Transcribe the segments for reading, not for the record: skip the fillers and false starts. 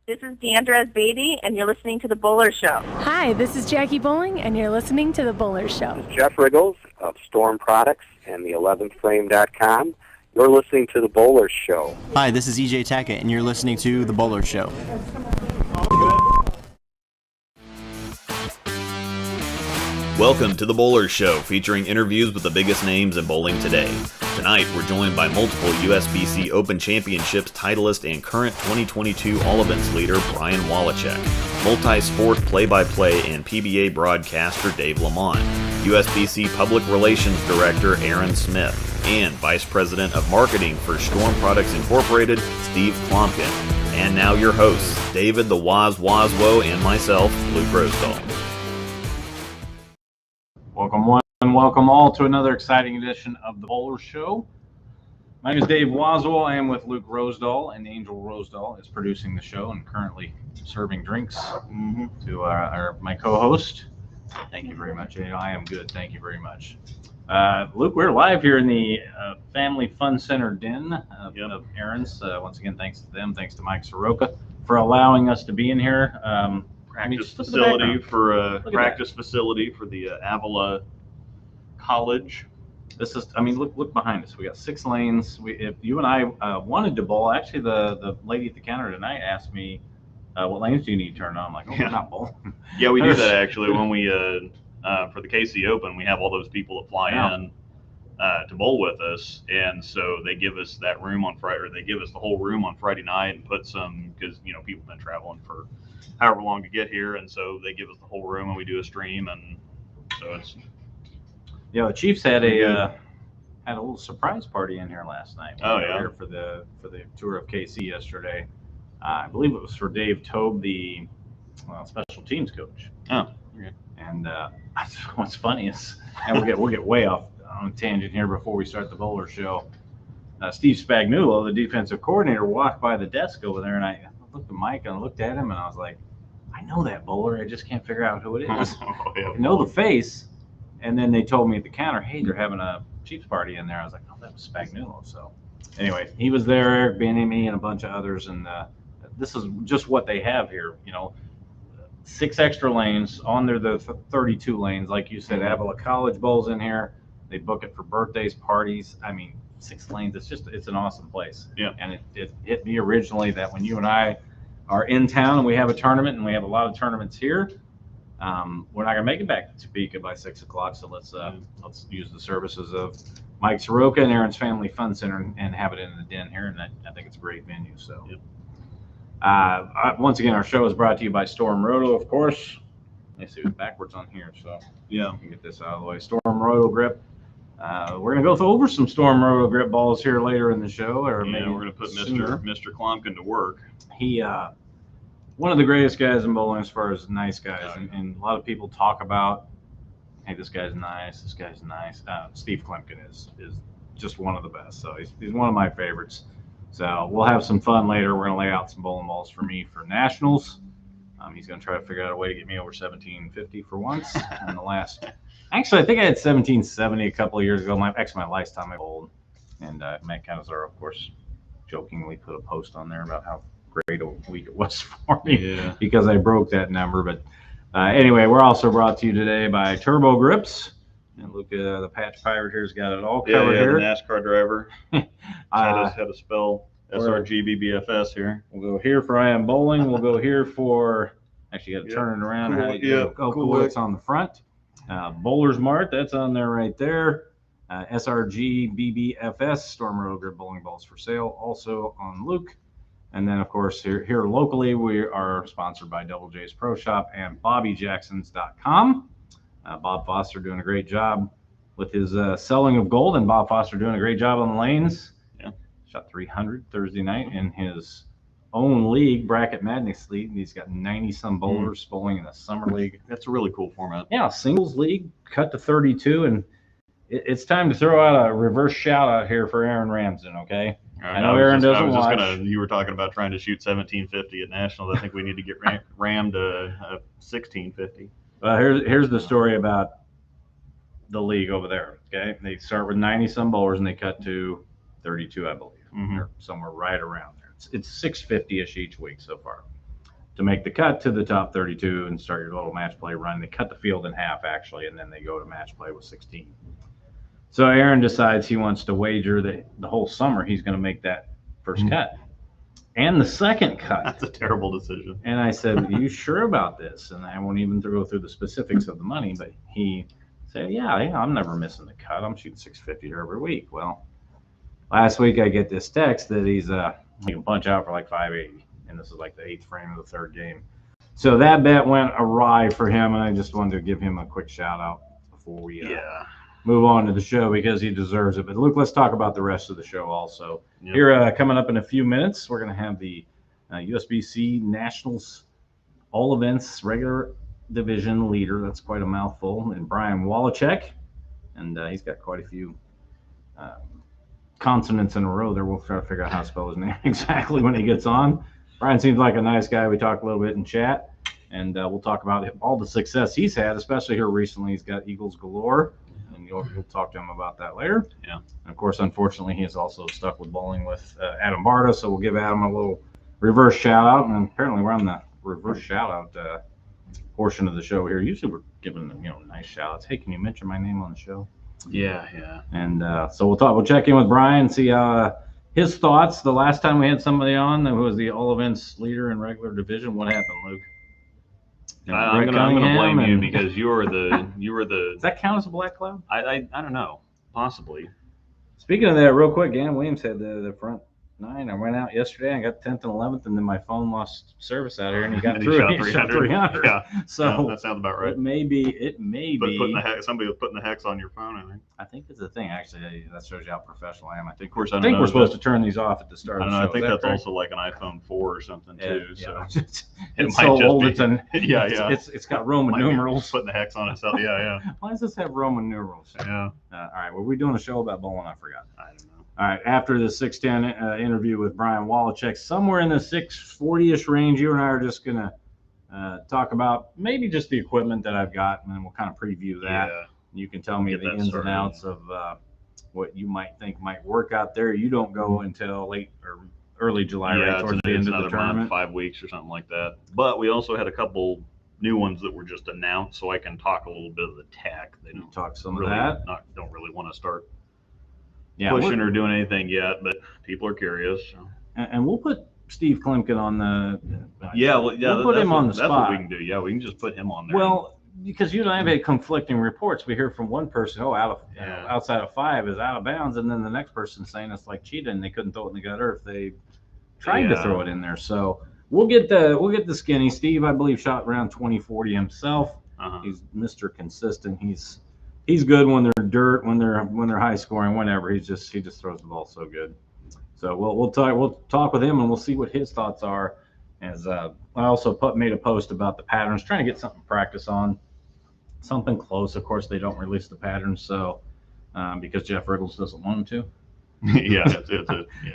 This is Deandra Beatty, and you're listening to The Bowler Show. Hi, this is Jackie Bowling, and you're listening to The Bowler Show. This is Jeff Riggles of Storm Products and the 11thframe.com. You're listening to The Bowler Show. Hi, this is EJ Tackett, and you're listening to The Bowler Show. Welcome to The Bowler Show, featuring interviews with the biggest names in bowling today. Tonight, we're joined by multiple USBC Open Championships titleist and current 2022 All-Events leader Brian Waliczek, multi-sport play-by-play and PBA broadcaster Dave LaMont, USBC Public Relations Director Aaron Smith, and Vice President of Marketing for Storm Products Incorporated, Steve Kloempken. And now your hosts, David the Waswo and myself, Luke Rosedal. Welcome one and welcome all to another exciting edition of The Bowler Show. My name is Dave Waswo. I am with Luke Rosedal, and Angel Rosedal is producing the show and currently serving drinks to my co-host. Thank you very much. I am good. Thank you very much. Luke, we're live here in the Family Fun Center den of Aaron's. Once again, thanks to them. Thanks to Mike Soroka for allowing us to be in here. Practice facility for the Avila College. This is, I mean, look behind us. We got 6 lanes. If you and I wanted to bowl, actually the lady at the counter tonight asked me, what lanes do you need to turn on? I'm like, we're not bowling. Yeah, we do that actually when we for the KC Open. We have all those people that fly in to bowl with us, and so they give us that room on Friday, or they give us the whole room on Friday night and put some, because people have been traveling for however long to get here, and so they give us the whole room and we do a stream, and so it's the Chiefs had a little surprise party in here last night. Oh, we were yeah. here for the tour of KC yesterday. I believe it was for Dave Tobe, the special teams coach. Oh, okay. And what's funny is, and we'll get way off on a tangent here before we start the Bowler Show. Steve Spagnuolo, the defensive coordinator, walked by the desk over there, and I looked at Mike and I looked at him and I was like, I know that bowler. I just can't figure out who it is. I know the face. And then they told me at the counter, hey, they're having a Chiefs party in there. I was like, oh, that was Spagnuolo. So anyway, he was there, Eric Benemy, and a bunch of others. And this is just what they have here. 6 extra lanes on there, the 32 lanes. Like you said, Avila College bowls in here. They book it for birthdays, parties. I mean, 6 lanes. It's an awesome place. Yeah. And it hit me originally that when you and I are in town and we have a tournament, and we have a lot of tournaments here, we're not gonna make it back to Topeka by 6 o'clock. So let's use the services of Mike Soroka and Aaron's Family Fun Center and have it in the den here. And I think it's a great venue. So once again, our show is brought to you by Storm Roto, of course. Let's see, it's backwards on here. So yeah, we can get this out of the way. Storm Roto Grip. We're going to go over some Storm Roto Grip balls here later in the show. Or maybe we're going to put Mr. Kloempken to work. He, one of the greatest guys in bowling as far as nice guys. And a lot of people talk about, hey, this guy's nice, this guy's nice. Steve Kloempken is just one of the best. So he's one of my favorites. So we'll have some fun later. We're going to lay out some bowling balls for me for nationals. He's going to try to figure out a way to get me over 1750 for once. In the last, actually, I think I had 1770 a couple of years ago. My last time I bowled, and Matt Canizaro, of course, jokingly put a post on there about how great a week it was for me because I broke that number. But anyway, we're also brought to you today by Turbo Grips. And look, the Patch Pirate here's got it all covered here. The NASCAR driver. How to spell SRGBBFS here. We'll go here for I Am Bowling. We'll go here for, actually, you got to turn it around. Cool. It's on the front. Bowler's Mart, that's on there right there. SRGBBFS, Storm Roto Grip Bowling Balls for sale, also on Luke. And then, of course, here locally, we are sponsored by Double J's Pro Shop and BobbyJacksons.com. Bob Foster doing a great job with his selling of gold, and Bob Foster doing a great job on the lanes. Shot 300 Thursday night in his own league, Bracket Madness League. He's got 90-some bowlers bowling in the summer league. That's a really cool format. Yeah, singles league, cut to 32, and it's time to throw out a reverse shout out here for Aaron Ramsden, okay? I know Aaron doesn't watch. You were talking about trying to shoot 1750 at Nationals. I think we need to get rammed to 1650. Well, here's the story about the league over there, okay? They start with 90-some bowlers, and they cut to 32, I believe. Or somewhere right around there. It's 650-ish each week so far. to make the cut to the top 32 and start your little match play run. They cut the field in half, actually, and then they go to match play with 16. So Aaron decides he wants to wager that the whole summer he's going to make that first cut and the second cut. That's a terrible decision. And I said, "Are you sure about this?" And I won't even go through the specifics of the money, but he said, yeah, I'm never missing the cut. I'm shooting 650 every week. Well, last week I get this text that he can punch out for like 580. And this is like the 8th frame of the 3rd game. So that bet went awry for him, and I just wanted to give him a quick shout out before we move on to the show because he deserves it. But Luke, let's talk about the rest of the show also. Yep. Here, coming up in a few minutes, we're going to have the USBC Nationals All Events Regular Division leader. That's quite a mouthful. And Brian Walachek, and he's got quite a few consonants in a row there. We'll try to figure out how to spell his name exactly when he gets on. Brian seems like a nice guy. We talked a little bit in chat, and we'll talk about all the success he's had, especially here recently. He's got Eagles galore, and you'll talk to him about that later. Yeah. And of course, unfortunately, he is also stuck with bowling with Adam Barta, so we'll give Adam a little reverse shout-out, and apparently we're on the reverse shout-out portion of the show here. Usually we're giving them, nice shout-outs. Hey, can you mention my name on the show? Yeah. And so we'll check in with Brian, see his thoughts. The last time we had somebody on who was the all events leader in regular division, what happened, Luke? I'm gonna blame you because you were the. Does that count as a black cloud? I don't know, possibly. Speaking of that, real quick, Gann Williams had the front 9. I went out yesterday. I got 10th and 11th, and then my phone lost service out here, and he got through. He shot 300. Yeah, so that sounds about right. It may be. Somebody was putting the hex on your phone. I think it's a thing. Actually, that shows you how professional I am. I think we're supposed to turn these off at the start. I don't know. I think that's also like an iPhone 4 or something too. Yeah. So it's so old. It's got Roman might numerals. Putting the hex on itself. Yeah. Why does this have Roman numerals? Yeah. All right. Were we doing a show about bowling? I forgot. I don't know. All right, after the 610 interview with Brian Walachek, somewhere in the 640-ish range, you and I are just going to talk about maybe just the equipment that I've got, and then we'll kind of preview that. Yeah. You can tell me the ins and outs of what you might think might work out there. You don't go until late or early July, right towards the end of the tournament. 5 weeks or something like that. But we also had a couple new ones that were just announced, so I can talk a little bit of the tech. They don't talk some really, of that. Don't really want to start pushing or doing anything yet, but people are curious. So. And we'll put Steve Kloempken on the. We'll put him on the spot. That's what we can do. Yeah, we can just put him on there. Well, because you and I have had conflicting reports. We hear from one person, outside of 5 is out of bounds, and then the next person saying it's like cheating and they couldn't throw it in the gutter if they tried to throw it in there. So we'll get the skinny. Steve, I believe, shot around 20-40 himself. He's Mr. Consistent. He's good when they're dirt, when they're high scoring, whenever. He just throws the ball so good. So we'll talk with him and we'll see what his thoughts are. As I also made a post about the patterns, trying to get something to practice on, something close. Of course, they don't release the patterns, so because Jeff Riggles doesn't want them to.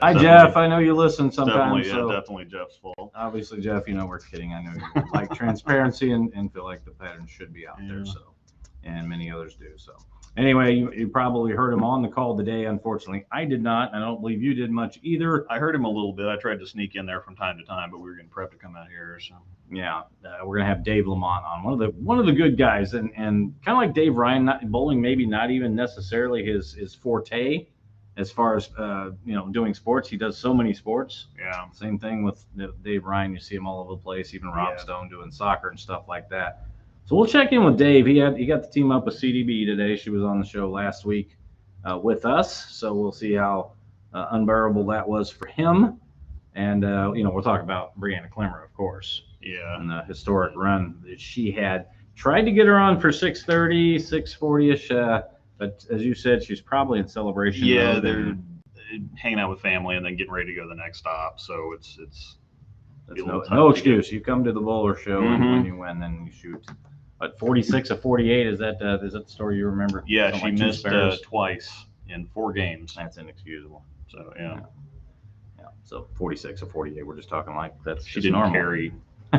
Hi, Jeff. I know you listen sometimes. Definitely Jeff's fault. Obviously, Jeff, we're kidding. I know you like transparency and feel like the patterns should be out there. So. And many others do. So anyway, you probably heard him on the call today. Unfortunately, I did not. I don't believe you did much either. I heard him a little bit. I tried to sneak in there from time to time, but we were getting prepped to come out here. So yeah, we're gonna have Dave LaMont on, one of the good guys, and kind of like Dave Ryan, bowling maybe not even necessarily his forte as far as doing sports. He does so many sports. Yeah. Same thing with Dave Ryan. You see him all over the place. Even Rob Stone doing soccer and stuff like that. So we'll check in with Dave. He got the team up with CDB today. She was on the show last week with us. So we'll see how unbearable that was for him. And, we'll talk about Brianna Clemmer, of course. Yeah. And the historic run that she had. Tried to get her on for 6:30, 6:40-ish. But as you said, she's probably in celebration. Yeah, they're hanging out with family and then getting ready to go to the next stop. So it's no excuse. You come to the bowler show and when you win, then you shoot. But 46 of 48, is that the story you remember? Yeah, she missed twice in 4 games. That's inexcusable. So yeah. So 46 of 48, we're just talking like that's she didn't normal. Carry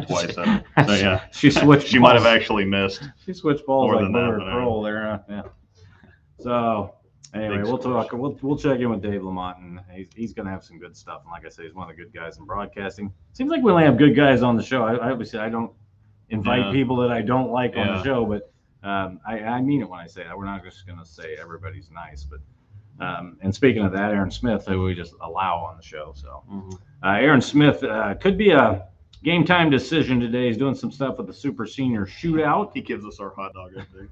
twice. So yeah, she switched. She might have actually missed. She switched balls more like than butter that, and pearl there. Yeah. So Anyway, Big we'll squish. talk. We'll check in with Dave LaMont, and he's going to have some good stuff. And like I say, he's one of the good guys in broadcasting. Seems like we only have good guys on the show. I obviously I don't invite people that I don't like on the show, but I mean it when I say that. We're not just going to say everybody's nice, but and speaking of that, Aaron Smith, who we just allow on the show. So Aaron Smith could be a game time decision today. He's doing some stuff with the Super Senior Shootout. He gives us our hot dog update.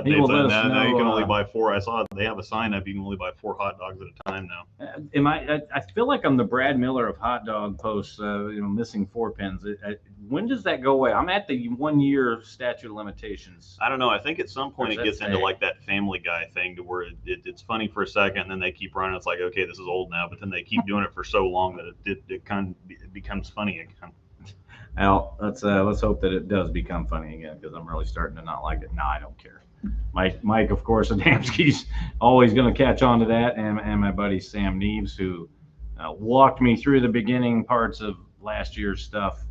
He will Updates let on us that. Now know, you can only buy 4. I saw they have a sign up. You can only buy 4 hot dogs at a time now. I feel like I'm the Brad Miller of hot dog posts, missing 4 pins. When does that go away? I'm at the 1 year statute of limitations. I don't know. I think at some point What it does gets that into say? like that Family Guy thing to where it's funny for a second, and then they keep running. It's like, okay, this is old now, but then they keep doing it for so long that it becomes funny again. Well, let's hope that it does become funny again, because I'm really starting to not like it. No, I don't care. Mike, of course, Adamski's always going to catch on to that, and my buddy Sam Neves, who walked me through the beginning parts of last year's stuff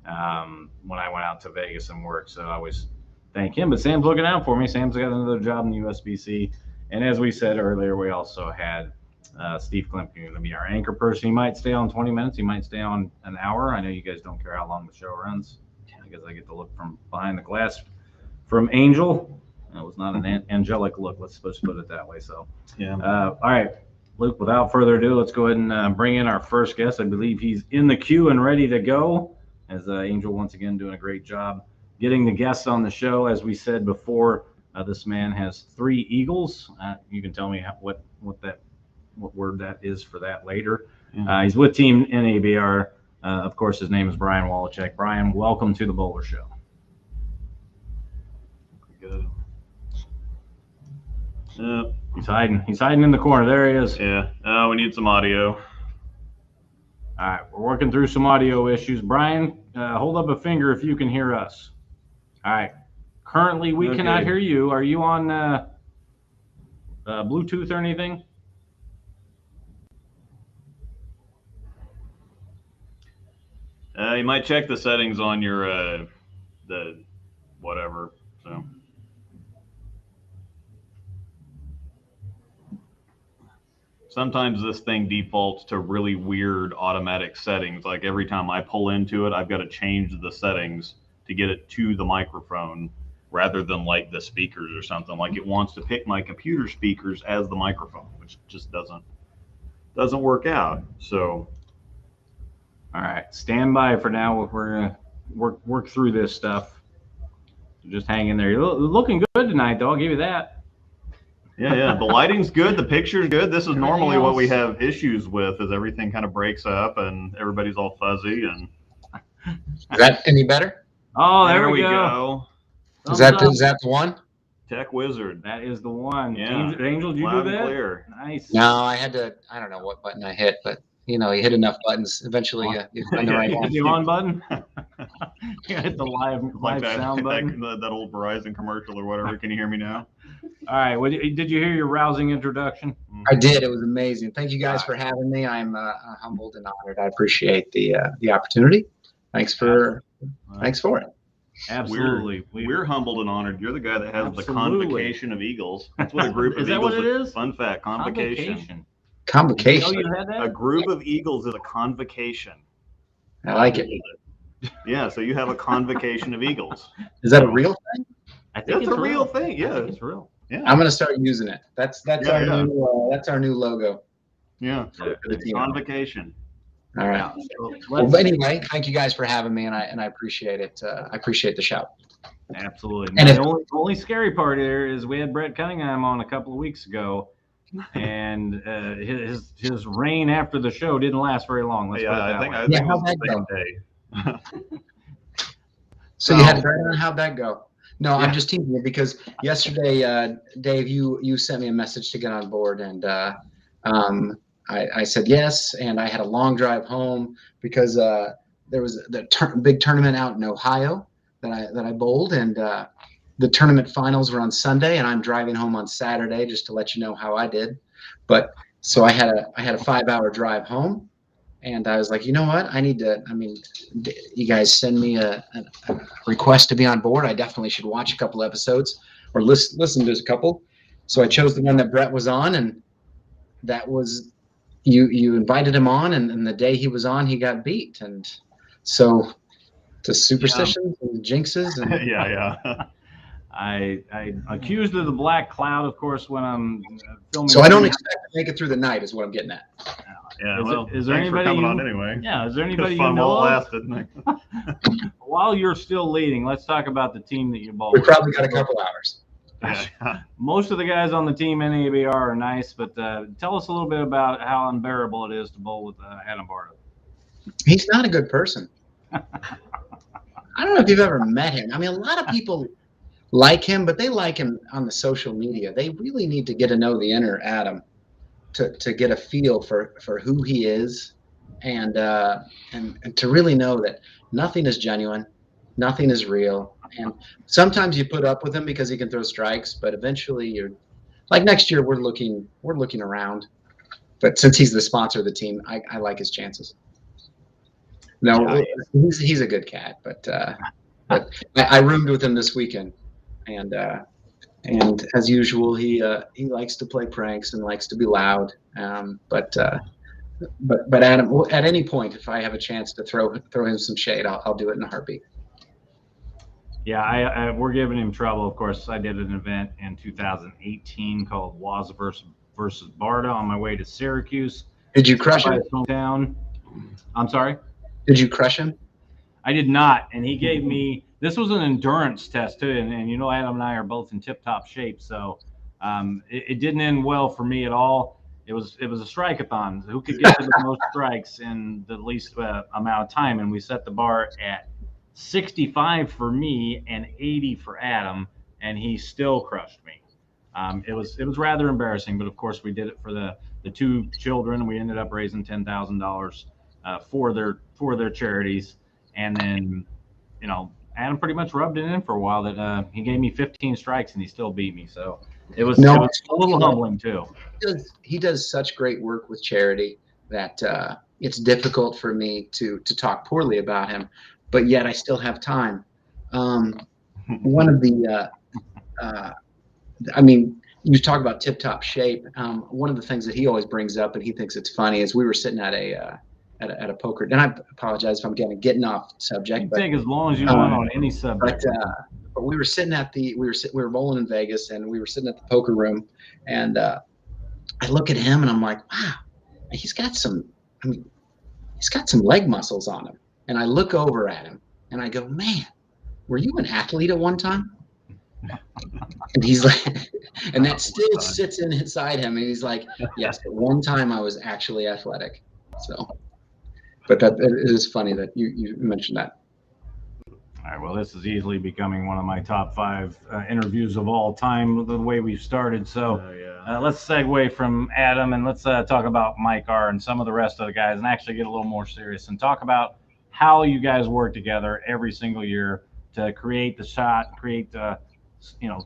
when I went out to Vegas and worked. So I always thank him. But Sam's looking out for me. Sam's got another job in the USBC, and as we said earlier, we also had Steve Kloempken going to be our anchor person. He might stay on 20 minutes. He might stay on an hour. I know you guys don't care how long the show runs. I guess I get to look from behind the glass from Angel. It was not an angelic look. Let's supposed to put it that way. So, Yeah. All right, Luke, without further ado, let's go ahead and bring in our first guest. I believe he's in the queue and ready to go, as Angel once again doing a great job getting the guests on the show. As we said before, this man has 3 Eagles. You can tell me what word that is for that later. He's with Team NABR. Of course, his name is Brian Walachek. Brian, welcome to the Bowler Show. Good. He's hiding in the corner. There he is. Yeah. We need some audio. All right, we're working through some audio issues. Brian, hold up a finger if you can hear us. All right. Currently, we cannot hear you. Are you on Bluetooth or anything? You might check the settings on your the whatever. So sometimes this thing defaults to really weird automatic settings. Like every time I pull into it, I've got to change the settings to get it to the microphone rather than like the speakers or something. Like it wants to pick my computer speakers as the microphone, which just doesn't work out. So all right, stand by for now. We're gonna work through this stuff. Just hang in there. You're looking good tonight, though. I'll give you that. Yeah. The lighting's good. The picture's good. This is normally what we have issues with, is everything kind of breaks up and everybody's all fuzzy. And Is that any better? Oh, there we go. Is that the one? Tech Wizard. That is the one. Yeah. Angel, did you Loud do and that? clear. Nice. No, I don't know what button I hit, but you hit enough buttons. Eventually, you find the right Hit one. the on button. You hit the live Like sound button. that old Verizon commercial or whatever. Can you hear me now? All right. Did you hear your rousing introduction? I did. It was amazing. Thank you guys for having me. I'm humbled and honored. I appreciate the opportunity. Thanks for it. Absolutely. We're humbled and honored. You're the guy that has the Absolutely. convocation of eagles. That's what a group of Is that eagles what it is? Fun fact, convocation. Convocation. You had that? A group of eagles is a convocation. I like it. Yeah, so you have a convocation of eagles. Is that a real thing? I think It's a real thing. Yeah, It's real. yeah, I'm gonna start using it. That's Yeah, our new logo yeah. for the team. Convocation. All right. Let's- Well, anyway, thank you guys for having me, and I appreciate it. I appreciate the shout. Absolutely. And Now, if- the only scary part here is we had Brett Cunningham on a couple of weeks ago, and his reign after the show didn't last very long. Let's put it that way. I think Yeah, it how'd was that the go? same day. So you had how'd that go? No, I'm just teasing you because yesterday, Dave, you sent me a message to get on board, and I said yes, and I had a long drive home because there was the big tournament out in Ohio that I bowled, and the tournament finals were on Sunday, and I'm driving home on Saturday just to let you know how I did. But so I had a 5-hour drive home, and I was like, you know what? You guys send me a request to be on board. I definitely should watch a couple episodes or listen to a couple. So I chose the one that Brett was on, and that was you invited him on, and the day he was on, he got beat. And so to superstitions and jinxes. And yeah. I accused of the black cloud, of course, when I'm filming. So I don't expect to make it through the night, is what I'm getting at. Yeah, Is there thanks for anybody coming you- on anyway? Yeah, is there anybody you Fun know while it of? lasted. While you're still leading, let's talk about the team that you bowl We with. probably got a couple hours. Yeah. Most of the guys on the team NABR are nice, but tell us a little bit about how unbearable it is to bowl with Adam Barta. He's not a good person. I don't know if you've ever met him. I mean, a lot of people like him, but they like him on the social media. They really need to get to know the inner Adam to get a feel for who he is, and to really know that nothing is genuine, nothing is real. And sometimes you put up with him because he can throw strikes, but eventually you're like next year we're looking around. But since he's the sponsor of the team, I like his chances. No, he's a good cat, but I roomed with him this weekend, and as usual, he likes to play pranks and likes to be loud. But Adam, at any point, if I have a chance to throw him some shade, I'll do it in a heartbeat. Yeah, we're giving him trouble. Of course, I did an event in 2018 called Waswo versus Barta on my way to Syracuse. Did you crush him? His hometown. I'm sorry? Did you crush him? I did not. And he gave me, this was an endurance test too. And you know, Adam and I are both in tip-top shape. So it didn't end well for me at all. It was a strikeathon. Who could get to the most strikes in the least amount of time? And we set the bar at 65 for me and 80 for Adam, and he still crushed me. It was rather embarrassing, but of course we did it for the two children. We ended up raising $10,000 for their charities, and then Adam pretty much rubbed it in for a while that he gave me 15 strikes and he still beat me. So it was a little humbling too. He does such great work with charity that it's difficult for me to talk poorly about him. But yet I still have time. One of the, you talk about tip-top shape. One of the things that he always brings up, and he thinks it's funny, is we were sitting at a poker. And I apologize if I'm getting off subject. You can take as long as you want on any subject. But we were sitting at we were bowling in Vegas, and we were sitting at the poker room, and I look at him and I'm like, wow, he's got some leg muscles on him. And I look over at him and I go, man, were you an athlete at one time? And he's like, and that still sits inside him. And he's like, yes, at one time I was actually athletic. So, but it is funny that you mentioned that. All right, well, this is easily becoming one of my top 5 interviews of all time, the way we've started. So let's segue from Adam and let's talk about Mike R. and some of the rest of the guys and actually get a little more serious and talk about how you guys work together every single year to create the shot, create the,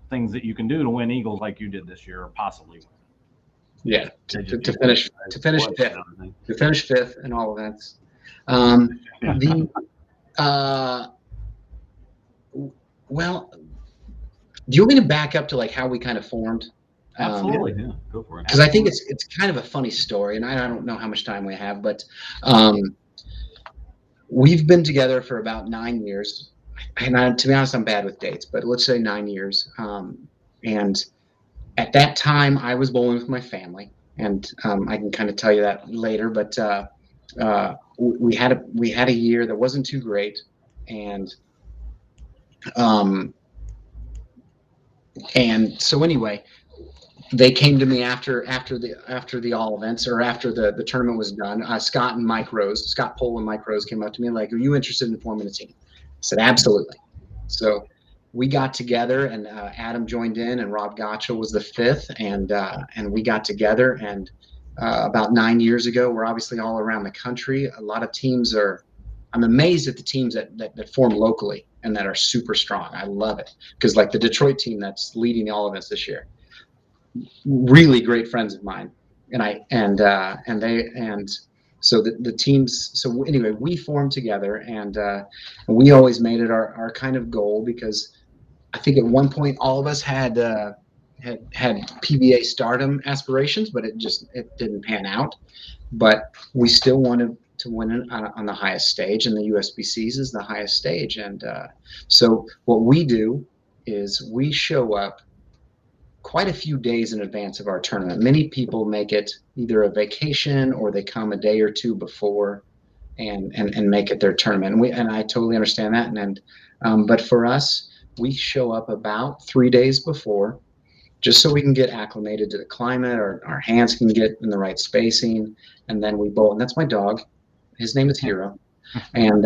things that you can do to win Eagles like you did this year or possibly win. Yeah, to finish fifth in all events. Well, do you want me to back up to like how we kind of formed? Absolutely, yeah, go for it. Because I think it's kind of a funny story, and I don't know how much time we have, but we've been together for about 9 years. And to be honest, I'm bad with dates, but let's say 9 years. And at that time, I was bowling with my family, and I can kind of tell you that later. But we had a year that wasn't too great, and so anyway, they came to me after the all events or after the tournament was done. Scott Pohl and Mike Rose came up to me like, "Are you interested in forming a team?" I said, "Absolutely." So we got together, and Adam joined in, and Rob Gottschall was the 5th, and we got together. And about 9 years ago, we're obviously all around the country. A lot of teams I'm amazed at the teams that form locally and that are super strong. I love it because like the Detroit team that's leading all events this year, really great friends of mine, so the teams. So anyway, we formed together, and we always made it our kind of goal because I think at one point all of us had had PBA stardom aspirations, but it didn't pan out. But we still wanted to win on the highest stage, and the USBCs is the highest stage. And so what we do is we show up quite a few days in advance of our tournament. Many people make it either a vacation or they come a day or two before and make it their tournament. And I totally understand that. But for us, we show up about 3 days before, just so we can get acclimated to the climate, or our hands can get in the right spacing, and then we bowl. And that's my dog. His name is Hero. And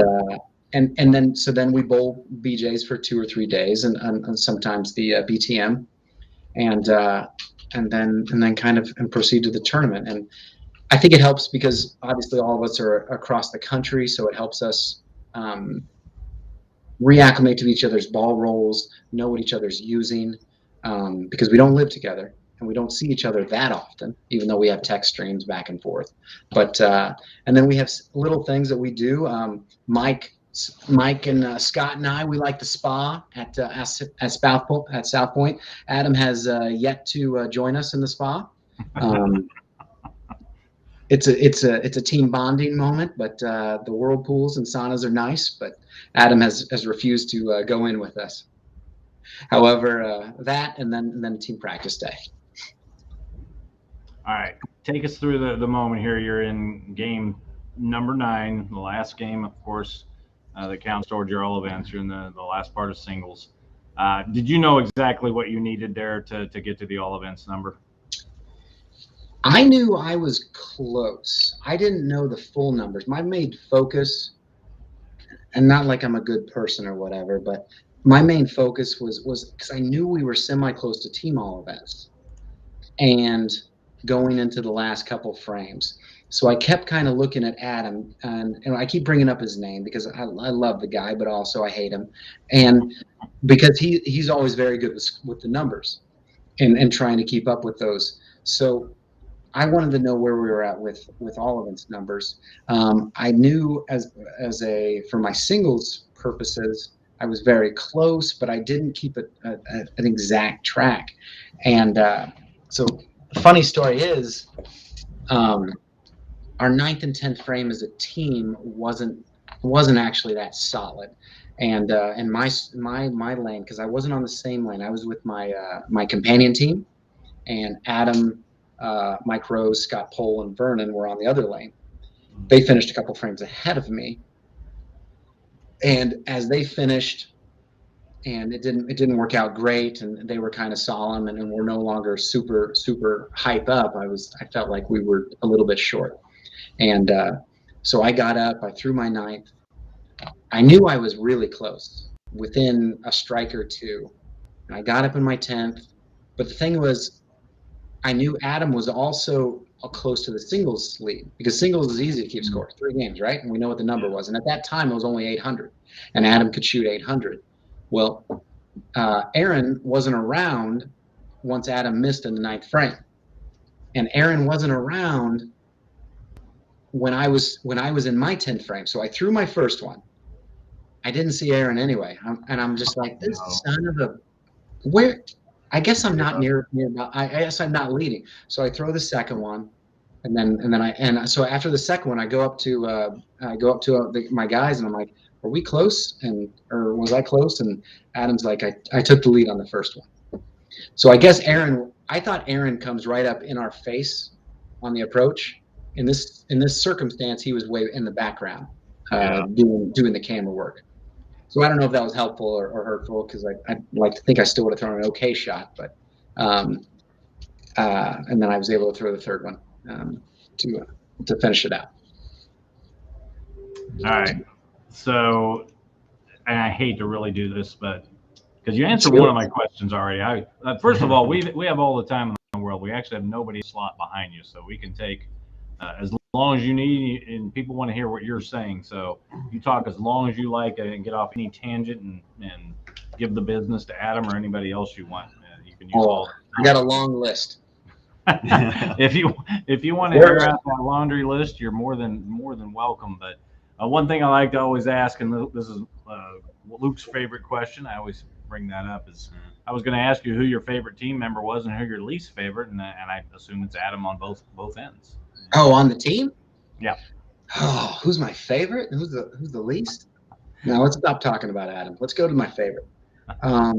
then we bowl BJs for 2 or 3 days, and sometimes the BTM, and then kind of proceed to the tournament. And I think it helps because obviously all of us are across the country, so it helps us reacclimate to each other's ball rolls, know what each other's using, because we don't live together and we don't see each other that often, even though we have text streams back and forth. But and then we have little things that we do. Mike and Scott and I, we like the spa at South Point. Adam has yet to join us in the spa. It's a team bonding moment, but the whirlpools and saunas are nice. But Adam has refused to go in with us. However, that and then team practice day. All right, take us through the moment here. You're in game number 9, the last game, of course, that counts towards your all events. You're in the last part of singles. Did you know exactly what you needed there to get to the all events number? I knew I was close. I didn't know the full numbers. My main focus, and not like I'm a good person or whatever, but my main focus was because I knew we were semi-close to team all events and going into the last couple frames. So I kept kind of looking at Adam, and I keep bringing up his name because I love the guy, but also I hate him. And because he's always very good with the numbers and trying to keep up with those. So I wanted to know where we were at with all of its numbers. I knew for my singles purposes, I was very close, but I didn't keep an exact track. And so the funny story is, our 9th and 10th frame as a team wasn't actually that solid. And in my lane, because I wasn't on the same lane, I was with my companion team, and Adam, Mike Rose, Scott Pohl, and Vernon were on the other lane. They finished a couple frames ahead of me. And as they finished, and it didn't work out great, and they were kind of solemn, and we're no longer super hype up. I felt like we were a little bit short, and so I got up. I threw my 9th. I knew I was really close, within a strike or two. And I got up in my 10th, but the thing was, I knew Adam was also close to the singles lead, because singles is easy to keep score, 3 games, right? And we know what the number was. And at that time, it was only 800, and Adam could shoot 800. Well, Aaron wasn't around once Adam missed in the 9th frame, and Aaron wasn't around when I was in my 10th frame. So I threw my first one. I didn't see Aaron anyway, and I'm just like, this son of a where. I guess I'm not near. I guess I'm not leading. So I throw the second one, and so after the second one, I go up to my guys, and I'm like, "Are we close?" Or was I close? And Adam's like, "I took the lead on the first one." So I guess I thought Aaron comes right up in our face on the approach. In this circumstance, he was way in the background, doing the camera work. So I don't know if that was helpful or hurtful, because I'd like to think I still would have thrown an okay shot, but and then I was able to throw the third one to finish it out. All right. So, and I hate to really do this, but because you answered one of my questions already. First of all, we have all the time in the world. We actually have nobody slot behind you, so we can take as long as you need, and people want to hear what you're saying. So you talk as long as you like and get off any tangent and give the business to Adam or anybody else you want. You can use all. I got a long list. If you want to hear out that laundry list, you're more than welcome. But one thing I like to always ask, and this is Luke's favorite question. I always bring that up. Is I was going to ask you who your favorite team member was and who your least favorite, and I assume it's Adam on both ends. Oh, on the team? Yeah. Oh, who's my favorite? Who's the least? No, let's stop talking about Adam. Let's go to my favorite. I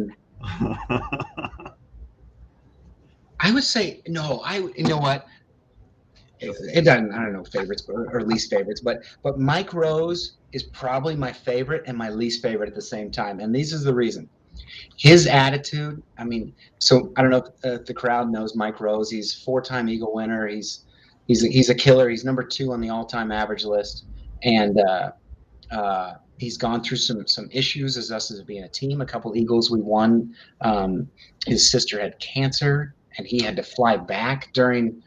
would say no. You know what? It doesn't. I don't know favorites or least favorites, but Mike Rose is probably my favorite and my least favorite at the same time. And this is the reason. His attitude. I mean, so I don't know if the crowd knows Mike Rose. He's 4-time Eagle winner. He's a killer. He's number 2 on the all-time average list, and he's gone through some issues as being a team. A couple Eagles we won. His sister had cancer, and he had to fly back during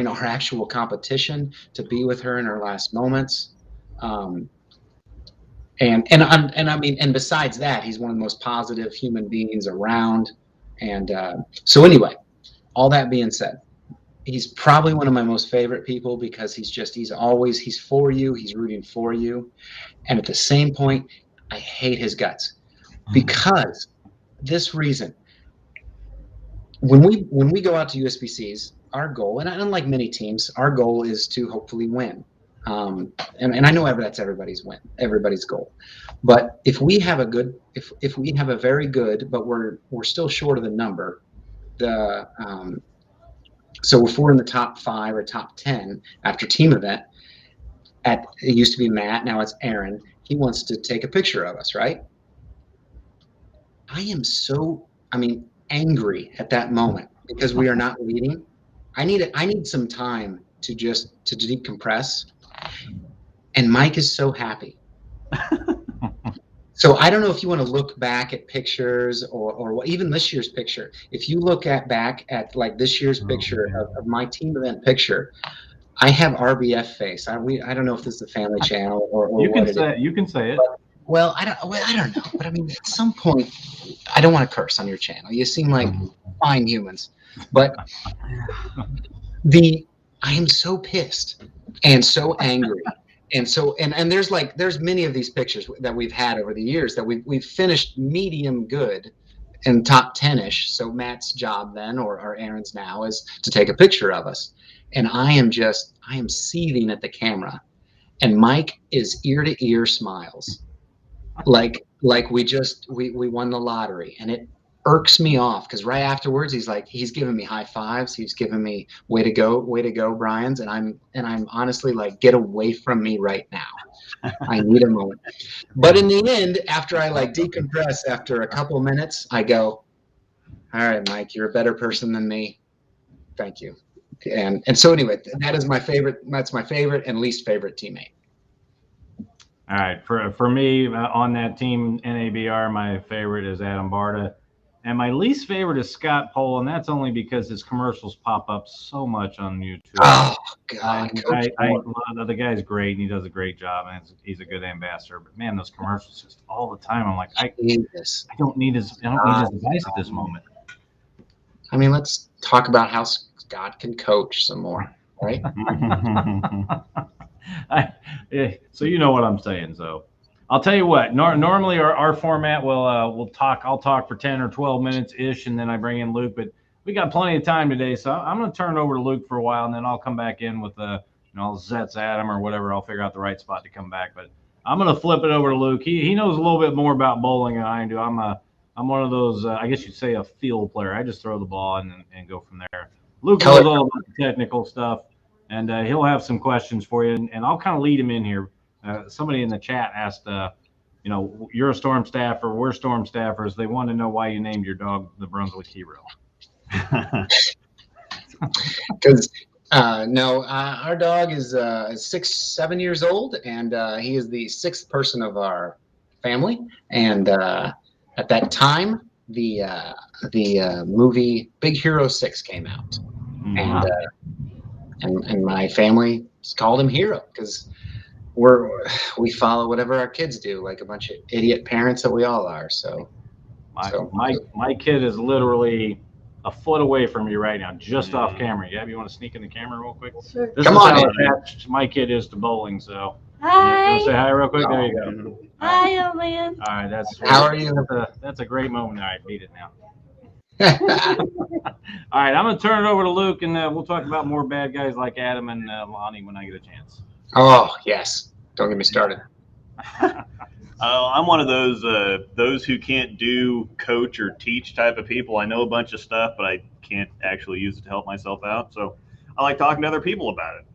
our actual competition to be with her in her last moments. And I mean, and besides that, he's one of the most positive human beings around. And so anyway, all that being said, he's probably one of my most favorite people because he's for you. He's rooting for you. And at the same point, I hate his guts because this reason. When we go out to USBCs, our goal, and unlike many teams, our goal is to hopefully win. And I know that's everybody's goal. But if we have if we have a very good, but we're still short of the number, so if we're in the top 5 or top 10 after team event, it used to be Matt, now it's Aaron. He wants to take a picture of us, right? I am angry at that moment because we are not leading. I need some time to decompress. And Mike is so happy. So I don't know if you want to look back at pictures or even this year's picture. If you look back at like this year's picture of my team event picture, I have RBF face. I don't know if this is the family channel or you can say it. You can say it. Well, I don't know. But I mean, at some point, I don't want to curse on your channel. You seem like fine humans. But I am so pissed and so angry. And so, and there's many of these pictures that we've had over the years that we've finished medium good and top 10-ish. So Matt's job then, or Aaron's now, is to take a picture of us. And I am seething at the camera. And Mike is ear to ear smiles. Like we won the lottery, and it irks me off because right afterwards he's giving me high fives, he's giving me way to go Brian's, and I'm honestly like, get away from me right now. I need a moment. But in the end, after I decompress after a couple of minutes, I go, all right, Mike, you're a better person than me. Thank you. And so anyway, that's my favorite and least favorite teammate. All right, for me on that team NABR, my favorite is Adam Barta, and my least favorite is Scott Pohl, and that's only because his commercials pop up so much on YouTube. Oh God, the guy's great, and he does a great job, and he's a good ambassador. But man, those commercials just all the time. I'm like, I don't need his advice at this moment. I mean, let's talk about how Scott can coach some more, right? So you know what I'm saying. So I'll tell you what. Normally our format I'll talk for 10 or 12 minutes ish, and then I bring in Luke. But we got plenty of time today, so I'm going to turn it over to Luke for a while, and then I'll come back in with I'll Zets Adam or whatever. I'll figure out the right spot to come back. But I'm going to flip it over to Luke. He knows a little bit more about bowling than I do. I'm one of those I guess you'd say a field player. I just throw the ball and go from there. Luke knows all about the technical stuff. And he'll have some questions for you, and I'll kind of lead him in here. Somebody in the chat asked, you're a Storm staffer, we're Storm staffers. They want to know why you named your dog the Brunswick Hero. Because our dog is 6-7 years old, and he is the 6th person of our family. And at that time, the movie Big Hero 6 came out, and my family called him Hero because we follow whatever our kids do, like a bunch of idiot parents that we all are. So my kid is literally a foot away from you right now, just off camera. Gabby, you want to sneak in the camera real quick? Sure. This is how attached my kid is to bowling. So hi. You want to say hi real quick? There you go. Hi, old man. All right, that's How are you? That's a great moment. All right, beat it now. All right, I'm gonna turn it over to Luke, and we'll talk about more bad guys like Adam and Lonnie when I get a chance. Oh, yes. Don't get me started. I'm one of those who can't do coach or teach type of people. I know a bunch of stuff, but I can't actually use it to help myself out. So I like talking to other people about it.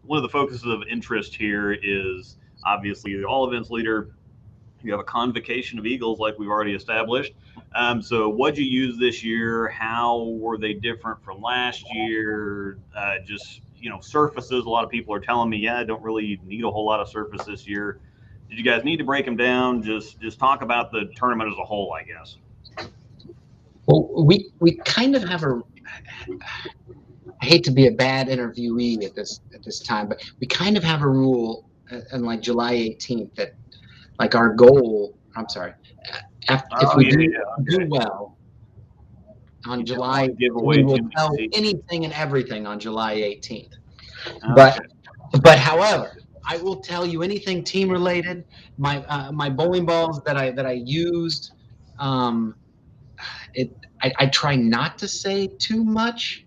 One of the focuses of interest here is obviously the all events leader. You have a convocation of eagles like we've already established. So what'd you use this year? How were they different from last year? Just, surfaces. A lot of people are telling me, I don't really need a whole lot of surface this year. Did you guys need to break them down? Just talk about the tournament as a whole, I guess. Well, we kind of have I hate to be a bad interviewee at this time, but we kind of have a rule on like July 18th that like our goal, I'm sorry, if we do well on July, we will tell anything and everything on July 18th. But however, I will tell you anything team related. My bowling balls that I used, I try not to say too much,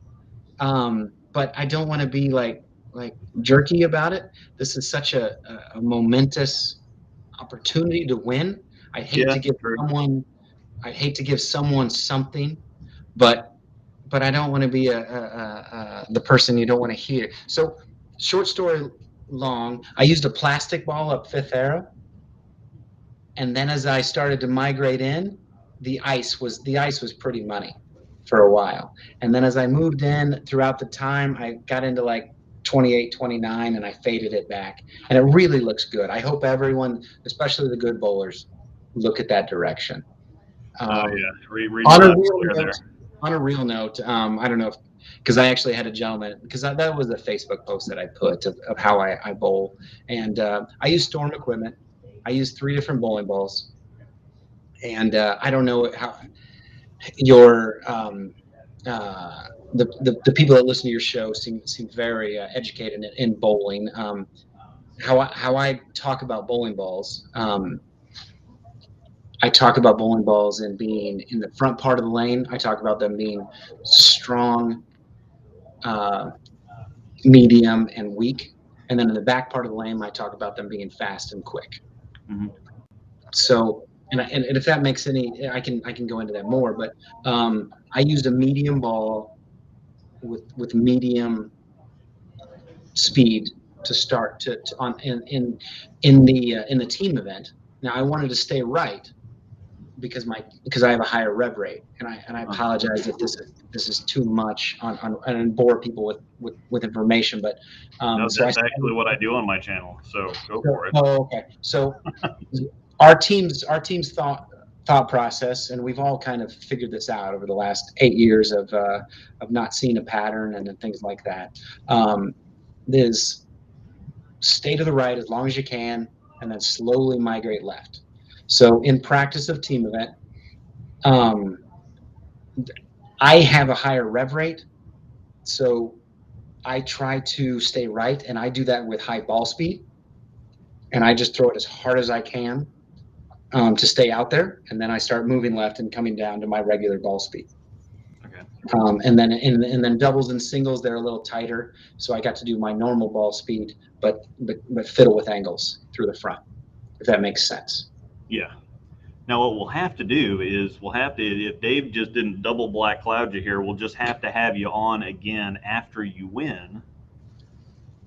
but I don't want to be like jerky about it. This is such a momentous opportunity to win. I hate to give someone something, but I don't want to be the person you don't want to hear. So short story long, I used a plastic ball up fifth arrow, and then as I started to migrate in, the ice was pretty muddy for a while, and then as I moved in throughout the time, I got into like 28, 29, and I faded it back, and it really looks good. I hope everyone, especially the good bowlers, look at that direction. On a real note, I don't know because I actually had a gentleman, because that was a Facebook post that I put of how I bowl, and I use Storm equipment. I use 3 different bowling balls, and I don't know how your the people that listen to your show seem very educated in bowling. How I talk about bowling balls. I talk about bowling balls and being in the front part of the lane. I talk about them being strong, medium, and weak. And then in the back part of the lane, I talk about them being fast and quick. Mm-hmm. So, and if that makes any, I can go into that more. But I used a medium ball with medium speed to start in the team event. Now I wanted to stay right because I have a higher rev rate, and I apologize if this is too much and bore people with information, but no, that's actually what I do on my channel. So go for it. Oh, okay. So our team's thought process, and we've all kind of figured this out over the last 8 years of not seeing a pattern and things like that. Is stay to the right as long as you can, and then slowly migrate left. So in practice of team event, I have a higher rev rate, so I try to stay right, and I do that with high ball speed, and I just throw it as hard as I can to stay out there, and then I start moving left and coming down to my regular ball speed. Okay. And then doubles and singles, they're a little tighter, so I got to do my normal ball speed, but fiddle with angles through the front, if that makes sense. Yeah. Now what we'll have to do is if Dave just didn't double black cloud you here, we'll just have to have you on again after you win.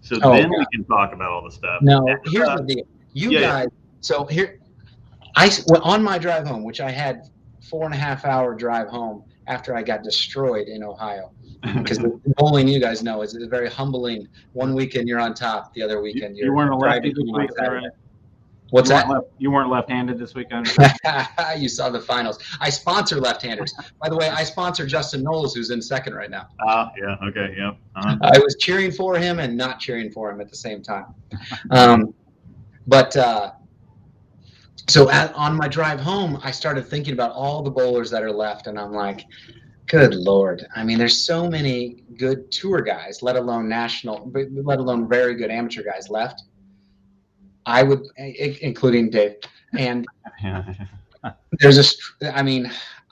So then we can talk about all the stuff. No, here's the deal. You guys, so here, on my drive home, which I had 4.5 hour drive home after I got destroyed in Ohio, because bowling, you guys know, is very humbling. One weekend you're on top, the other weekend you weren't a lefty this week, right? What's that? You weren't left-handed this weekend. You saw the finals. I sponsor left-handers. By the way, I sponsor Justin Knowles, who's in second right now. Yeah. Okay. Yeah. I was cheering for him and not cheering for him at the same time. So on my drive home, I started thinking about all the bowlers that are left, and I'm like, good Lord. I mean, there's so many good tour guys, let alone very good amateur guys left. I would, including Dave. And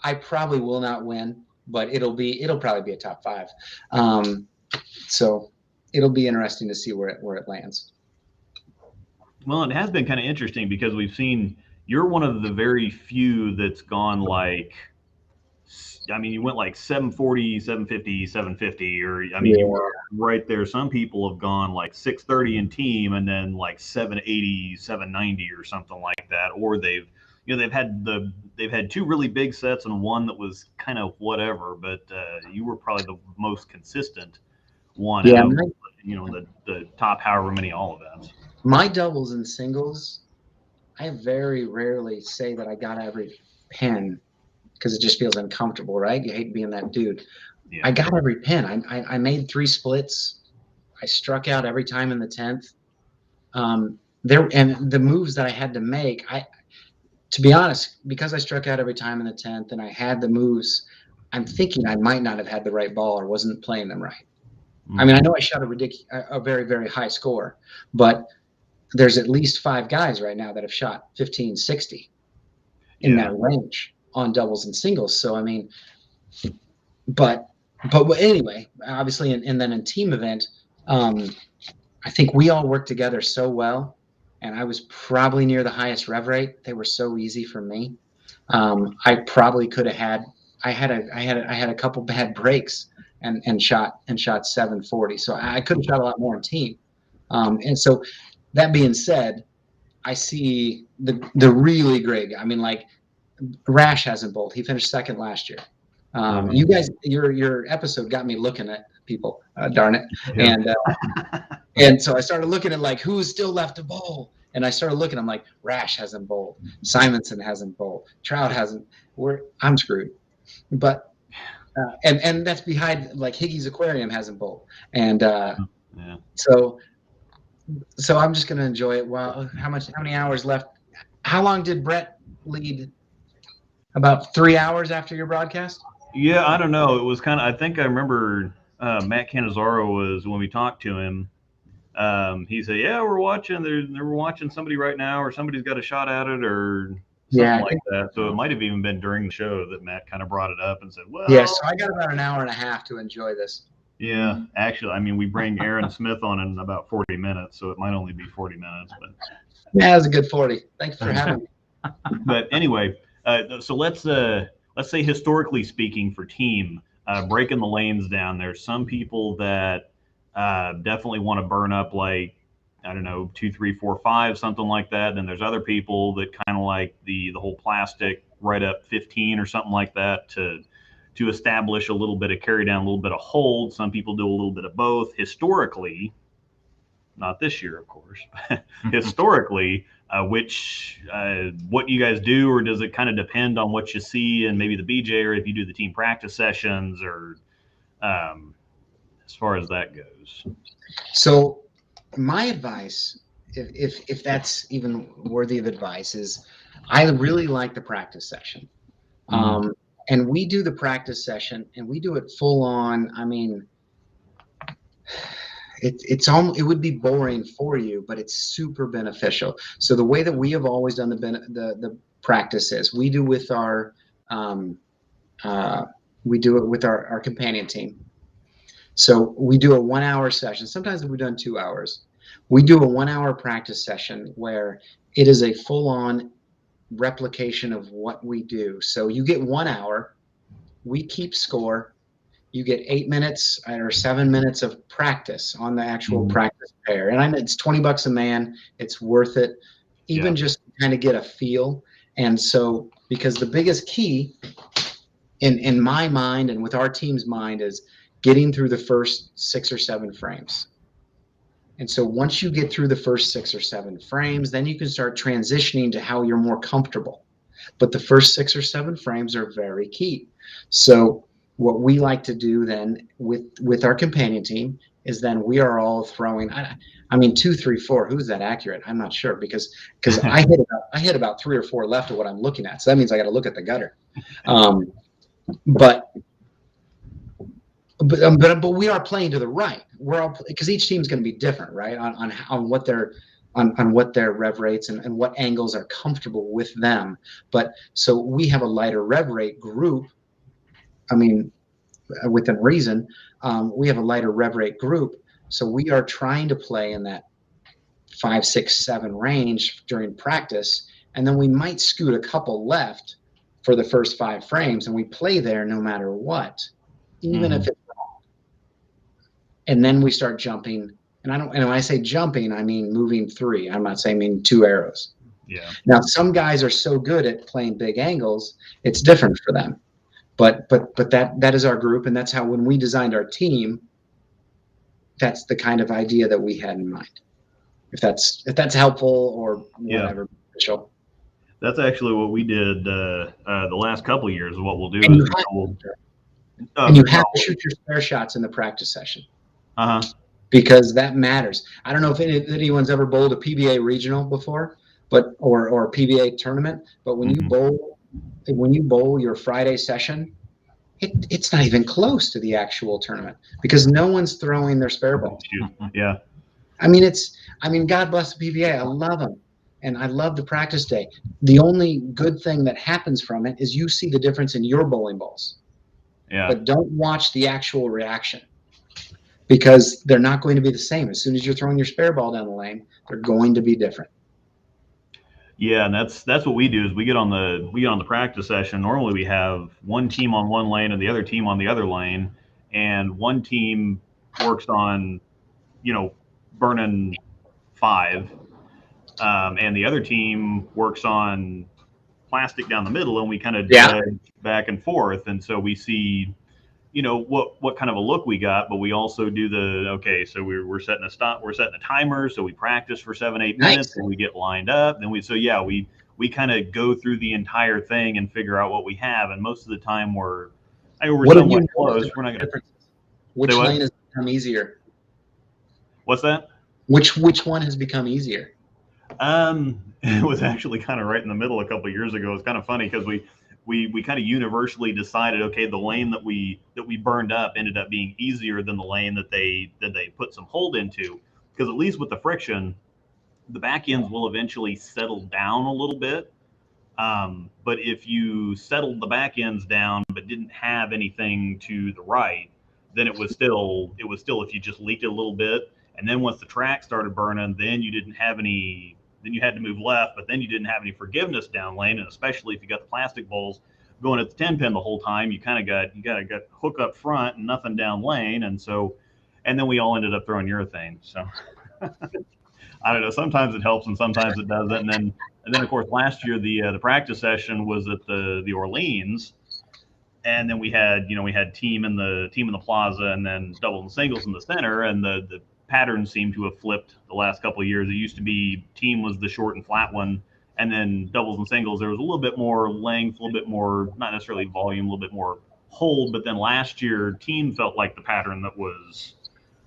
I probably will not win, but it'll probably be a top 5. So it'll be interesting to see where it lands. Well, it has been kind of interesting because we've seen you're one of the very few that's gone like, I mean, you went like 740, 750, 750, or I mean, you were right there. Some people have gone like 630 in team and then like 780, 790 or something like that, or they've had 2 really big sets and one that was kind of whatever, but you were probably the most consistent one. Yeah, the top however many all events. My doubles and singles, I very rarely say that I got every pin because it just feels uncomfortable, right? You hate being that dude. Yeah. I got every pin. I made 3 splits. I struck out every time in the 10th. And the moves that I had to make, to be honest, because I struck out every time in the 10th and I had the moves, I'm thinking I might not have had the right ball or wasn't playing them right. I mean, I know I shot a very, very high score, but there's at least 5 guys right now that have shot 1560 in that range on doubles and singles. So, I mean, but anyway, obviously, and then in team event, I think we all worked together so well, and I was probably near the highest rev rate. They were so easy for me. I probably could have had. I had a couple bad breaks and shot 740. So I could have shot a lot more in team. And so that being said, I see the really great. I mean, like Rash hasn't bowled. He finished 2nd last year. You guys, your episode got me looking at people. Darn it. Yeah. And so I started looking at like who's still left to bowl. And I started looking. I'm like, Rash hasn't bowled. Simonson hasn't bowled. Trout hasn't. I'm screwed. But and that's behind like Higgy's Aquarium hasn't bowled. And so I'm just gonna enjoy it. Wow, how many hours left? How long did Brett lead? About 3 hours after your broadcast? Yeah, I don't know. It was kind of. I think I remember Matt Cannizzaro was when we talked to him. He said, "Yeah, we're watching. We're watching somebody right now, or somebody's got a shot at it, or something like that." So it might have even been during the show that Matt kind of brought it up and said, "Well, yeah." So I got about an hour and a half to enjoy this. Yeah, actually, I mean, we bring Aaron Smith on in about 40 minutes, so it might only be 40 minutes, but yeah, it was a good 40. Thanks for having me. But anyway. So let's say historically speaking for team, breaking the lanes down, there's some people that definitely want to burn up like, I don't know, 2, 3, 4, 5, something like that. Then there's other people that kind of like the whole plastic right up 15 or something like that to establish a little bit of carry down, a little bit of hold. Some people do a little bit of both. Historically, not this year, of course, but historically, what you guys do, or does it kind of depend on what you see and maybe the BJ, or if you do the team practice sessions, or as far as that goes? So my advice, if that's even worthy of advice, is I really like the practice session. And we do the practice session and we do it full on. I mean, it would be boring for you, but it's super beneficial. So the way that we have always done the practice is we do with our companion team. So we do a 1 hour session. Sometimes we've done 2 hours. We do a 1 hour practice session where it is a full on replication of what we do. So you get 1 hour, we keep score. You get 8 minutes or 7 minutes of practice on the actual practice pair. And I know it's $20 a man. It's worth it, even just to kind of get a feel. And so, because the biggest key in my mind and with our team's mind is getting through the first 6 or 7 frames. And so once you get through the first 6 or 7 frames, then you can start transitioning to how you're more comfortable. But the first 6 or 7 frames are very key. So what we like to do then with our companion team is then we are all throwing, I mean, 2, 3, 4, who's that accurate? I'm not sure because I hit about 3 or 4 left of what I'm looking at. So that means I got to look at the gutter. But we are playing to the right. We're all, because each team's going to be different, right? On what their on what their rev rates and what angles are comfortable with them. But so we have a lighter rev rate group. I mean, within reason, we have a lighter rev rate group. So we are trying to play in that 5, 6, 7 range during practice. And then we might scoot a couple left for the first 5 frames, and we play there no matter what, even if it's wrong. And then we start jumping. And when I say jumping, I mean moving 3. I'm not saying 2 arrows. Yeah. Now, some guys are so good at playing big angles, it's different for them. But that is our group, and that's how, when we designed our team, that's the kind of idea that we had in mind. If that's helpful or whatever, Mitchell. That's actually what we did the last couple of years. Is what we'll do. And is you have to shoot your spare shots in the practice session. Because that matters. I don't know if anyone's ever bowled a PBA regional before, or a PBA tournament, but when you bowl your Friday session, it's not even close to the actual tournament because no one's throwing their spare balls. Yeah. I mean, God bless the PBA. I love them. And I love the practice day. The only good thing that happens from it is you see the difference in your bowling balls. Yeah. But don't watch the actual reaction, because they're not going to be the same. As soon as you're throwing your spare ball down the lane, they're going to be different. Yeah, and that's what we do. Is we get on the practice session. Normally we have one team on one lane and the other team on the other lane, and one team works on, burning 5, and the other team works on plastic down the middle, and we kind of judge back and forth. And so we see, what kind of a look we got, but we also do so we're setting a stop, we're setting a timer, so we practice for 7-8 minutes, and we get lined up, and we kind of go through the entire thing and figure out what we have, and most of the time we're somewhat close. We're not going to. Which lane has become easier? What's that? Which one has become easier? It was actually kind of right in the middle a couple of years ago. It's kind of funny because we kind of universally decided, okay, the lane that we burned up ended up being easier than the lane that they put some hold into, because at least with the friction, the back ends will eventually settle down a little bit. But if you settled the back ends down but didn't have anything to the right, then it was still if you just leaked it a little bit, and then once the track started burning, then you didn't have any. Then you had to move left, but then you didn't have any forgiveness down lane, and especially if you got the plastic bowls going at the 10 pin the whole time, you got hook up front and nothing down lane, and then we all ended up throwing urethane. So I don't know. Sometimes it helps and sometimes it doesn't. And then of course last year the practice session was at the Orleans, and then we had team in the plaza, and then doubles and singles in the center, and the patterns seem to have flipped the last couple of years. It used to be team was the short and flat one, and then doubles and singles, there was a little bit more length, a little bit more, not necessarily volume, a little bit more hold. But then last year, team felt like the pattern that was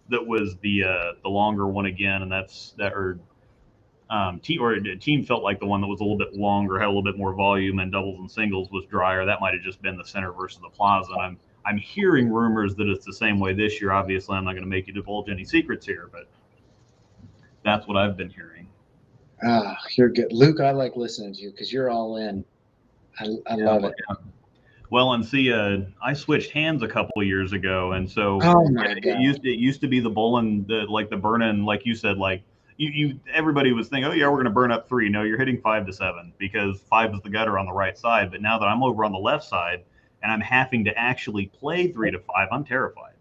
the longer one again, and team felt like the one that was a little bit longer, had a little bit more volume, and doubles and singles was drier. That might have just been the center versus the plaza. And I'm hearing rumors that it's the same way this year. Obviously, I'm not going to make you divulge any secrets here, but that's what I've been hearing. You're good, Luke. I like listening to you because you're all in. I love it. Well, and see, I switched hands a couple of years ago, and so it used to be the bowling, the burning, like you said, like everybody was thinking, oh yeah, we're going to burn up 3. No, you're hitting 5 to 7 because 5 is the gutter on the right side. But now that I'm over on the left side, and I'm having to actually play 3 to 5, I'm terrified.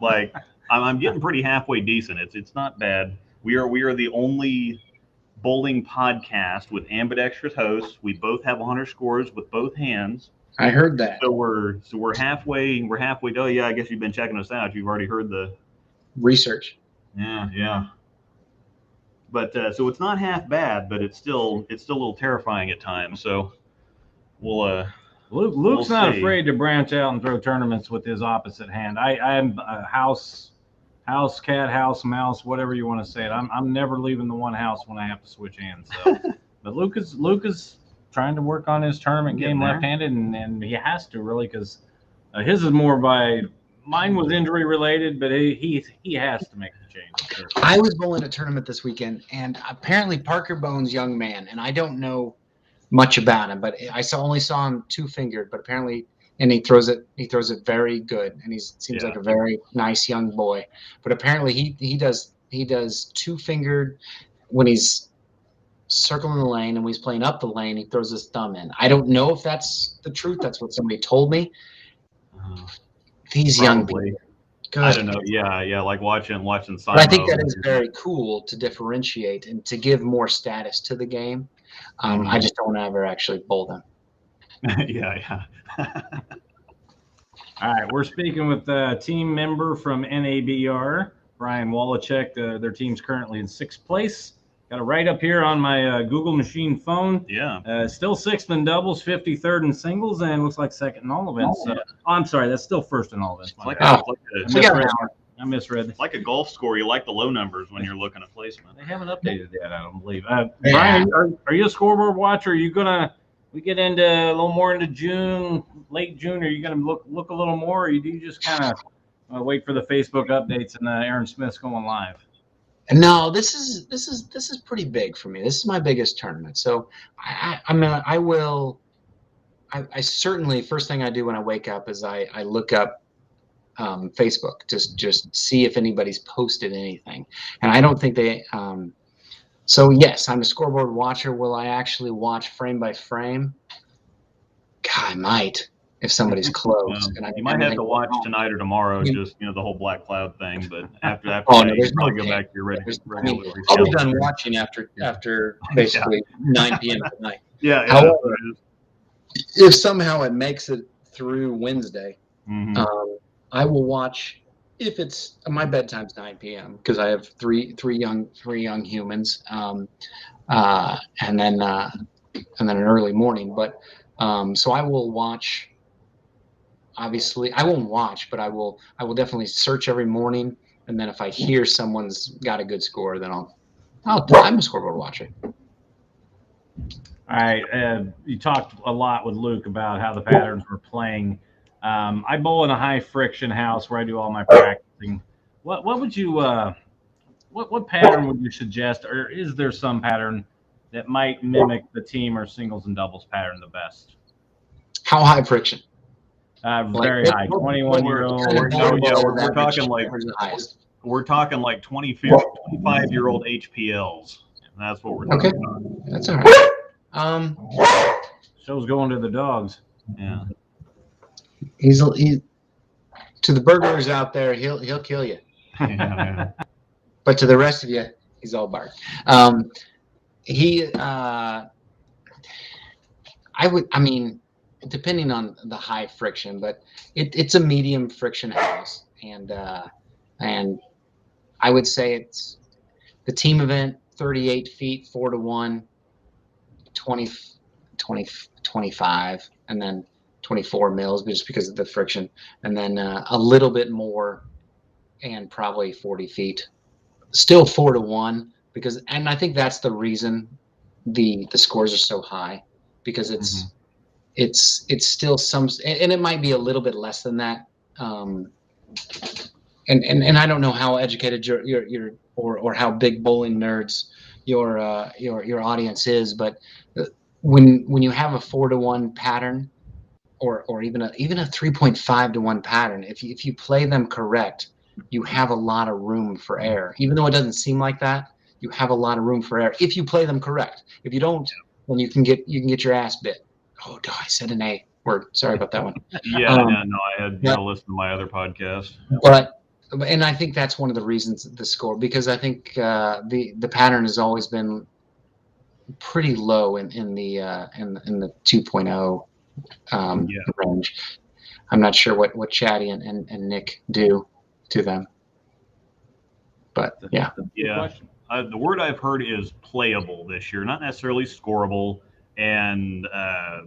Like I'm getting pretty halfway decent. It's not bad. We are the only bowling podcast with ambidextrous hosts. We both have 100 scores with both hands. I heard that. So we're halfway. We're halfway. Oh yeah, I guess you've been checking us out. You've already heard the research. Yeah. But so it's not half bad, but it's still a little terrifying at times. So we'll. Luke's not afraid to branch out and throw tournaments with his opposite hand. I'm a house cat, house mouse, whatever you want to say it. I'm never leaving the one house when I have to switch hands. So. But Luke is trying to work on his tournament game left-handed, and he has to really, because his is more by Mine was injury related, but he has to make the change. Sure. I was bowling a tournament this weekend, and apparently Parker Bones, young man, and I don't know much about him, but I only saw him two-fingered, but apparently, and he throws it very good, and he seems like a very nice young boy. But apparently, he does two-fingered when he's circling the lane, and when he's playing up the lane, he throws his thumb in. I don't know if that's the truth. That's what somebody told me. These young people. I don't know. Yeah, like watching Simo. But I think that is very cool to differentiate and to give more status to the game. I just don't ever actually bowl them. Yeah. All right, we're speaking with a team member from NABR, Brian Walachek. Their team's currently in 6th place. Got it right up here on my Google machine phone. Yeah. Still 6th in doubles, 53rd in singles, and looks like 2nd in all events. I'm sorry, that's still 1st in all events. I misread. It's like a golf score. You like the low numbers when you're looking at placement. They haven't updated that, I don't believe. Brian, are you a scoreboard watcher? Are you gonna? We get into a little more into June, late June. Are you gonna look a little more, or do you just kind of wait for the Facebook updates and Aaron Smith's going live? No, this is pretty big for me. This is my biggest tournament. So I certainly, first thing I do when I wake up is I look up Facebook, just see if anybody's posted anything. And I don't think they so yes, I'm a scoreboard watcher. Will I actually watch frame by frame? God, I might. If somebody's close, you might have to watch tonight or tomorrow, just the whole black cloud thing. But after that, you probably go back to your regular. I'll be done watching after basically 9 p.m. tonight. Yeah. However, if somehow it makes it through Wednesday, I will watch. If it's my bedtime's 9 p.m. because I have three young humans, and then an early morning. But so I will watch. Obviously, I won't watch, but I will definitely search every morning, and then if I hear someone's got a good score, then I'm a scoreboard watcher. All right, you talked a lot with Luke about how the patterns were playing. I bowl in a high friction house where I do all my practicing. What would you what pattern would you suggest, or is there some pattern that might mimic the team or singles and doubles pattern the best? How high friction? Very high. 21-year-old. We're talking like 25-year-old HPLs. That's what we're talking about. That's all right. Show's going to the dogs. Yeah. He's to the burglars out there. He'll kill you. Yeah. But to the rest of you, he's all bark. Depending on the high friction, but it's a medium friction house, and I would say it's the team event 38 feet 4-1, 20, 25, and then 24 mils just because of the friction, and then a little bit more, and probably 40 feet, still 4-1 because, and I think that's the reason the scores are so high because it's still some, and it might be a little bit less than that. And I don't know how educated your or how big bowling nerds your audience is, but when you have a 4-1 pattern, or even a 3.5-1 pattern, if you play them correct, you have a lot of room for error. Even though it doesn't seem like that, you have a lot of room for error if you play them correct. If you don't, then you can get your ass bit. Oh, I said an A word. Sorry about that one. I had listened to my other podcast. And I think that's one of the reasons the score, because I think the pattern has always been pretty low in the 2.0 range. I'm not sure what Chatty and Nick do to them, but yeah. The word I've heard is playable this year, not necessarily scoreable. And a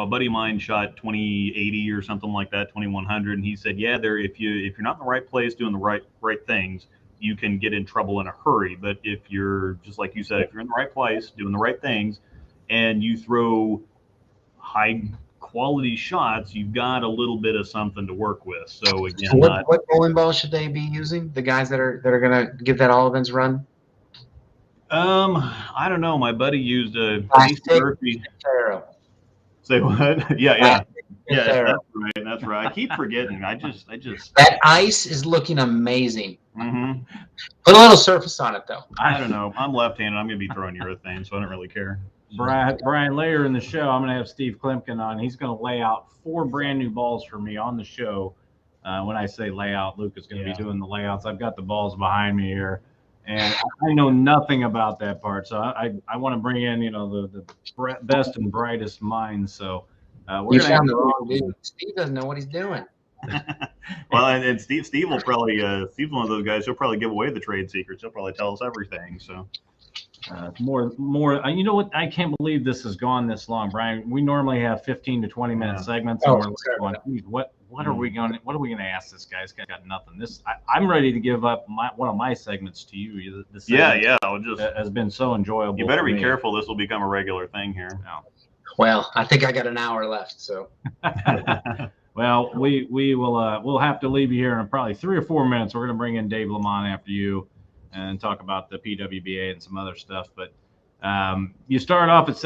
buddy of mine shot 2080 or something like that, 2100, and he said, if you're not in the right place doing the right things, you can get in trouble in a hurry. But if you're, just like you said, if you're in the right place doing the right things, and you throw high quality shots, you've got a little bit of something to work with. So again, So what bowling ball should they be using? The guys that are going to give that all events run? I don't know. My buddy used a Plastic Ace Murphy. Faro. Say what? Yeah. Plastic Yeah, Faro. that's right. I keep forgetting. I just. That ice is looking amazing. Mm-hmm. Put a little surface on it, though. I don't know. I'm left-handed. I'm going to be throwing urethane, so I don't really care. Brian, later in the show, I'm going to have Steve Kloempken on. He's going to lay out 4 brand new balls for me on the show. When I say layout, Luke is going to be doing the layouts. I've got the balls behind me here, and I know nothing about that part. So I want to bring in, the best and brightest minds. So You found the wrong dude. Steve doesn't know what he's doing. Well, and Steve will probably Steve's one of those guys. He'll probably give away the trade secrets. He'll probably tell us everything. So more. You know what? I can't believe this has gone this long, Brian. We normally have 15 to 20 minute segments. And we're going, "Geez, what are we going to ask this guy? He's got nothing. I'm ready to give up one of my segments to you. This has been so enjoyable. You better be careful. This will become a regular thing here. No. Well, I think I got an hour left, so. Well, we'll have to leave you here in probably 3 or 4 minutes. We're going to bring in Dave LaMont after you and talk about the PWBA and some other stuff. But you started off at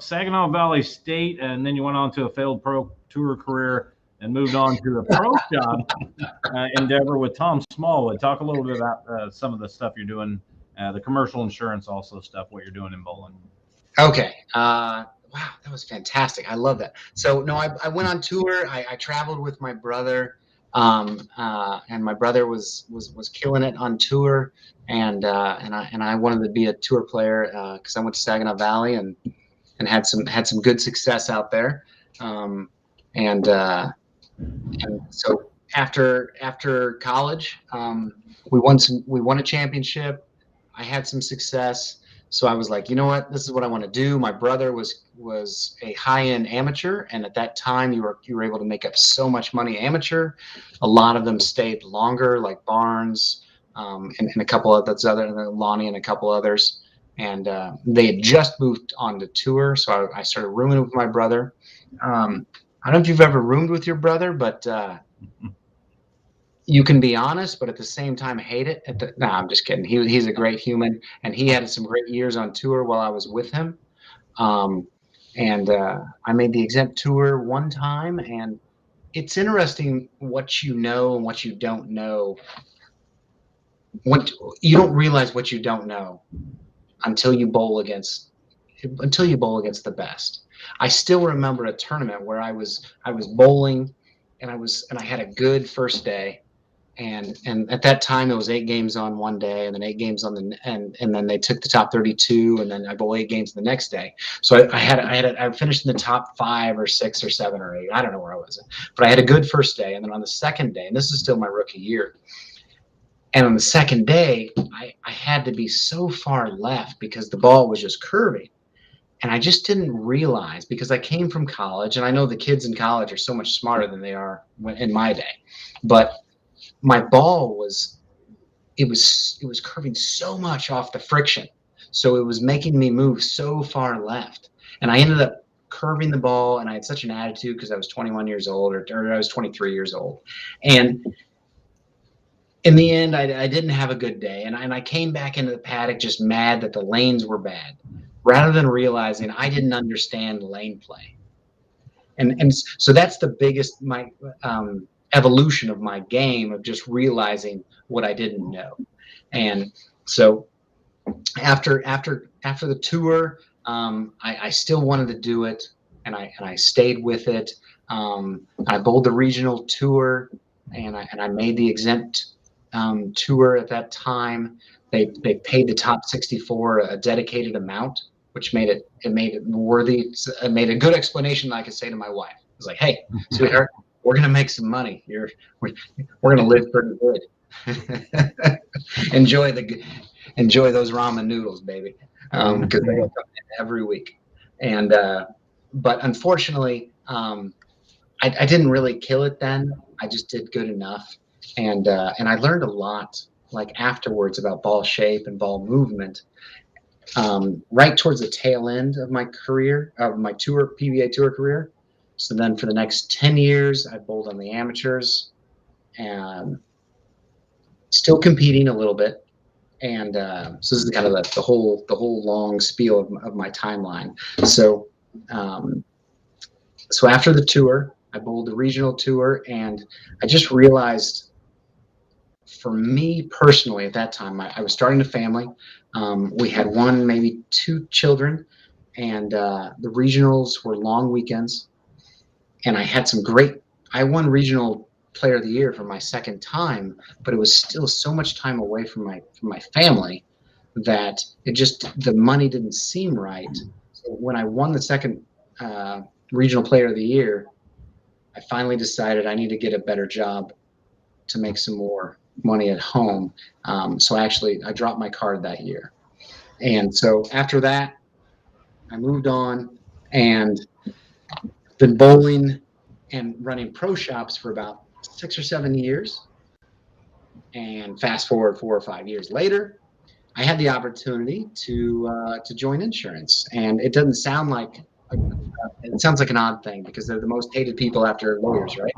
Saginaw Valley State, and then you went on to a failed pro tour career and moved on to the pro shop endeavor with Tom Smallwood. Talk a little bit about some of the stuff you're doing, the commercial insurance also stuff, what you're doing in bowling. Okay. Wow, that was fantastic. I love that. So no, I went on tour. I traveled with my brother, and my brother was killing it on tour, and I wanted to be a tour player because I went to Saginaw Valley and had some good success out there, and so after college, we won a championship. I had some success. So I was like, you know what, this is what I want to do. My brother was a high-end amateur, and at that time you were able to make up so much money amateur. A lot of them stayed longer, like Barnes, and a couple of those other, Lonnie and a couple others. And they had just moved on to tour, so I started rooming with my brother. I don't know if you've ever roomed with your brother, but you can be honest, but at the same time hate it. No, I'm just kidding. He's a great human, and he had some great years on tour while I was with him. And I made the exempt tour one time, and it's interesting what you know and what you don't know. You don't realize what you don't know until you bowl against the best. I still remember a tournament where I was bowling, and I had a good first day. And at that time, it was 8 games on one day, and then 8 games on and then they took the top 32, and then I bowled 8 games the next day. So I finished in the top 5 or 6 or 7 or 8. I don't know where I was, but I had a good first day. And then on the second day, and this is still my rookie year, and on the second day, I had to be so far left because the ball was just curving. And I just didn't realize, because I came from college, and I know the kids in college are so much smarter than they are in my day, but my ball was curving so much off the friction. So it was making me move so far left. And I ended up curving the ball, and I had such an attitude because I was 21 years old or I was 23 years old. And in the end, I didn't have a good day. And I came back into the paddock just mad that the lanes were bad, rather than realizing I didn't understand lane play. And so that's the biggest, evolution of my game, of just realizing what I didn't know. And so after the tour, I still wanted to do it, and I stayed with it. I bowled the regional tour, and I made the exempt tour at that time. They paid the top 64 a dedicated amount, which made it worthy. It made a good explanation that I could say to my wife. I was like, "Hey, sweetheart, we're gonna make some money. We're gonna live pretty good. enjoy those ramen noodles, baby, because they come in every week." And but unfortunately, I didn't really kill it then. I just did good enough, and I learned a lot, like afterwards, about ball shape and ball movement. Right towards the tail end of my career, of my PBA tour career. So then for the next 10 years, I bowled on the amateurs and still competing a little bit. And so this is kind of the whole long spiel of my timeline. So so after the tour, I bowled the regional tour, and I just realized, for me personally at that time, I was starting a family. We had one, maybe two children, and the regionals were long weekends. And I had I won regional player of the year for my second time, but it was still so much time away from my family that the money didn't seem right. So when I won the second regional player of the year, I finally decided I need to get a better job to make some more money at home. So I dropped my card that year. And so after that, I moved on and been bowling and running pro shops for about 6 or 7 years. And fast forward 4 or 5 years later, I had the opportunity to join insurance. And it doesn't sound like it sounds like an odd thing, because they're the most hated people after lawyers, right?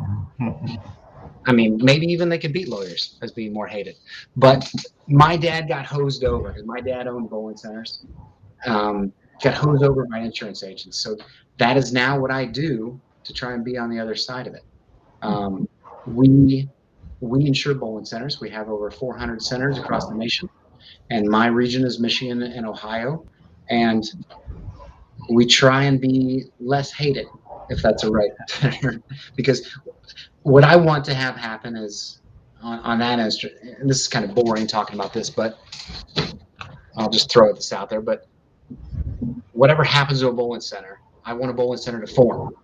I mean, maybe even they could beat lawyers as being more hated. But my dad got hosed over, because my dad owned bowling centers. Got hosed over by insurance agents. So that is now what I do to try and be on the other side of it. We insure bowling centers. We have over 400 centers across the nation, and my region is Michigan and Ohio. And we try and be less hated, if that's a right term, because what I want to have happen is on that instrument, and this is kind of boring talking about this, but I'll just throw this out there. But whatever happens to a bowling center, I want a bowling center to form.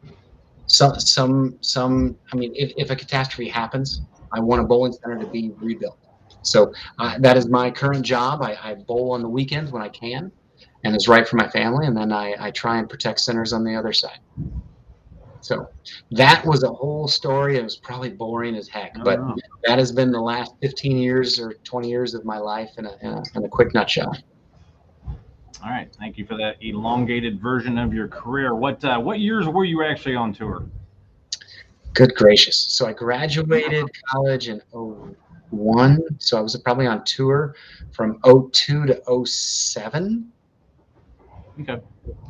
I mean, if a catastrophe happens, I want a bowling center to be rebuilt. So that is my current job. I bowl on the weekends when I can, and it's right for my family. And then I try and protect centers on the other side. So that was a whole story. It was probably boring as heck, but that has been the last 15 years or 20 years of my life in a quick nutshell. All right, thank you for that elongated version of your career. What years were you actually on tour? Good gracious! So I graduated college in 2001. So I was probably on tour from 2002 to 2007. Okay,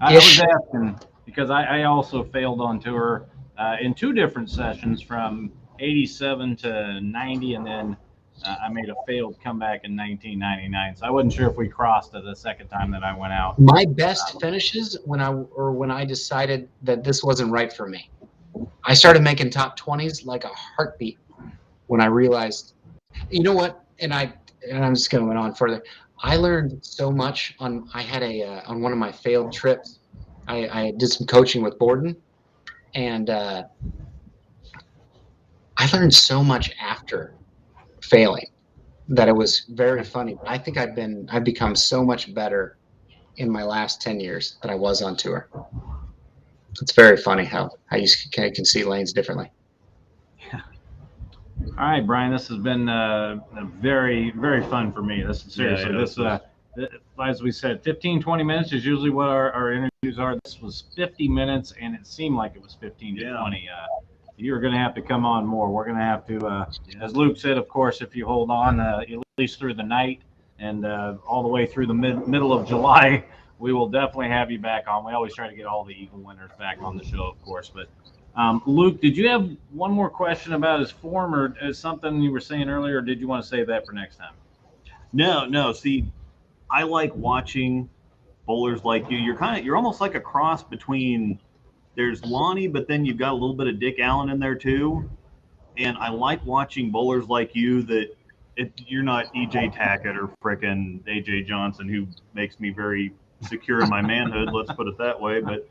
I was asking because I also failed on tour in 2 different sessions from 87 to 90, and then I made a failed comeback in 1999. So I wasn't sure if we crossed it the second time that I went out. My best finishes when I decided that this wasn't right for me. I started making top 20s like a heartbeat when I realized, you know what? And I'm just going on further. I learned so much on one of my failed trips. I did some coaching with Borden, and I learned so much after failing that it was very funny. I think I've become so much better in my last 10 years than I was on tour. It's very funny how you can see lanes differently. Yeah. All right, Brian, this has been very, very fun for me. This is seriously, as we said, 15, 20 minutes is usually what our interviews are. This was 50 minutes, and it seemed like it was 15 to 20. You're going to have to come on more. We're going to have to, as Luke said, of course, if you hold on at least through the night and all the way through the middle of July, we will definitely have you back on. We always try to get all the Eagle winners back on the show, of course. But Luke, did you have one more question about his form, or something you were saying earlier, or did you want to save that for next time? No. See, I like watching bowlers like you. You're almost like a cross between. There's Lonnie, but then you've got a little bit of Dick Allen in there too. And I like watching bowlers like you that you're not E.J. Tackett or frickin' A.J. Johnson, who makes me very secure in my manhood, let's put it that way. But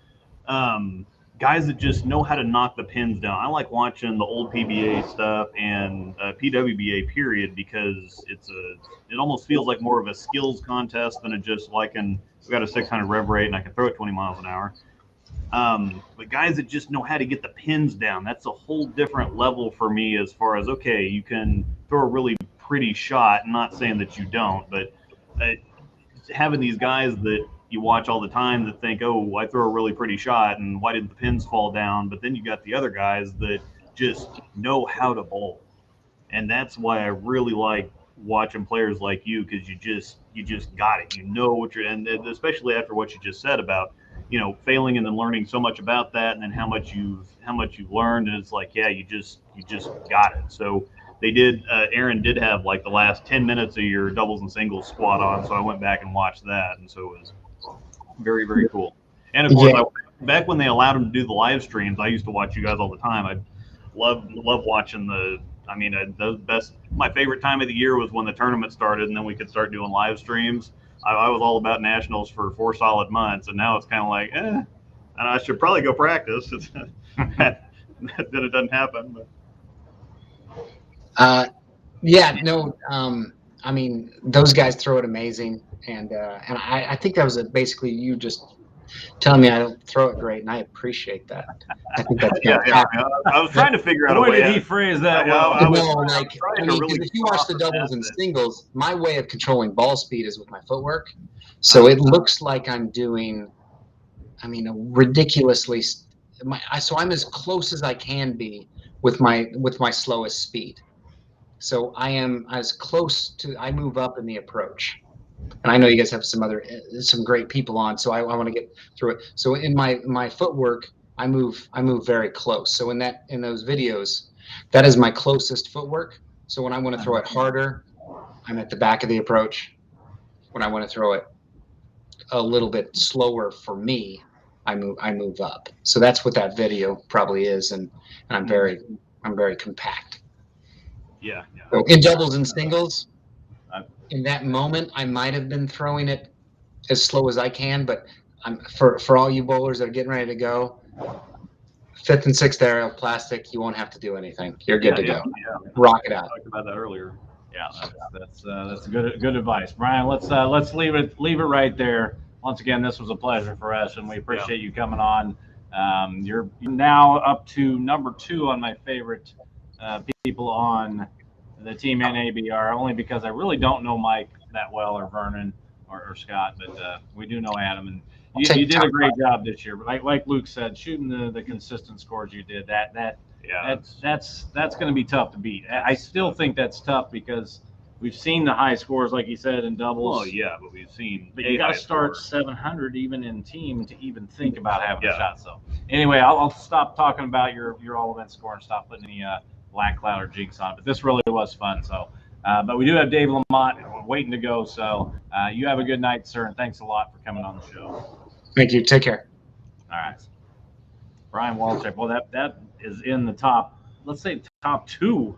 guys that just know how to knock the pins down. I like watching the old PBA stuff and PWBA period, because it almost feels like more of a skills contest than we've got a 600 rev rate and I can throw it 20 miles an hour. But guys that just know how to get the pins down, that's a whole different level for me, as far as, okay, you can throw a really pretty shot. I'm not saying that you don't, but having these guys that, you watch all the time that think, oh, I throw a really pretty shot, and why didn't the pins fall down? But then you got the other guys that just know how to bowl, and that's why I really like watching players like you, because you just got it. You know what you're, and especially after what you just said about, you know, failing and then learning so much about that, and then how much you've learned, and it's like, yeah, you just got it. So they did. Aaron did have like the last 10 minutes of your doubles and singles squad on, so I went back and watched that, and so it was very, very cool. And of course, back when they allowed them to do the live streams, I used to watch you guys all the time. I love watching the. I mean, the best. My favorite time of the year was when the tournament started, and then we could start doing live streams. I was all about nationals for 4 solid months, and now it's kind of like, and I should probably go practice. Then it doesn't happen. But. I mean, those guys throw it amazing, and I think that was basically you just telling me I don't throw it great, and I appreciate that. I think that's I was trying to figure out a way. Boy, did he phrase that well. If you watch the doubles and singles, my way of controlling ball speed is with my footwork. So it looks like I'm doing, a ridiculously. So I'm as close as I can be with my slowest speed. So I am as close to. I move up in the approach. And I know you guys have some great people on, so I want to get through it. So in my footwork, I move very close. So in those videos, that is my closest footwork. So when I want to throw it harder, I'm at the back of the approach. When I want to throw it a little bit slower for me, I move up. So that's what that video probably is, and I'm very compact. Yeah. So in doubles and singles. In that moment, I might have been throwing it as slow as I can, but for all you bowlers that are getting ready to go, 5th and 6th aerial plastic, you won't have to do anything. You're good to go. Yeah. Rock it out. I talked about that earlier. Yeah, that's good advice, Brian. Let's leave it right there. Once again, this was a pleasure for us, and we appreciate you coming on. You're now up to number 2 on my favorite people on the team NABR, only because I really don't know Mike that well, or Vernon or Scott, but we do know Adam, and you did a great job this year. But like Luke said, shooting the consistent scores you did, that's going to be tough to beat. I still think that's tough because we've seen the high scores, like you said, in doubles. Well, yeah, but we've seen. But you got to start 700 even in team to even think about having a shot. So anyway, I'll stop talking about your all event score and stop putting any black cloud or jinx on, but this really was fun. So, but we do have Dave LaMont waiting to go. So you have a good night, sir, and thanks a lot for coming on the show. Thank you. Take care. All right. Brian Waliczek. Well, that is in the top, let's say top 2.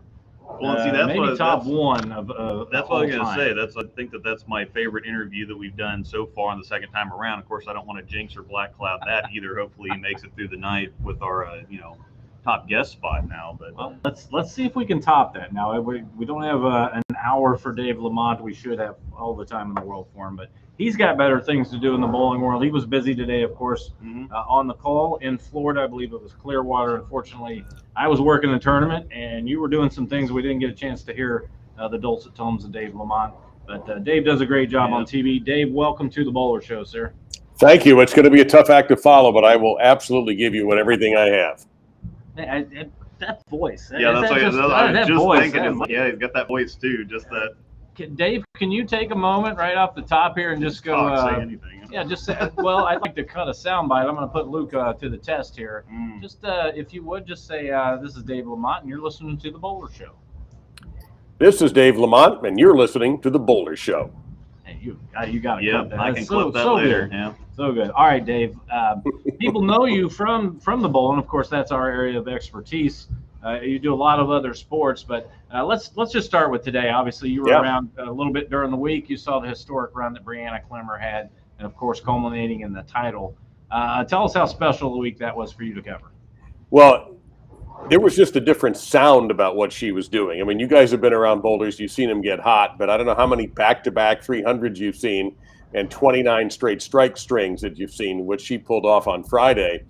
Well, see, that's maybe top 1 of that's what I was going to say. I think that's my favorite interview that we've done so far on the second time around. Of course, I don't want to jinx or black cloud that either. Hopefully he makes it through the night with our, top guest spot now. But well, let's see if we can top that. Now we don't have an hour for Dave LaMont. We should have all the time in the world for him, but he's got better things to do in the bowling world. He was busy today, of course, on the call in Florida. I believe it was Clearwater. Unfortunately, I was working the tournament, and you were doing some things we didn't get a chance to hear the dulcet tones of Dave LaMont. But Dave does a great job on TV. Dave, welcome to the Bowler Show, sir. Thank you. It's going to be a tough act to follow, but I will absolutely give you everything I have. That voice. Yeah, that's what I was just thinking. Yeah, he's got that voice too. Just that. Dave, can you take a moment right off the top here and just go? Say anything. Yeah, just say. Well, I'd like to cut a soundbite. I'm going to put Luke to the test here. Just if you would, just say, "This is Dave LaMont, and you're listening to the Bowler Show." This is Dave LaMont, and you're listening to the Bowler Show. Hey, you got to cut that. I can clip that later. Good. Yeah. So good. All right, Dave. People know you from the bowling. Of course, that's our area of expertise. You do a lot of other sports, but let's just start with today. Obviously, you were around a little bit during the week. You saw the historic run that Brianna Clemmer had, and of course, culminating in the title. Tell us how special the week that was for you to cover. Well, there was just a different sound about what she was doing. I mean, you guys have been around boulders. You've seen them get hot, but I don't know how many back-to-back 300s you've seen and 29 straight strike strings that you've seen, which she pulled off on Friday.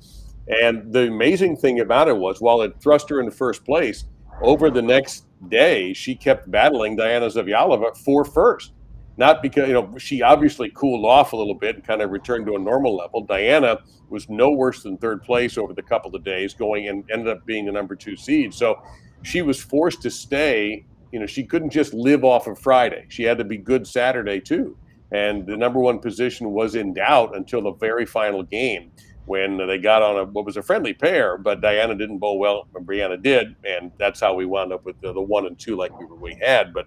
And the amazing thing about it was, while it thrust her into first place, over the next day, she kept battling Diana Zavjalova for first. Not because, she obviously cooled off a little bit and kind of returned to a normal level. Diana was no worse than third place over the couple of days, going and ended up being the number 2 seed. So she was forced to stay. She couldn't just live off of Friday. She had to be good Saturday too. And the number 1 position was in doubt until the very final game, when they got on what was a friendly pair, but Diana didn't bowl well, and Brianna did, and that's how we wound up with the 1 and 2 like we had. But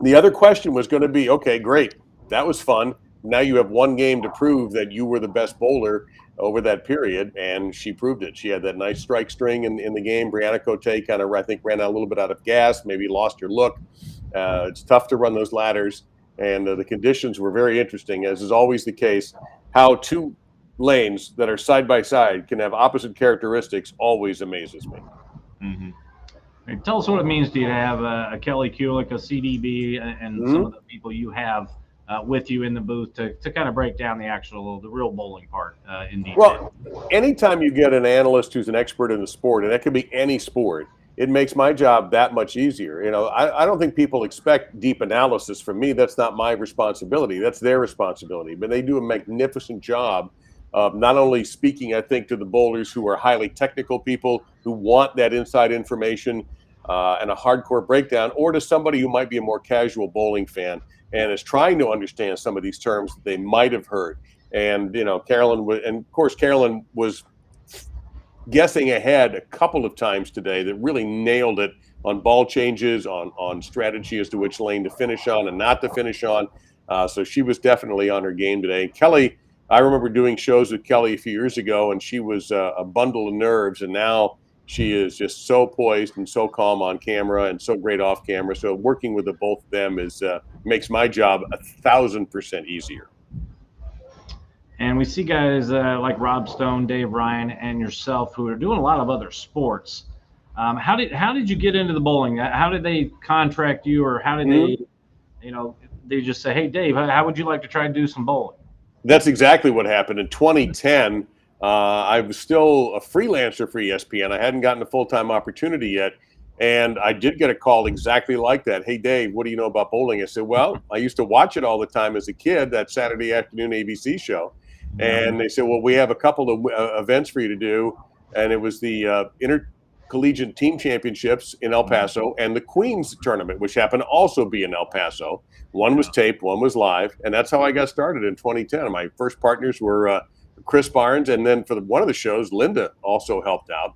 the other question was going to be, okay, great, that was fun. Now you have 1 game to prove that you were the best bowler over that period, and she proved it. She had that nice strike string in the game. Brianna Cote kind of, I think, ran out a little bit out of gas, maybe lost her look. It's tough to run those ladders, and the conditions were very interesting, as is always the case. How 2 lanes that are side by side can have opposite characteristics always amazes me. Mm-hmm. Hey, tell us what it means to you to have a Kelly Kulick, a CDB, and some of the people you have with you in the booth to kind of break down the real bowling part in detail. Well, anytime you get an analyst who's an expert in the sport, and that could be any sport, it makes my job that much easier. I don't think people expect deep analysis from me. That's not my responsibility. That's their responsibility. But they do a magnificent job of not only speaking, I think, to the bowlers who are highly technical people who want that inside information and a hardcore breakdown, or to somebody who might be a more casual bowling fan and is trying to understand some of these terms that they might have heard. And, Carolyn was guessing ahead a couple of times today that really nailed it on ball changes, on strategy as to which lane to finish on and not to finish on. So she was definitely on her game today. Kelly, I remember doing shows with Kelly a few years ago, and she was a bundle of nerves, and now she is just so poised and so calm on camera and so great off camera. So working with the both of them makes my job 1,000% easier. And we see guys like Rob Stone, Dave Ryan, and yourself who are doing a lot of other sports. How did you get into the bowling? How did they contract you, or how did they just say, hey, Dave, how would you like to try to do some bowling? That's exactly what happened. In 2010, I was still a freelancer for ESPN. I hadn't gotten a full-time opportunity yet. And I did get a call exactly like that. Hey, Dave, what do you know about bowling? I said, well, I used to watch it all the time as a kid, that Saturday afternoon ABC show. And they said, well, we have a couple of events for you to do. And it was the Intercollegiate Team Championships in El Paso and the Queens Tournament, which happened to also be in El Paso. One was taped, one was live. And that's how I got started in 2010. My first partners were Chris Barnes. And then for one of the shows, Linda also helped out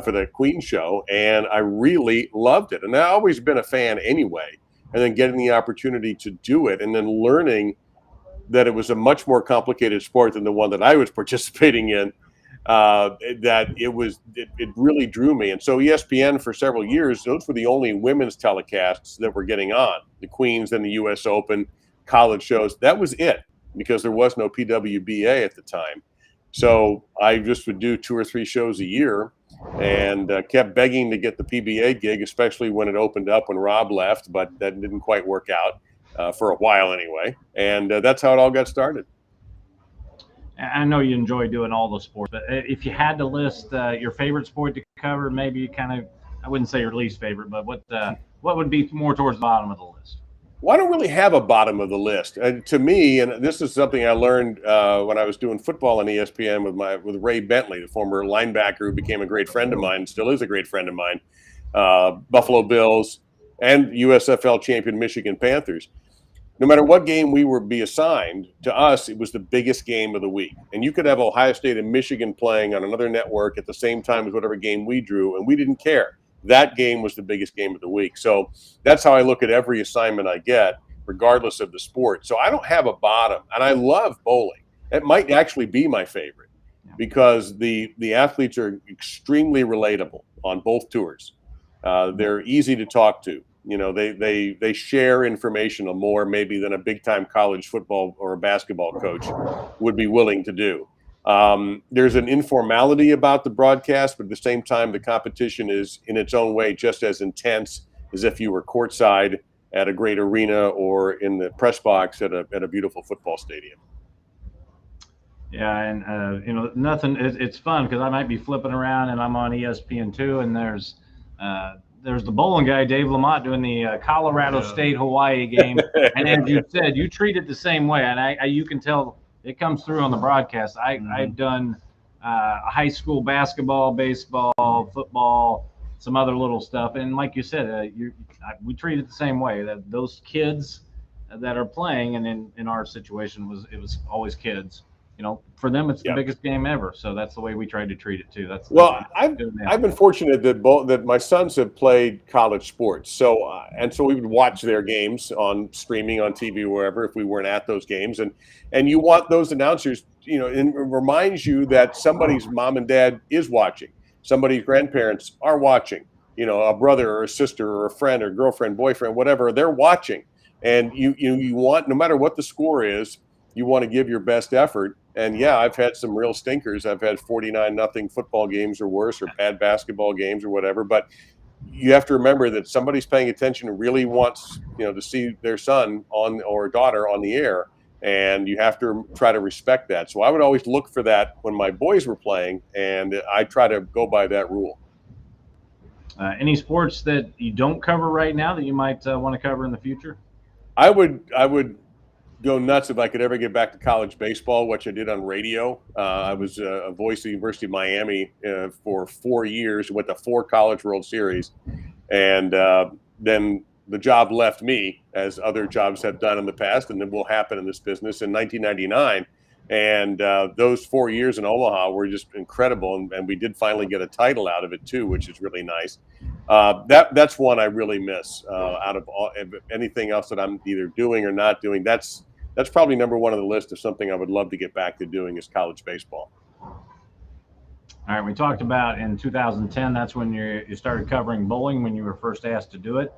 for the Queen show. And I really loved it. And I've always been a fan anyway. And then getting the opportunity to do it and then learning that it was a much more complicated sport than the one that I was participating in, that it really drew me. And so ESPN for several years, those were the only women's telecasts that were getting on. The Queens and the US Open, college shows, that was it, because there was no PWBA at the time. So I just would do 2 or 3 shows a year and kept begging to get the PBA gig, especially when it opened up when Rob left, but that didn't quite work out for a while anyway. And that's how it all got started. I know you enjoy doing all the sports, but if you had to list your favorite sport to cover, maybe kind of, I wouldn't say your least favorite, but what would be more towards the bottom of the list? Well, I don't really have a bottom of the list. To me, and this is something I learned when I was doing football on ESPN with Ray Bentley, the former linebacker who became a great friend of mine, still is a great friend of mine, Buffalo Bills and USFL champion Michigan Panthers. No matter what game we would be assigned, to us, it was the biggest game of the week. And you could have Ohio State and Michigan playing on another network at the same time as whatever game we drew, and we didn't care. That game was the biggest game of the week. So that's how I look at every assignment I get, regardless of the sport. So I don't have a bottom, and I love bowling. It might actually be my favorite because the athletes are extremely relatable on both tours. They're easy to talk to. You know, they share information more maybe than a big-time college football or a basketball coach would be willing to do. There's an informality about the broadcast, but at the same time, the competition is in its own way just as intense as if you were courtside at a great arena or in the press box at a beautiful football stadium. Yeah, and nothing. It's fun because I might be flipping around and I'm on ESPN2, and there's there's the bowling guy, Dave LaMont, doing the Colorado State-Hawaii game. And as you said, you treat it the same way. And you can tell it comes through on the broadcast. I've done high school basketball, baseball, football, some other little stuff. And like you said, we treat it the same way. That those kids that are playing, and in our situation it was always kids. For them it's the biggest game ever. So that's the way we tried to treat it too. I've been fortunate that my sons have played college sports. So we would watch their games on streaming on TV or wherever if we weren't at those games. And you want those announcers, it reminds you that somebody's mom and dad is watching. Somebody's grandparents are watching. A brother or a sister or a friend or girlfriend, boyfriend, whatever, they're watching. And you want, no matter what the score is, you want to give your best effort. And I've had some real stinkers. I've had 49-0 football games or worse, or bad basketball games or whatever. But you have to remember that somebody's paying attention and really wants, to see their son or daughter on the air. And you have to try to respect that. So I would always look for that when my boys were playing, and I try to go by that rule. Any sports that you don't cover right now that you might want to cover in the future? I would go nuts if I could ever get back to college baseball, which I did on radio. I was a voice at the University of Miami for 4 years, went to 4 College World Series, and then the job left me, as other jobs have done in the past, and it will happen in this business, in 1999. And those 4 years in Omaha were just incredible, and we did finally get a title out of it too, which is really nice. That's one I really miss out of anything else that I'm either doing or not doing. That's probably number one on the list of something I would love to get back to doing is college baseball. All right, we talked about in 2010, that's when you started covering bowling, when you were first asked to do it.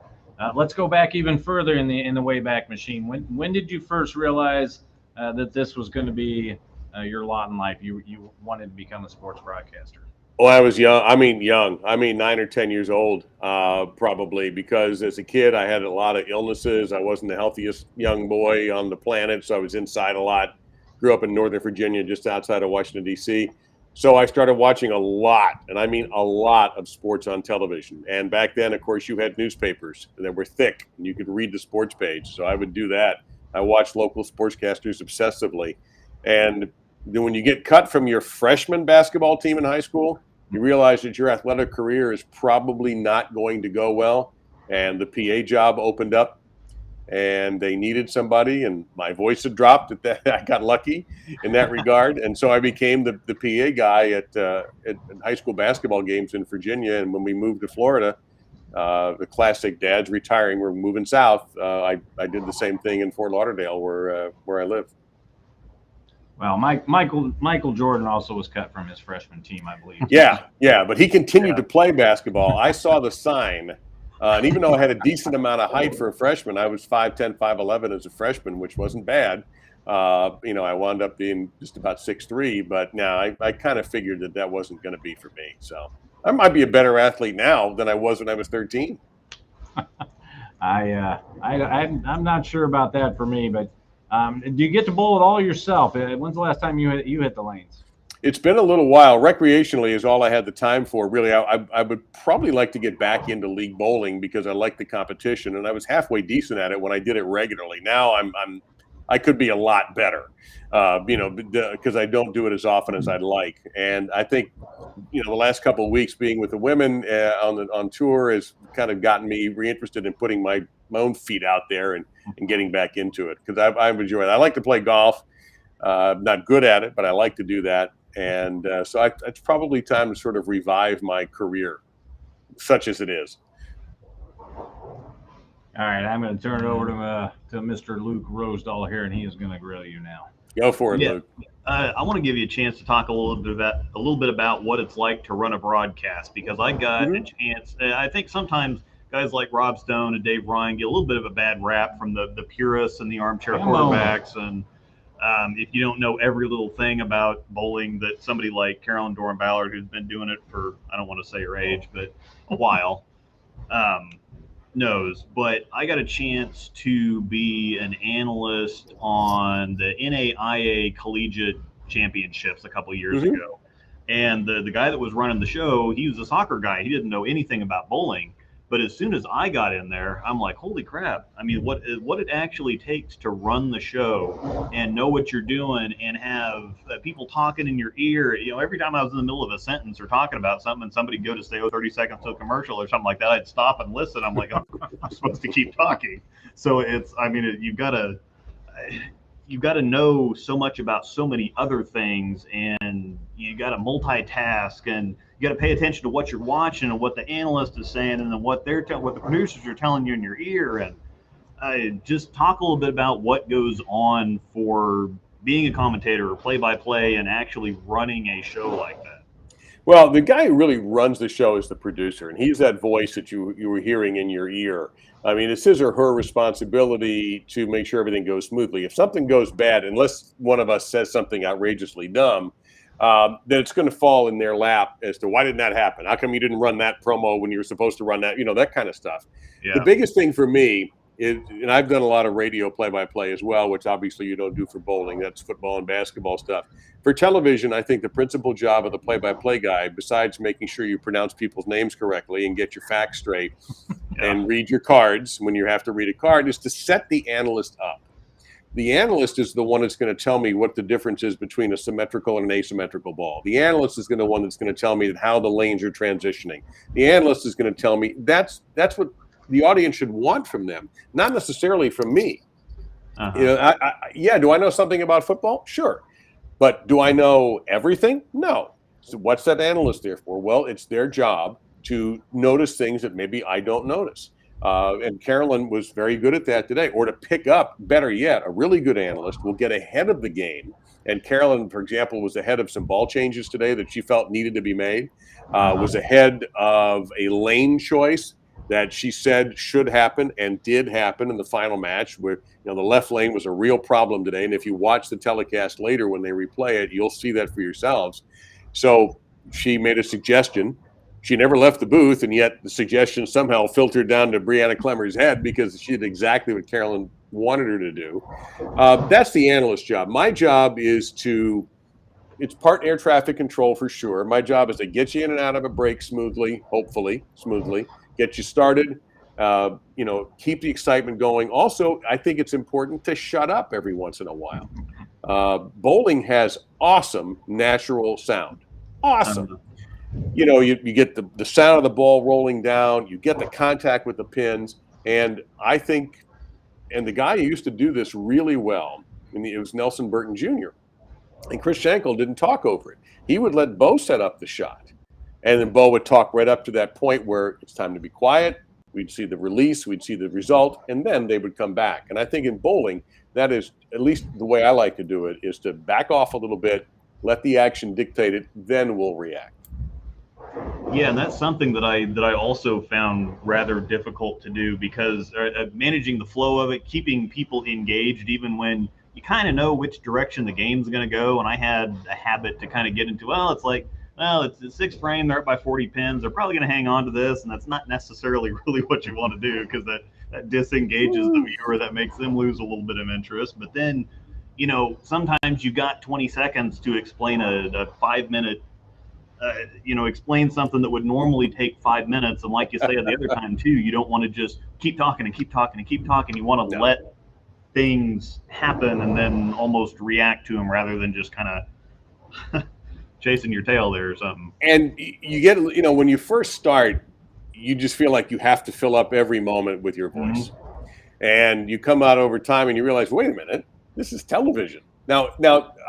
Let's go back even further in the Wayback Machine. When did you first realize that this was going to be your lot in life? You wanted to become a sports broadcaster. Well, I was young. I mean, 9 or 10 years old, probably, because as a kid, I had a lot of illnesses. I wasn't the healthiest young boy on the planet, so I was inside a lot. Grew up in Northern Virginia, just outside of Washington, D.C. So I started watching a lot, and I mean a lot, of sports on television. And back then, of course, you had newspapers that were thick, and you could read the sports page. So I would do that. I watched local sportscasters obsessively. And then when you get cut from your freshman basketball team in high school, you realize that your athletic career is probably not going to go well. And the PA job opened up, and they needed somebody, and my voice had dropped. I got lucky in that regard. And so I became the PA guy at high school basketball games in Virginia. And when we moved to Florida, the classic dad's retiring, we're moving south. I did the same thing in Fort Lauderdale where I live. Well, Michael Jordan also was cut from his freshman team, I believe. Yeah, but he continued to play basketball. I saw the sign, and even though I had a decent amount of height for a freshman, I was 5'10", 5'11" as a freshman, which wasn't bad. I wound up being just about 6'3", but now I kind of figured that wasn't going to be for me. So I might be a better athlete now than I was when I was 13. I'm not sure about that for me, but do you get to bowl it all yourself? When's the last time you hit the lanes? It's been a little while. Recreationally is all I had the time for. Really, I would probably like to get back into league bowling because I like the competition, and I was halfway decent at it when I did it regularly. Now I could be a lot better, because I don't do it as often as I'd like. And I think, the last couple of weeks being with the women on tour has kind of gotten me reinterested in putting my own feet out there and getting back into it, because I've enjoyed it. I like to play golf. I'm not good at it, but I like to do that. And so it's probably time to sort of revive my career, such as it is. All right, I'm going to turn it over to Mr. Luke Rosedall here, and he is going to grill you now. Go for it, Luke. I want to give you a chance to talk a little bit about what it's like to run a broadcast, because I got a chance. I think sometimes guys like Rob Stone and Dave Ryan get a little bit of a bad rap from the purists and the armchair quarterbacks. And if you don't know every little thing about bowling that somebody like Carolyn Doran Ballard, who's been doing it for, I don't want to say her age, but a while, knows. But I got a chance to be an analyst on the NAIA Collegiate Championships a couple of years ago. And the guy that was running the show, he was a soccer guy. He didn't know anything about bowling. But as soon as I got in there, I'm like, holy crap. I mean, what it actually takes to run the show and know what you're doing and have people talking in your ear. Every time I was in the middle of a sentence or talking about something and somebody go to say, 30 seconds to a commercial or something like that, I'd stop and listen. I'm like, I'm supposed to keep talking. So you've got to know so much about so many other things, and you got to multitask, and you got to pay attention to what you're watching and what the analyst is saying, and then what the producers are telling you in your ear. And just talk a little bit about what goes on for being a commentator or play-by-play and actually running a show like that. Well, the guy who really runs the show is the producer, and he's that voice that you were hearing in your ear. I mean, it's his or her responsibility to make sure everything goes smoothly. If something goes bad, unless one of us says something outrageously dumb, then it's going to fall in their lap as to why didn't that happen? How come you didn't run that promo when you were supposed to run that? That kind of stuff. Yeah. The biggest thing for me is, and I've done a lot of radio play-by-play as well, which obviously you don't do for bowling. That's football and basketball stuff. For television, I think the principal job of the play-by-play guy, besides making sure you pronounce people's names correctly and get your facts straight and read your cards when you have to read a card, is to set the analyst up. The analyst is the one that's going to tell me what the difference is between a symmetrical and an asymmetrical ball. The analyst is the one that's going to tell me how the lanes are transitioning. The analyst is going to tell me that's what the audience should want from them, not necessarily from me. Do I know something about football? Sure. But do I know everything? No. So what's that analyst there for? Well, it's their job to notice things that maybe I don't notice. And Carolyn was very good at that today. Or to pick up, better yet, a really good analyst will get ahead of the game. And Carolyn, for example, was ahead of some ball changes today that she felt needed to be made, was ahead of a lane choice that she said should happen and did happen in the final match, where the left lane was a real problem today. And if you watch the telecast later when they replay it, you'll see that for yourselves. So she made a suggestion. She never left the booth, and yet the suggestion somehow filtered down to Brianna Clemmer's head because she did exactly what Carolyn wanted her to do. That's the analyst job. My job is it's part air traffic control for sure. My job is to get you in and out of a break smoothly, hopefully smoothly, get you started, keep the excitement going. Also, I think it's important to shut up every once in a while. Bowling has awesome natural sound. Awesome. You get the sound of the ball rolling down, you get the contact with the pins, and I think, and the guy who used to do this really well, it was Nelson Burton Jr., and Chris Schenkel didn't talk over it. He would let Bo set up the shot, and then Bo would talk right up to that point where it's time to be quiet. We'd see the release, we'd see the result, and then they would come back. And I think in bowling, that is at least the way I like to do it, is to back off a little bit, let the action dictate it, then we'll react. Yeah, and that's something that I also found rather difficult to do, because managing the flow of it, keeping people engaged, even when you kind of know which direction the game's going to go. And I had a habit to kind of get into, it's the sixth frame, they're up by 40 pins, they're probably going to hang on to this, and that's not necessarily really what you want to do, because that disengages the viewer, that makes them lose a little bit of interest. But then, sometimes you got 20 seconds to explain a 5-minute explain something that would normally take 5 minutes. And like you say, at the other time too, you don't want to just keep talking and keep talking and keep talking. You want to let things happen and then almost react to them, rather than just kind of chasing your tail there or something. And you get, when you first start, you just feel like you have to fill up every moment with your voice. Mm-hmm. And you come out over time and you realize, wait a minute, this is television. Now,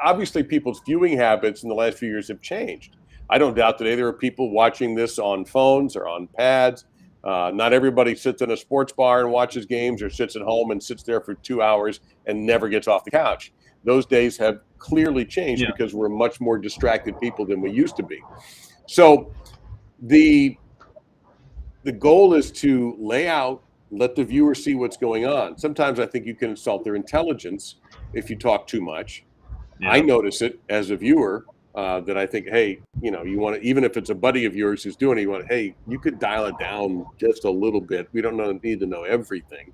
obviously people's viewing habits in the last few years have changed. I don't doubt today there are people watching this on phones or on pads. Not everybody sits in a sports bar and watches games, or sits at home and sits there for 2 hours and never gets off the couch. Those days have clearly changed because we're much more distracted people than we used to be. So the goal is to lay out, let the viewer see what's going on. Sometimes I think you can insult their intelligence if you talk too much. Yeah. I notice it as a viewer. That I think, hey, you want to, even if it's a buddy of yours who's doing it, hey, you could dial it down just a little bit. We don't need to know everything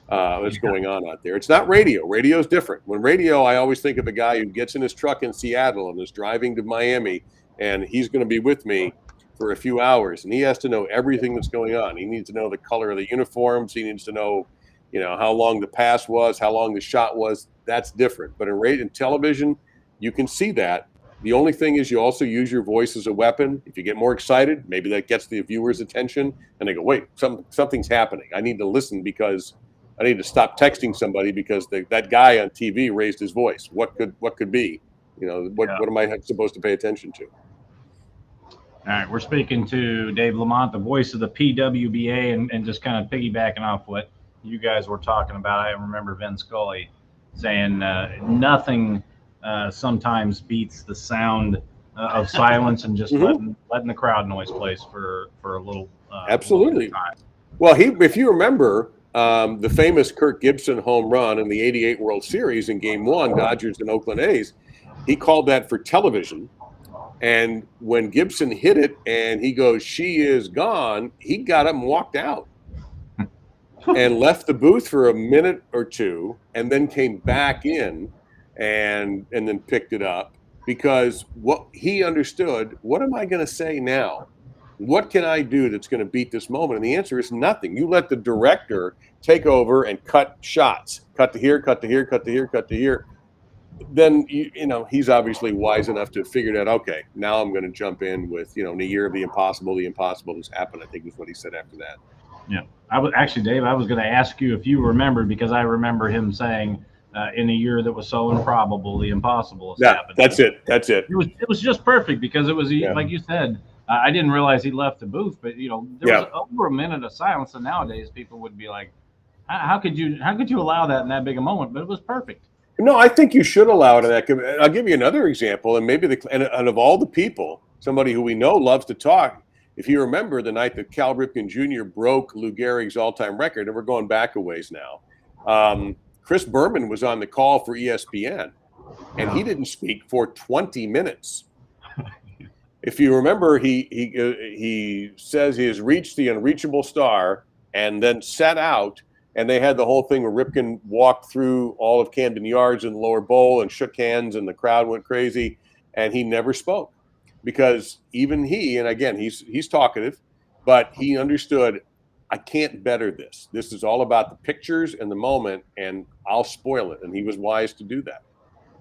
that's going on out there. It's not radio. Radio is different. When radio, I always think of a guy who gets in his truck in Seattle and is driving to Miami, and he's going to be with me for a few hours, and he has to know everything that's going on. He needs to know the color of the uniforms. He needs to know, how long the pass was, how long the shot was. That's different. But in television, you can see that. The only thing is you also use your voice as a weapon. If you get more excited, maybe that gets the viewer's attention, and they go, wait, something's happening. I need to listen because I need to stop texting somebody because that guy on TV raised his voice. What could be? What am I supposed to pay attention to? All right, we're speaking to Dave LaMont, the voice of the PWBA, and just kind of piggybacking off what you guys were talking about. I remember Vin Scully saying nothing sometimes beats the sound of silence and just letting the crowd noise place for a little absolutely time. Well, if you remember the famous Kirk Gibson home run in the '88 World Series in Game 1, Dodgers and Oakland A's, he called that for television. And when Gibson hit it and he goes, "She is gone," he got up and walked out and left the booth for a minute or two, and then came back in and then picked it up because what he understood, what am I going to say now? What can I do that's going to beat this moment? And the answer is nothing. You let the director take over and cut shots, cut to here, cut to here, cut to here, cut to here. Then, he's obviously wise enough to figure that, okay, now I'm going to jump in with, in a year of the impossible has happened, I think is what he said after that. Yeah. Dave, I was going to ask you if you remembered, because I remember him saying in a year that was so improbable, the impossible has happened. That's it. It was just perfect because it was, like you said, I didn't realize he left the booth, but, there was over a minute of silence, and nowadays people would be like, how could you allow that in that big a moment? But it was perfect. No, I think you should allow it. I'll give you another example, and maybe and of all the people, somebody who we know loves to talk. If you remember the night that Cal Ripken Jr. broke Lou Gehrig's all-time record, and we're going back a ways now, Chris Berman was on the call for ESPN, and he didn't speak for 20 minutes. If you remember, he says he has reached the unreachable star, and then set out. And they had the whole thing where Ripken walked through all of Camden Yards in the lower bowl and shook hands, and the crowd went crazy, and he never spoke because even he, and again, he's talkative, but he understood, I can't better this. This is all about the pictures and the moment, and I'll spoil it. And he was wise to do that.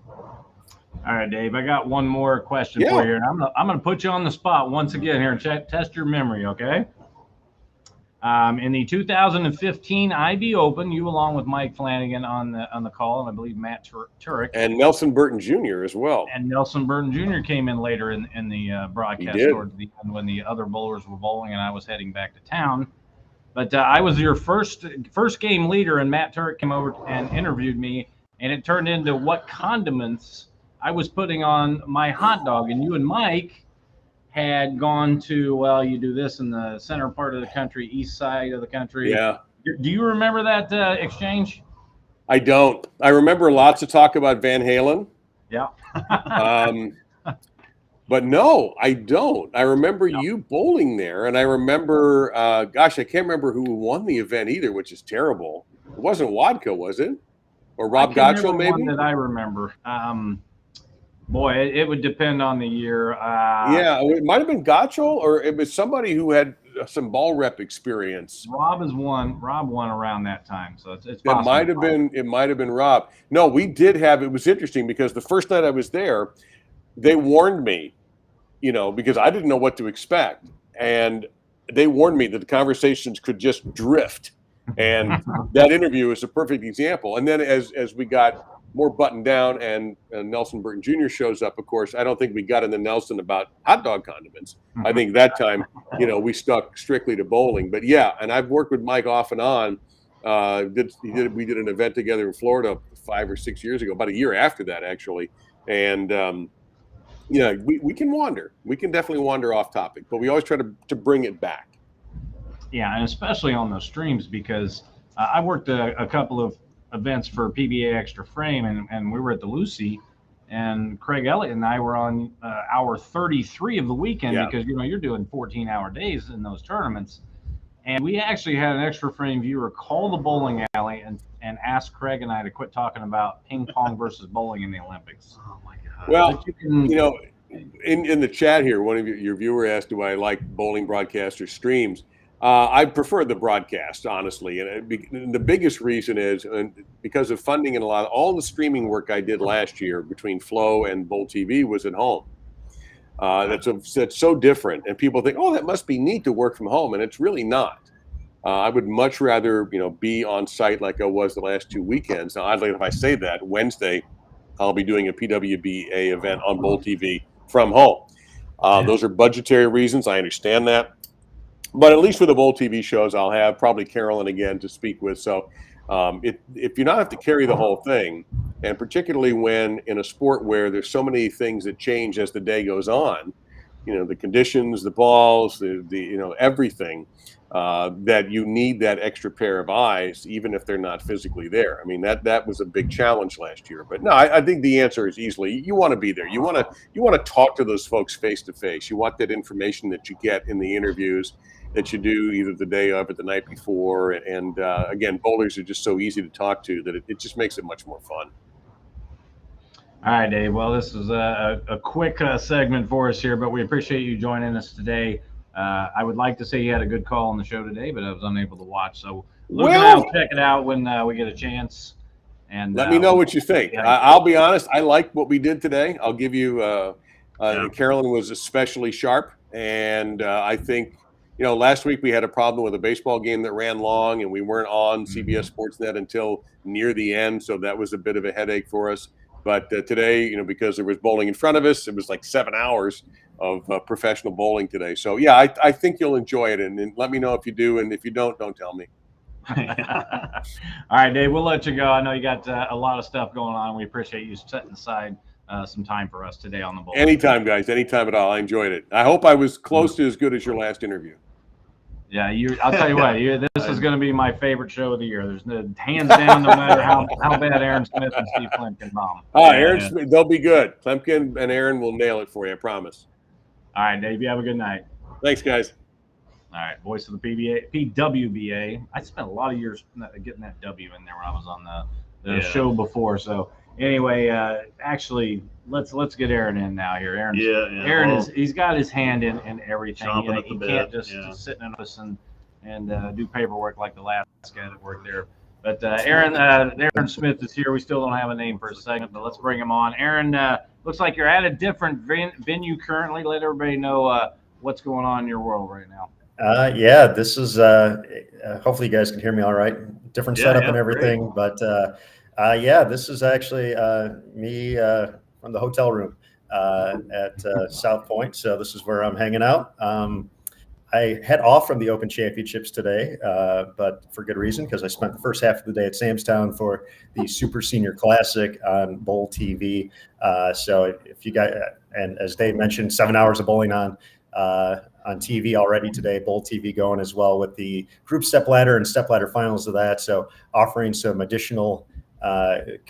All right, Dave, I got one more question for you, and I'm gonna put you on the spot once again here and test your memory, okay? In the 2015 IB Open, you along with Mike Flanagan on the call, and I believe Matt Turek. And Nelson Burton Jr. as well. And Nelson Burton Jr. came in later in the broadcast towards the end when the other bowlers were bowling and I was heading back to town. But I was your first game leader, and Matt Turek came over and interviewed me, and it turned into what condiments I was putting on my hot dog. And you and Mike had gone to, well, you do this in the center part of the country, east side of the country. Yeah. Do you remember that exchange? I don't. I remember lots of talk about Van Halen. Yeah. But no, I don't. I remember you bowling there, and I remember, I can't remember who won the event either, which is terrible. It wasn't Wadka, was it? Or Rob Gotcho, maybe? One that I remember. Boy, it would depend on the year. It might have been Gotcho, or it was somebody who had some ball rep experience. Rob won around that time, so it's it might have been. It might have been Rob. No, we did have. It was interesting because the first night I was there, they warned me, because I didn't know what to expect, and they warned me that the conversations could just drift, and that interview is a perfect example. And then as we got more buttoned down, and Nelson Burton Jr. shows up, of course, I don't think we got into Nelson about hot dog condiments. I think that time, we stuck strictly to bowling. But yeah, and I've worked with Mike off and on. We did an event together in Florida 5 or 6 years ago, about a year after that, actually. And, we can wander. We can definitely wander off topic, but we always try to bring it back. Yeah, and especially on those streams, because I worked a couple of events for PBA Extra Frame, and we were at the Lucy, and Craig Elliott and I were on hour 33 of the weekend because you're doing 14-hour days in those tournaments, and we actually had an Extra Frame viewer call the bowling alley and ask Craig and I to quit talking about ping pong versus bowling in the Olympics. Oh my God! Well, in the chat here, one of your viewer asked, do I like bowling broadcaster streams? I prefer the broadcast, honestly. And the biggest reason is because of funding and all the streaming work I did last year between Flow and Bowl TV was at home. That's so different. And people think, oh, that must be neat to work from home. And it's really not. I would much rather, be on site like I was the last 2 weekends. Now, oddly, if I say that, Wednesday, I'll be doing a PWBA event on Bowl TV from home. Those are budgetary reasons. I understand that. But at least for the Bowl TV shows, I'll have probably Carolyn again to speak with. So if you not have to carry the whole thing, and particularly when in a sport where there's so many things that change as the day goes on, the conditions, the balls, the everything, that you need that extra pair of eyes, even if they're not physically there. I mean, that was a big challenge last year. But no, I think the answer is easily, you want to be there. You want to talk to those folks face to face. You want that information that you get in the interviews that you do either the day of or the night before. And again, bowlers are just so easy to talk to that it just makes it much more fun. All right, Dave. Well, this is a quick segment for us here, but we appreciate you joining us today. I would like to say you had a good call on the show today, but I was unable to watch. So check it out when we get a chance. And let me know what you think. I'll be honest. I like what we did today. I'll give you Carolyn was especially sharp. And I think, last week we had a problem with a baseball game that ran long and we weren't on CBS Sportsnet until near the end. So that was a bit of a headache for us. But today, because there was bowling in front of us, it was like 7 hours of professional bowling today. So, yeah, I think you'll enjoy it. And let me know if you do. And if you don't tell me. All right, Dave, we'll let you go. I know you got a lot of stuff going on. We appreciate you setting aside some time for us today on the bowl. Anytime, guys. Anytime at all. I enjoyed it. I hope I was close to as good as your last interview. Yeah, I'll tell you what. This is going to be my favorite show of the year. There's hands down, no matter how bad Aaron Smith and Steve Kloempken bomb. Aaron Smith, they'll be good. Kloempken and Aaron will nail it for you, I promise. All right, Dave, you have a good night. Thanks, guys. All right, voice of the PWBA. I spent a lot of years getting that W in there when I was on the show before. So anyway, actually, let's get Aaron in now here. Aaron he's got his hand in everything. He can't just sit in an office and do paperwork like the last guy that worked there. But Aaron Smith is here. We still don't have a name for a segment, but let's bring him on. Aaron, looks like you're at a different venue currently. Let everybody know what's going on in your world right now. This is hopefully you guys can hear me all right. Different setup and everything, great. But this is actually me from the hotel room at South Point. So this is where I'm hanging out. I head off from the Open Championships today, but for good reason, because I spent the first half of the day at Samstown for the Super Senior Classic on Bowl TV. So if you guys, and as Dave mentioned, 7 hours of bowling on TV already today, Bowl TV going as well with the group stepladder and stepladder finals of that. So offering some additional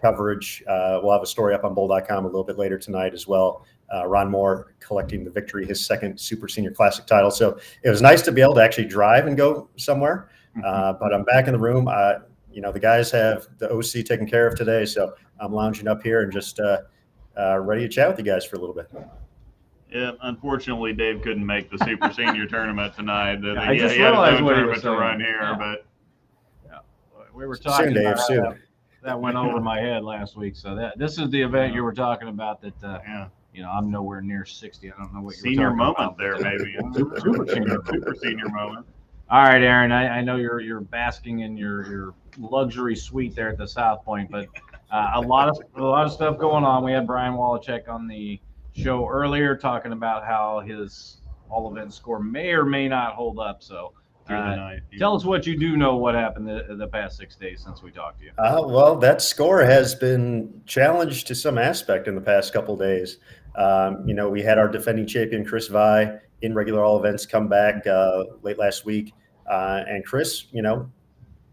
coverage. We'll have a story up on bowl.com a little bit later tonight as well. Ron Moore collecting the victory, his second Super Senior Classic title. So it was nice to be able to actually drive and go somewhere. But I'm back in the room. The guys have the OC taken care of today. So I'm lounging up here and just ready to chat with you guys for a little bit. Yeah, unfortunately, Dave couldn't make the Super Senior tournament tonight. I just realized what he was to run here, but we were talking soon, Dave, about soon. That went over my head last week. So this is the event you were talking about. That I'm nowhere near 60. I don't know what you're senior talking moment about. there, maybe super senior moment. All right, Aaron. I know you're basking in your luxury suite there at the South Point, but a lot of stuff going on. We had Brian Walachek on the show earlier talking about how his all event score may or may not hold up. So tell us what you do know what happened the past 6 days since we talked to you. Well, that score has been challenged to some aspect in the past couple of days. We had our defending champion, Chris Vi, in regular all events come back late last week. And Chris,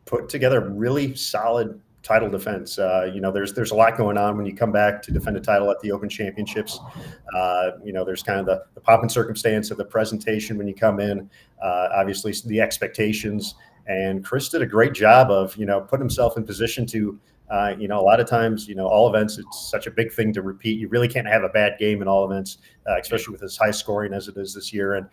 put together a really solid title defense. There's a lot going on when you come back to defend a title at the Open Championships. There's kind of the pomp and circumstance of the presentation when you come in, obviously the expectations. And Chris did a great job of, putting himself in position to A lot of times, all events, it's such a big thing to repeat. You really can't have a bad game in all events, especially with as high scoring as it is this year. And,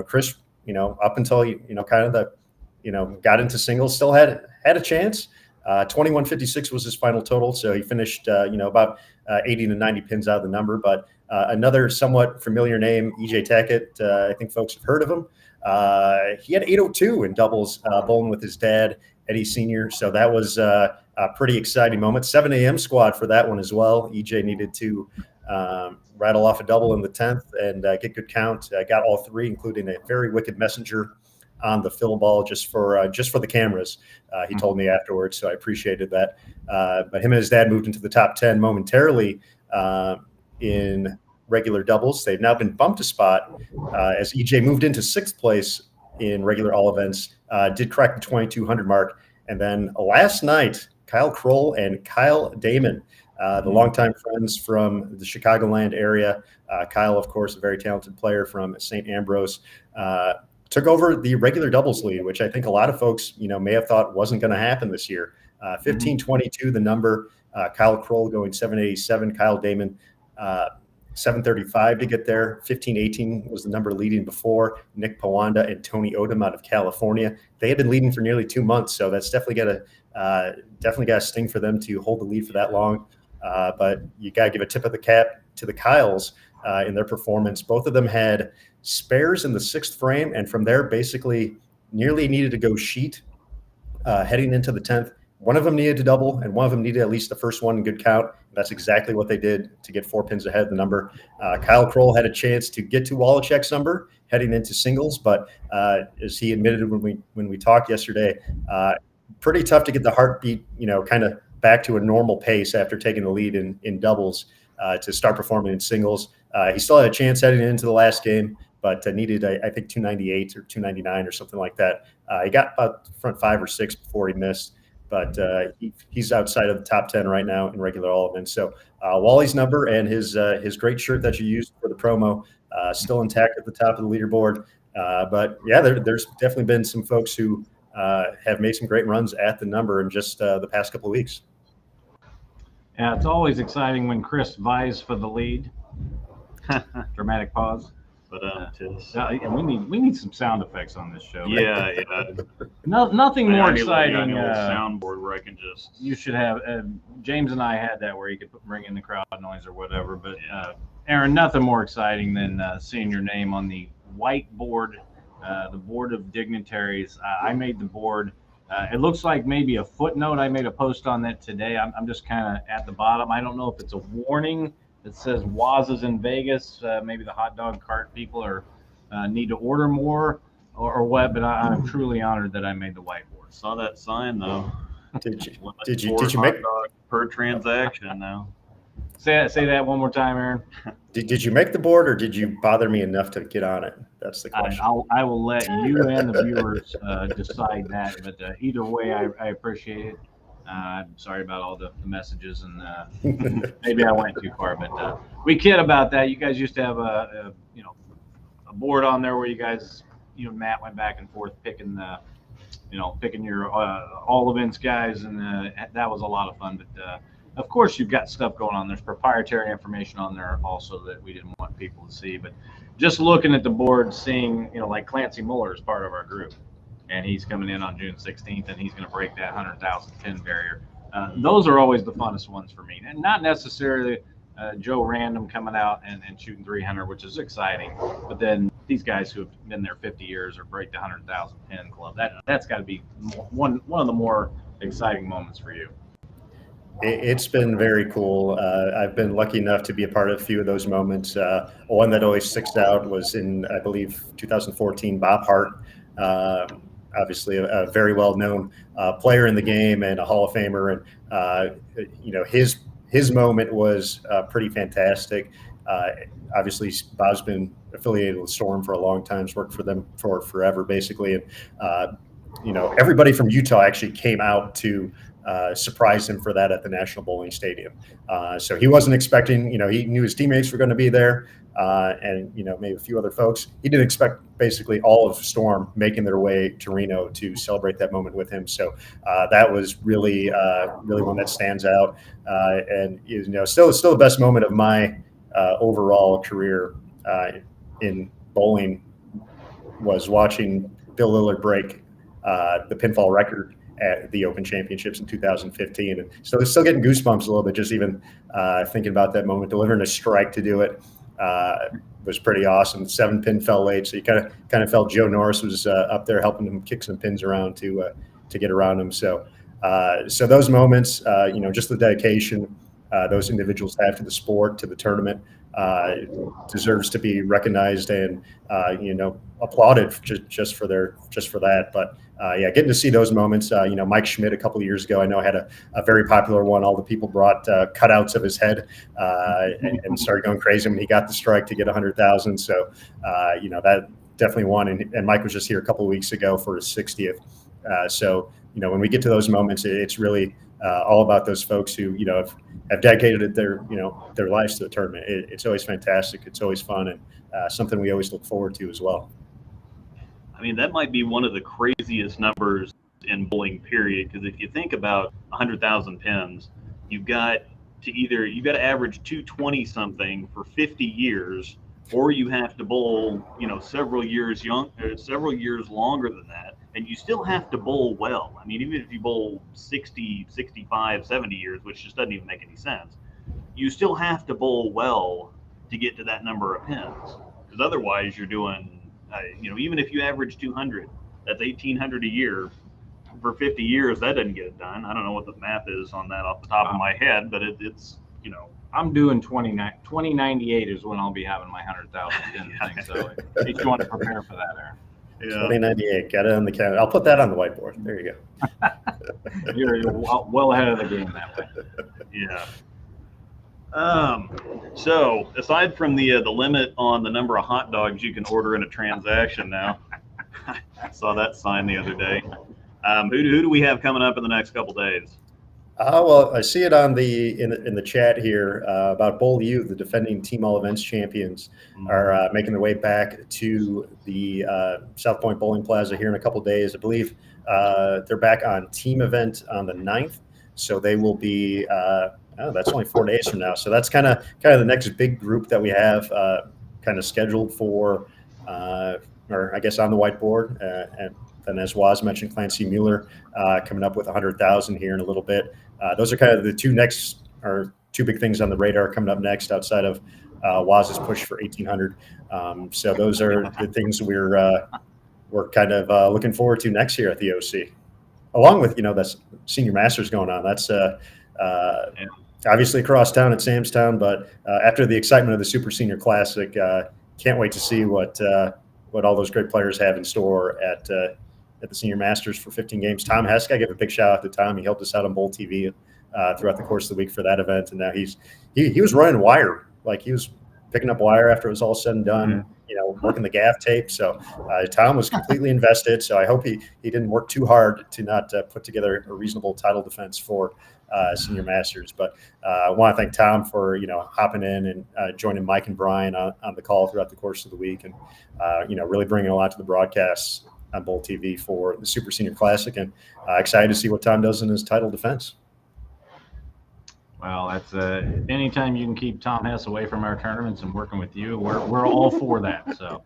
Chris, up until, kind of got into singles, still had a chance. 2156 was his final total. So he finished, about 80 to 90 pins out of the number. But another somewhat familiar name, EJ Tackett, I think folks have heard of him. He had 802 in doubles bowling with his dad, Eddie Sr. So that was a pretty exciting moment. 7 a.m. squad for that one as well. EJ needed to rattle off a double in the 10th and get good count. Got all three, including a very wicked messenger on the fill ball just for the cameras. He told me afterwards, so I appreciated that. But him and his dad moved into the top 10 momentarily in regular doubles. They've now been bumped a spot as EJ moved into 6th place in regular all events, did crack the 2200 mark. And then last night, Kyle Kroll and Kyle Damon, the longtime friends from the Chicagoland area. Kyle, of course, a very talented player from St. Ambrose, took over the regular doubles lead, which I think a lot of folks, may have thought wasn't going to happen this year. 1522, the number. Kyle Kroll going 787. Kyle Damon 735 to get there. 1518 was the number leading before. Nick Pawanda and Tony Odom out of California. They had been leading for nearly 2 months, so that's definitely got a sting for them to hold the lead for that long. But you got to give a tip of the cap to the Kyles in their performance. Both of them had spares in the 6th frame, and from there basically nearly needed to go sheet heading into the 10th. One of them needed to double, and one of them needed at least the first one in good count. That's exactly what they did to get 4 pins ahead of the number. Kyle Kroll had a chance to get to Walachek's number heading into singles, but as he admitted when we talked yesterday, pretty tough to get the heartbeat, kind of back to a normal pace after taking the lead in doubles to start performing in singles. He still had a chance heading into the last game, but needed, I think, 298 or 299 or something like that. He got about front 5 or 6 before he missed, but he's outside of the top 10 right now in regular all events. So Wally's number and his great shirt that you used for the promo still intact at the top of the leaderboard. But yeah, there's definitely been some folks who have made some great runs at the number in just the past couple of weeks. Yeah, it's always exciting when Chris vies for the lead. Dramatic pause. But we need some sound effects on this show. Yeah. Nothing more exciting. I need a soundboard where I can just. You should have. James and I had that where you could bring in the crowd noise or whatever. But Aaron, nothing more exciting than seeing your name on the whiteboard, the board of dignitaries. I made the board. It looks like maybe a footnote. I made a post on that today. I'm just kind of at the bottom. I don't know if it's a warning that says Waz is in Vegas. Maybe the hot dog cart people need to order more or what. But I'm truly honored that I made the whiteboard. Saw that sign though. Did you make per transaction now? Say that one more time, Aaron. Did you make the board, or did you bother me enough to get on it? That's the question. I will let you and the viewers decide that. But either way, I appreciate it. I'm sorry about all the messages, and maybe I went too far. But we kid about that. You guys used to have a board on there where you guys, Matt went back and forth picking your all events guys, and that was a lot of fun. But of course, you've got stuff going on. There's proprietary information on there also that we didn't want people to see. But just looking at the board, seeing, like Clancy Muller is part of our group, and he's coming in on June 16th, and he's going to break that 100,000 pin barrier. Those are always the funnest ones for me, and not necessarily Joe Random coming out and shooting 300, which is exciting. But then these guys who have been there 50 years or break the 100,000 pin club, that's got to be one of the more exciting moments for you. It's been very cool. I've been lucky enough to be a part of a few of those moments. One that always sticks out was in, I believe, 2014, Bob Hart. Obviously a very well-known player in the game and a Hall of Famer. And, his moment was pretty fantastic. Obviously, Bob's been affiliated with Storm for a long time. He's worked for them for forever, basically. And, everybody from Utah actually came out to surprised him for that at the National Bowling Stadium. So he wasn't expecting, he knew his teammates were going to be there, and maybe a few other folks. He didn't expect basically all of Storm making their way to Reno to celebrate that moment with him. So that was really one that stands out, and still the best moment of my overall career in bowling was watching Bill Lillard break the pinfall record at the Open Championships in 2015. And so still getting goosebumps a little bit, just even thinking about that moment. Delivering a strike to do it was pretty awesome. 7-pin fell late, so you kind of felt Joe Norris was up there helping him kick some pins around to get around him. So those moments, just the dedication those individuals have to the sport, to the tournament, deserves to be recognized and applauded just for that. But getting to see those moments. Mike Schmidt a couple of years ago, I know, had a very popular one. All the people brought cutouts of his head and started going crazy when he got the strike to get 100,000. So that definitely won. And Mike was just here a couple of weeks ago for his 60th. So when we get to those moments, it's really all about those folks who have dedicated their lives to the tournament. It's always fantastic. It's always fun, and something we always look forward to as well. I mean, that might be one of the craziest numbers in bowling, period. Because if you think about 100,000 pins, you've got to average 220 something for 50 years, or you have to bowl several years longer than that. And you still have to bowl well. I mean, even if you bowl 60, 65, 70 years, which just doesn't even make any sense, you still have to bowl well to get to that number of pins. Because otherwise you're doing, even if you average 200, that's 1,800 a year for 50 years. That doesn't get it done. I don't know what the math is on that off the top of my head, but it's. I'm doing 2098 is when I'll be having my 100,000 pin thing. So if you want to prepare for that, Aaron. Yeah. 2098, got it on the calendar. I'll put that on the whiteboard. There you go. You're well ahead of the game that way. Yeah. So aside from the limit on the number of hot dogs you can order in a transaction now, I saw that sign the other day. Who do we have coming up in the next couple days? Well, I see it on in the chat here about Bowl U. The defending Team All Events champions are making their way back to the South Point Bowling Plaza here in a couple days. I believe they're back on team event on the 9th, so they will be. That's only 4 days from now. So that's kind of the next big group that we have kind of scheduled for, or I guess on the whiteboard. And then, as Waz mentioned, Clancy Mueller coming up with 100,000 here in a little bit. Those are kind of the two big things on the radar coming up next, outside of Waz's push for 1,800. So those are the things we're kind of looking forward to next year at the OC, along with the Senior Masters going on. That's obviously across town at Samstown, but after the excitement of the Super Senior Classic, can't wait to see what all those great players have in store at the Senior Masters for 15 games. Tom Hesk, I give a big shout out to Tom. He helped us out on Bowl TV throughout the course of the week for that event, and now he was running wire, like he was picking up wire after it was all said and done. Working the gaff tape. So Tom was completely invested. So I hope he didn't work too hard to not put together a reasonable title defense for Senior Masters. But I want to thank Tom for hopping in and joining Mike and Brian on the call throughout the course of the week, and really bringing a lot to the broadcasts on Bowl TV for the Super Senior Classic, and excited to see what Tom does in his title defense. Well, that's anytime you can keep Tom Hess away from our tournaments and working with you, we're all for that. So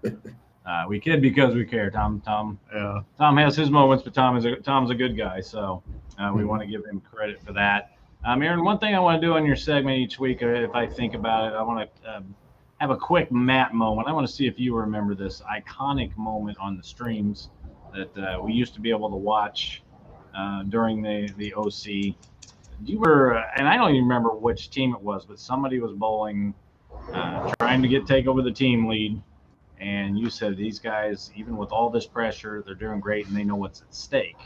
we kid because we care. Tom has his moments, but Tom's a good guy. So we want to give him credit for that. Aaron, one thing I want to do on your segment each week, if I think about it, I want to have a quick Matt moment. I want to see if you remember this iconic moment on the streams that we used to be able to watch during the OC. You were, and I don't even remember which team it was, but somebody was bowling, trying to take over the team lead, and you said, these guys, even with all this pressure, they're doing great and they know what's at stake.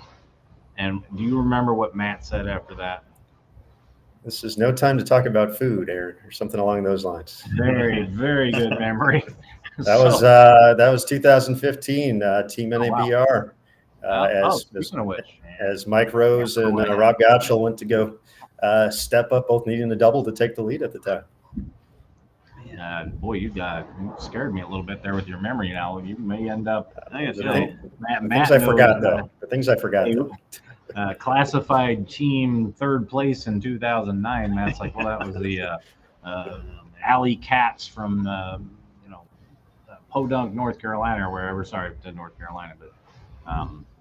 And do you remember what Matt said after that? This is no time to talk about food, Aaron, or something along those lines. Very, very good memory. That was 2015, Team NABR. Speaking of which, as Mike Rose and Rob Gottschall went to go step up, both needing a double to take the lead at the time. Boy, you scared me a little bit there with your memory. Now you may end up. The things I forgot. Classified team third place in 2009. Matt's like, well, that was the Alley Cats from Podunk, North Carolina, or wherever. Sorry, to North Carolina,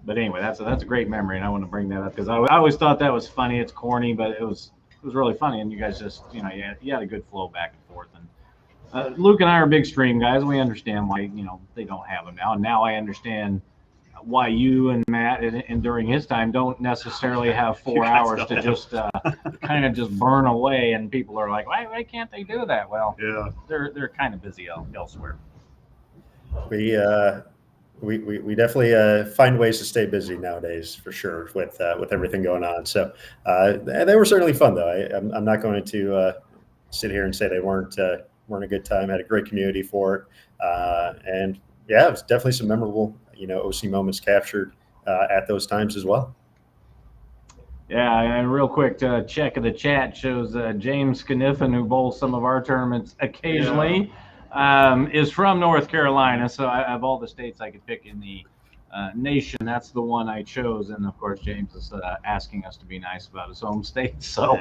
but anyway, that's a great memory, and I want to bring that up because I always thought that was funny. It's corny, but it was really funny, and you guys just you had a good flow back and forth. And Luke and I are big stream guys. We understand why they don't have them now. And now I understand why you and Matt and during his time don't necessarily have 4 hours to just kind of just burn away. And people are like, why can't they do that? Well, yeah, they're kind of busy elsewhere. We definitely find ways to stay busy nowadays, for sure, with everything going on. So they were certainly fun, though. I'm not going to sit here and say they weren't a good time. Had a great community for it, and yeah, it was definitely some memorable OC moments captured at those times as well. Yeah, and real quick, check of the chat shows James Kniffen, who bowls some of our tournaments occasionally. Yeah. Is from North Carolina, so I have all the states I could pick in the nation. That's the one I chose, and of course James is asking us to be nice about his home state. So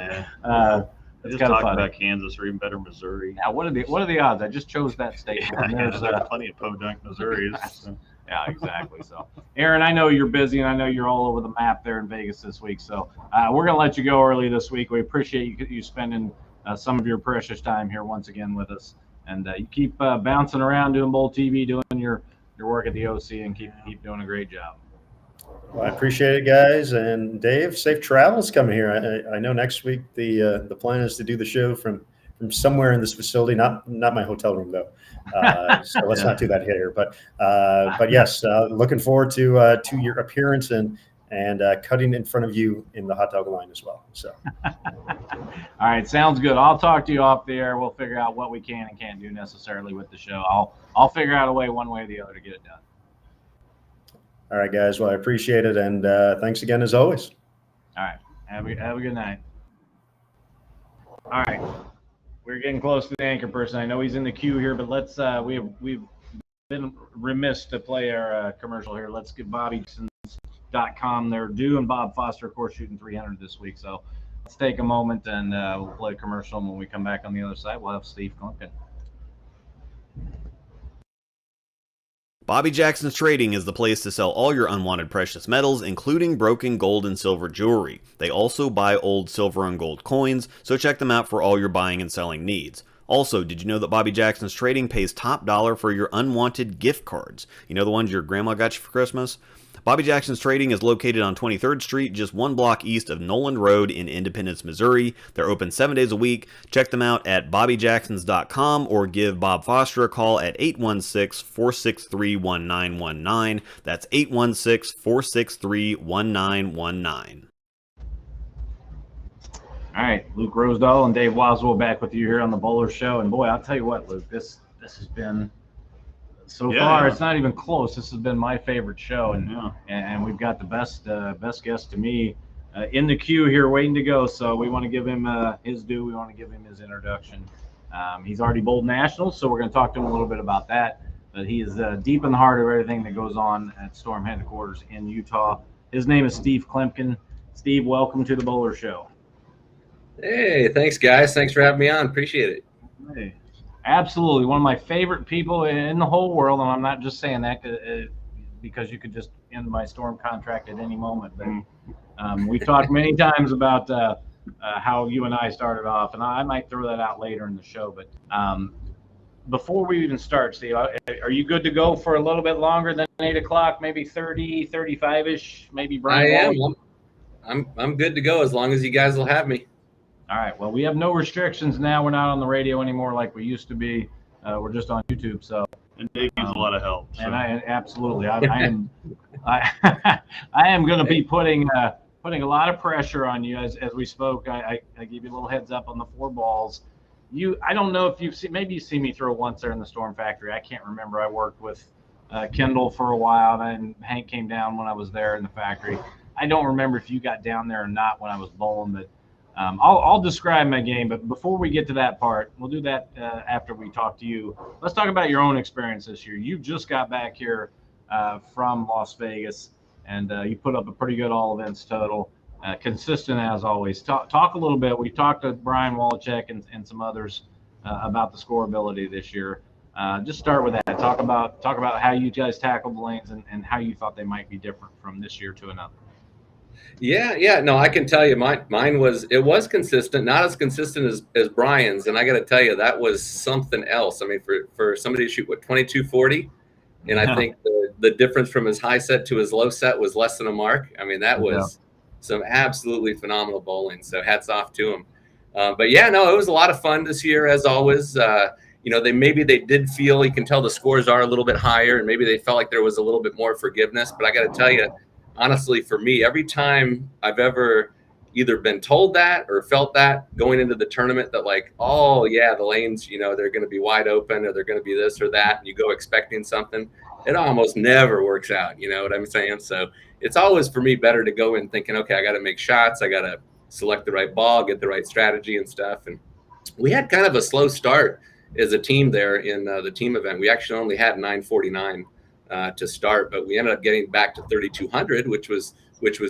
it's kind of fun. About Kansas or even better Missouri. Yeah, what are the odds? I just chose that state. There's plenty of Podunk, Missouri. So. Yeah, exactly. So, Aaron, I know you're busy, and I know you're all over the map there in Vegas this week. So we're going to let you go early this week. We appreciate you spending some of your precious time here once again with us. And you keep bouncing around doing Bowl TV, doing your work at the OC, and keep doing a great job. Well, I appreciate it, guys. And Dave, safe travels coming here. I know next week the plan is to do the show from somewhere in this facility, not my hotel room though. So let's not do that here. But yes, looking forward to your appearance and cutting in front of you in the hot dog line as well. So. All right, sounds good. I'll talk to you off the air. We'll figure out what we can and can't do necessarily with the show. I'll figure out a way one way or the other to get it done. All right, guys. Well, I appreciate it, and thanks again as always. All right, have a good night. All right, we're getting close to the anchor person. I know he's in the queue here, but let's we've been remiss to play our commercial here. Let's get BobbyJackson's.com. They're due, and Bob Foster, of course, shooting 300 this week. So let's take a moment and we'll play a commercial. And when we come back on the other side, we'll have Steve Kloempken. Bobby Jackson's Trading is the place to sell all your unwanted precious metals, including broken gold and silver jewelry. They also buy old silver and gold coins, so check them out for all your buying and selling needs. Also, did you know that Bobby Jackson's Trading pays top dollar for your unwanted gift cards? You know the ones your grandma got you for Christmas? Bobby Jackson's Trading is located on 23rd Street, just one block east of Noland Road in Independence, Missouri. They're open 7 days a week. Check them out at BobbyJacksons.com or give Bob Foster a call at 816-463-1919. That's 816-463-1919. All right, Luke Rosedal and Dave Waswo back with you here on the Bowler Show. And boy, I'll tell you what, Luke, this has been far. It's not even close. This has been my favorite show, and we've got the best guest to me in the queue here, waiting to go. So we want to give him his due. We want to give him his introduction. He's already bowled nationals, so we're going to talk to him a little bit about that. But he is deep in the heart of everything that goes on at Storm headquarters in Utah. His name is Steve Kloempken. Steve, welcome to the Bowler Show. Hey, thanks, guys. Thanks for having me on. Appreciate it. Hey, absolutely. One of my favorite people in the whole world, and I'm not just saying that because you could just end my Storm contract at any moment. But we talked many times about how you and I started off, and I might throw that out later in the show. But before we even start, Steve, are you good to go for a little bit longer than 8 o'clock, maybe 30, 35-ish, maybe? Brian? I am. I'm good to go as long as you guys will have me. All right. Well, we have no restrictions now. We're not on the radio anymore like we used to be. We're just on YouTube. So, and Dave needs a lot of help. So. And I am going to be putting a lot of pressure on you as we spoke. I gave you a little heads up on the 4 balls. I don't know if you've seen, maybe you've seen me throw once there in the Storm Factory. I can't remember. I worked with Kendall for a while, and Hank came down when I was there in the factory. I don't remember if you got down there or not when I was bowling, but I'll describe my game. But before we get to that part, we'll do that after we talk to you. Let's talk about your own experience this year. You just got back here from Las Vegas, and you put up a pretty good all events total, consistent as always. Talk a little bit. We talked to Brian Walachek and some others about the scoreability this year. Just start with that. Talk about how you guys tackled the lanes and how you thought they might be different from this year to another. Yeah. No, I can tell you mine was consistent, not as consistent as Brian's. And I got to tell you, that was something else. I mean, for somebody to shoot, 2240? And I think the difference from his high set to his low set was less than a mark. I mean, that was some absolutely phenomenal bowling. So hats off to him. But yeah, no, it was a lot of fun this year, as always. They did feel, you can tell the scores are a little bit higher, and maybe they felt like there was a little bit more forgiveness. But I got to tell you, honestly, for me, every time I've ever either been told that or felt that going into the tournament, that like, oh yeah, the lanes, they're going to be wide open, or they're going to be this or that, and you go expecting something, it almost never works out. You know what I'm saying? So it's always, for me, better to go in thinking, okay, I got to make shots, I got to select the right ball, get the right strategy and stuff. And we had kind of a slow start as a team there in the team event. We actually only had 949 to start, but we ended up getting back to 3,200, which was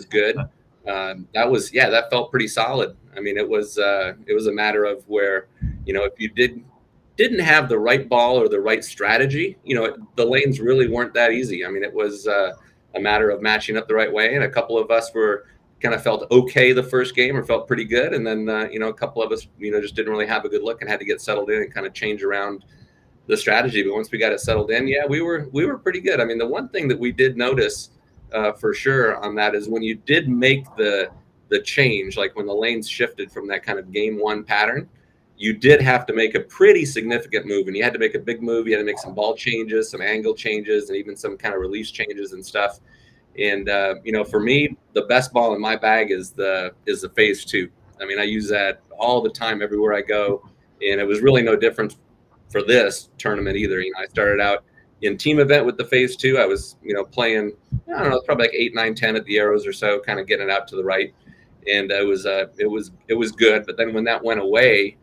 good. That felt pretty solid. I mean, it was a matter of where, if you didn't have the right ball or the right strategy, the lanes really weren't that easy. I mean, it was a matter of matching up the right way. And a couple of us kind of felt okay the first game, or felt pretty good. And then, a couple of us, just didn't really have a good look and had to get settled in and kind of change around the strategy. But once we got it settled in, we were pretty good. I mean, the one thing that we did notice for sure on that is when you did make the change, like when the lanes shifted from that kind of game one pattern, you did have to make a pretty significant move, and you had to make a big move. You had to make some ball changes, some angle changes, and even some kind of release changes and stuff. And for me, the best ball in my bag is the phase 2. I mean, I use that all the time everywhere I go, and it was really no different for this tournament either. I started out in team event with the phase 2. I was playing, I don't know, probably like 8, 9, 10 at the arrows or so, kind of getting it out to the right, and it was good. But then when that went away,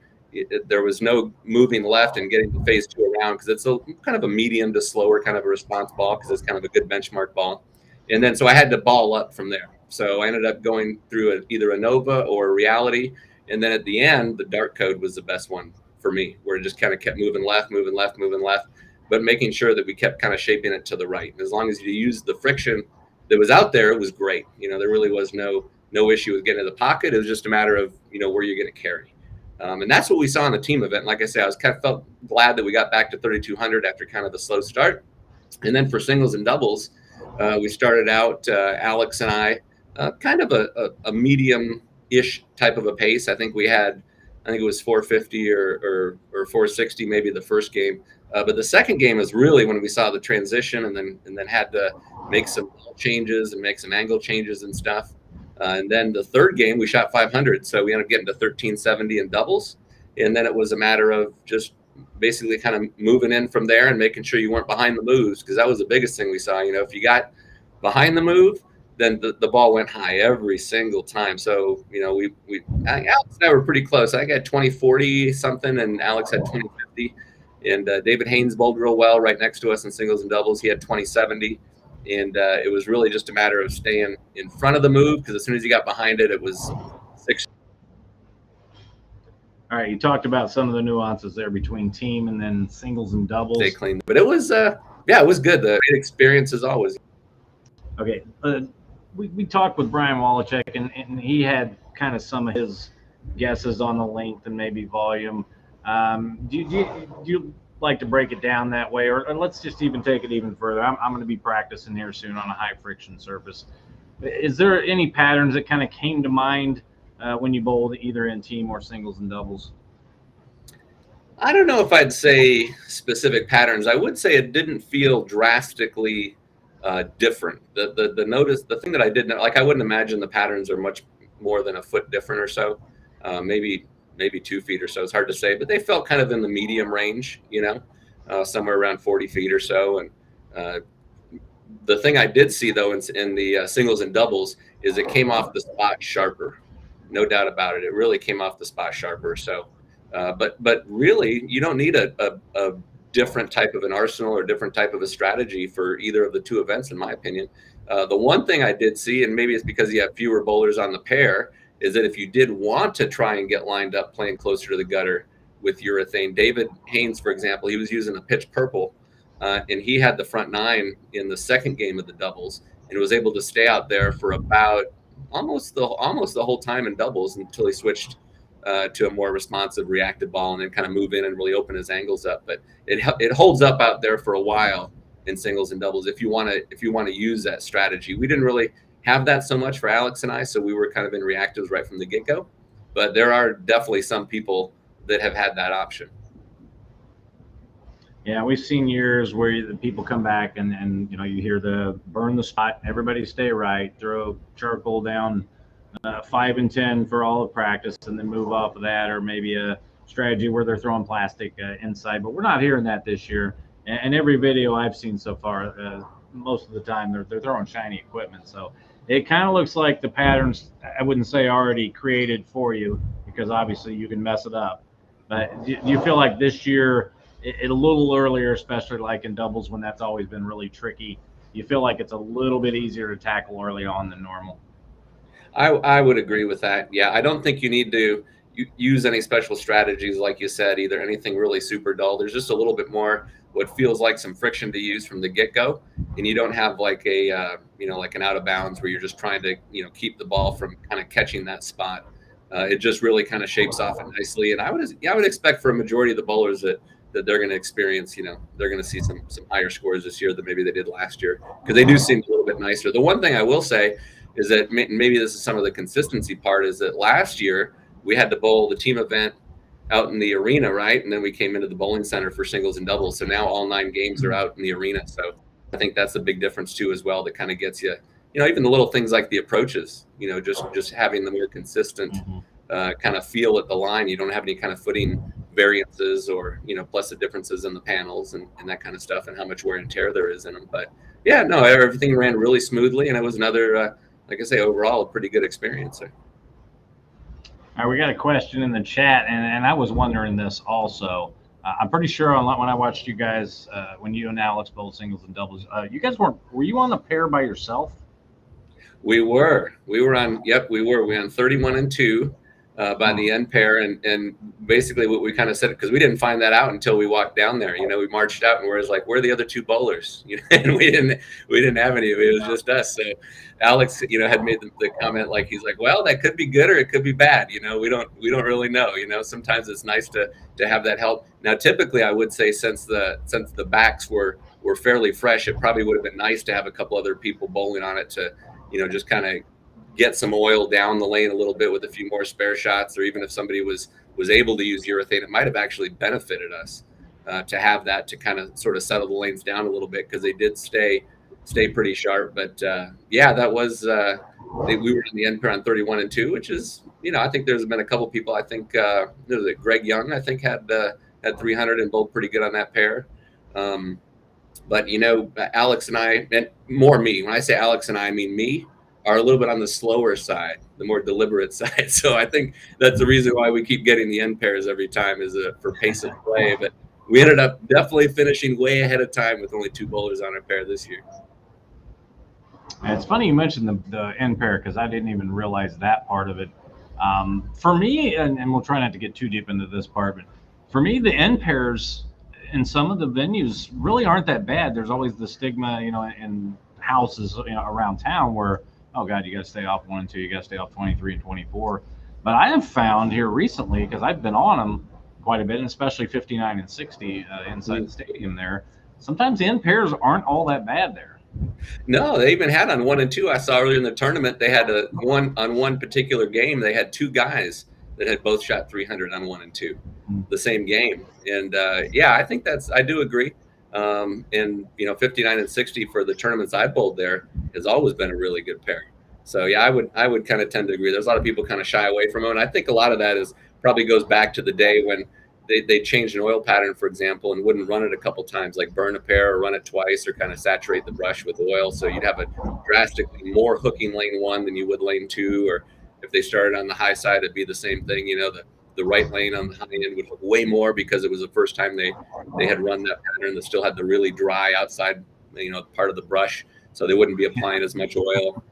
there was no moving left and getting the phase 2 around, because it's kind of a medium to slower kind of a response ball, because it's kind of a good benchmark ball. And then so I had to ball up from there. So I ended up going through either a Nova or a Reality. And then at the end, the Dark Code was the best one for me, where it just kind of kept moving left, but making sure that we kept kind of shaping it to the right. And as long as you used the friction that was out there, it was great. There really was no issue with getting to the pocket. It was just a matter of, where you're going to carry. And that's what we saw in the team event. Like I said, felt glad that we got back to 3,200 after kind of the slow start. And then for singles and doubles, we started out, Alex and I, kind of a medium-ish type of a pace. I think it was 450 or 460 maybe the first game. But the second game is really when we saw the transition, and then had to make some changes and make some angle changes and stuff. And then the third game, we shot 500. So we ended up getting to 1370 in doubles. And then it was a matter of just basically kind of moving in from there and making sure you weren't behind the moves, because that was the biggest thing we saw. If you got behind the move, then the ball went high every single time. So, Alex and I were pretty close. I got 2040 something, and Alex had 2050. And David Haynes bowled real well right next to us in singles and doubles. He had 2070. And it was really just a matter of staying in front of the move, because as soon as you got behind it, it was 6. All right, you talked about some of the nuances there between team and then singles and doubles. Stay clean. But it was, it was good. The experience as always. Okay. We talked with Brian Walachek, and he had kind of some of his guesses on the length and maybe volume. Do you like to break it down that way, or let's just even take it even further? I'm going to be practicing here soon on a high friction surface. Is there any patterns that kind of came to mind when you bowled either in team or singles and doubles? I don't know if I'd say specific patterns. I would say it didn't feel drastically different. The thing that I did know, like, I wouldn't imagine the patterns are much more than a foot different or so, maybe 2 feet or so. It's hard to say, but they felt kind of in the medium range, somewhere around 40 feet or so. And The thing I did see though in the singles and doubles is it came off the spot sharper, no doubt about it. It really came off the spot sharper. So, but really, you don't need a different type of an arsenal or different type of a strategy for either of the two events, in my opinion. The one thing I did see, and maybe it's because you have fewer bowlers on the pair, is that if you did want to try and get lined up playing closer to the gutter with urethane, David Haynes, for example, he was using a pitch purple, and he had the front nine in the second game of the doubles, and was able to stay out there for about almost the whole time in doubles until he switched to a more responsive reactive ball and then kind of move in and really open his angles up. But it holds up out there for a while in singles and doubles if you want to use that strategy. We didn't really have that so much for Alex and I, so we were kind of in reactives right from the get-go. But there are definitely some people that have had that option. Yeah, we've seen years where the people come back and you hear the burn the spot, everybody stay right, throw charcoal down 5 and 10 for all of practice, and then move off of that, or maybe a strategy where they're throwing plastic inside. But we're not hearing that this year. And every video I've seen so far, most of the time they're throwing shiny equipment. So it kind of looks like the patterns, I wouldn't say already created for you, because obviously you can mess it up. But do you feel like this year, it a little earlier, especially like in doubles when that's always been really tricky, you feel like it's a little bit easier to tackle early on than normal? I would agree with that. Yeah, I don't think you need to use any special strategies, like you said, either anything really super dull. There's just a little bit more what feels like some friction to use from the get-go, and you don't have like a like an out of bounds where you're just trying to keep the ball from kind of catching that spot. It just really kind of shapes off it nicely, and I would expect for a majority of the bowlers that they're going to experience, they're going to see some higher scores this year than maybe they did last year, because they do seem a little bit nicer. The one thing I will say is that maybe this is some of the consistency part, is that last year we had to bowl the team event out in the arena, right? And then we came into the bowling center for singles and doubles. So now all 9 games are out in the arena. So I think that's a big difference too, as well, that kind of gets you, even the little things like the approaches, just having the more consistent kind of feel at the line. You don't have any kind of footing variances or, plus the differences in the panels and that kind of stuff, and how much wear and tear there is in them. But yeah, no, everything ran really smoothly, and it was another, like I say, overall, a pretty good experience there. All right, we got a question in the chat, and I was wondering this also. I'm pretty sure when I watched you guys, when you and Alex bowled singles and doubles, you guys were you on the pair by yourself? We were on 31 and 2 by the end pair, and basically what we kind of said, because we didn't find that out until we walked down there. We marched out and we was like, where are the other 2 bowlers? And we didn't have any of it. It was just us. So Alex, had made the comment, like, he's like, well, that could be good or it could be bad. We don't really know. Sometimes it's nice to have that help. Now, typically, I would say since the backs were fairly fresh, it probably would have been nice to have a couple other people bowling on it to, just kind of get some oil down the lane a little bit with a few more spare shots, or even if somebody was able to use urethane, it might have actually benefited us to have that, to kind of sort of settle the lanes down a little bit, because they did stay pretty sharp. But yeah, that was we were in the end pair on 31 and 2, which is, I think there's been a couple people. I think Greg Young, I think had 300 and bowled pretty good on that pair. But Alex and I, and more me, when I say Alex and I mean me, are a little bit on the slower side, the more deliberate side. So I think that's the reason why we keep getting the end pairs every time, is for pace of play. But we ended up definitely finishing way ahead of time with only 2 bowlers on our pair this year. And it's funny you mentioned the end pair, because I didn't even realize that part of it. For me, and we'll try not to get too deep into this part, but for me, the end pairs in some of the venues really aren't that bad. There's always the stigma, in houses, around town where, oh God, you got to stay off 1 and 2, you got to stay off 23 and 24. But I have found here recently, because I've been on them quite a bit, and especially 59 and 60 inside the stadium there, sometimes the end pairs aren't all that bad there. No, they even had on 1 and 2. I saw earlier in the tournament, they had one particular game, they had 2 guys that had both shot 300 on 1 and 2, the same game. And yeah, I think I do agree. And 59 and 60 for the tournaments I bowled there has always been a really good pair. So yeah, I would kind of tend to agree. There's a lot of people kind of shy away from it, and I think a lot of that probably goes back to the day when they changed an oil pattern, for example, and wouldn't run it a couple times, like burn a pair or run it twice or kind of saturate the brush with oil. So you'd have a drastically more hooking lane 1 than you would lane 2, or if they started on the high side, it'd be the same thing. You know, the right lane on the high end would hook way more because it was the first time they had run that pattern that still had the really dry outside, you know, part of the brush. So they wouldn't be applying as much oil.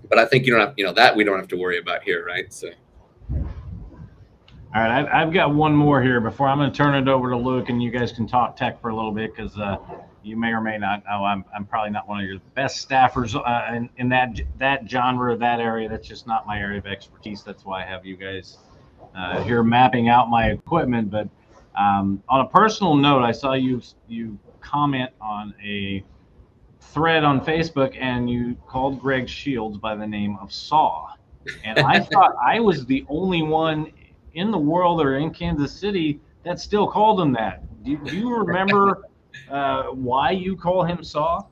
But I think you don't have, you know, that we don't have to worry about here, right? So. All right, I've got one more here before I'm going to turn it over to Luke, and you guys can talk tech for a little bit because you may or may not know I'm probably not one of your best staffers in that genre, that area. That's just not my area of expertise. That's why I have you guys here mapping out my equipment. But on a personal note, I saw you comment on a thread on Facebook, and you called Greg Shields by the name of Saw, and I thought I was the only one in the world or in Kansas City that still called him that. Do you remember why you call him Saw?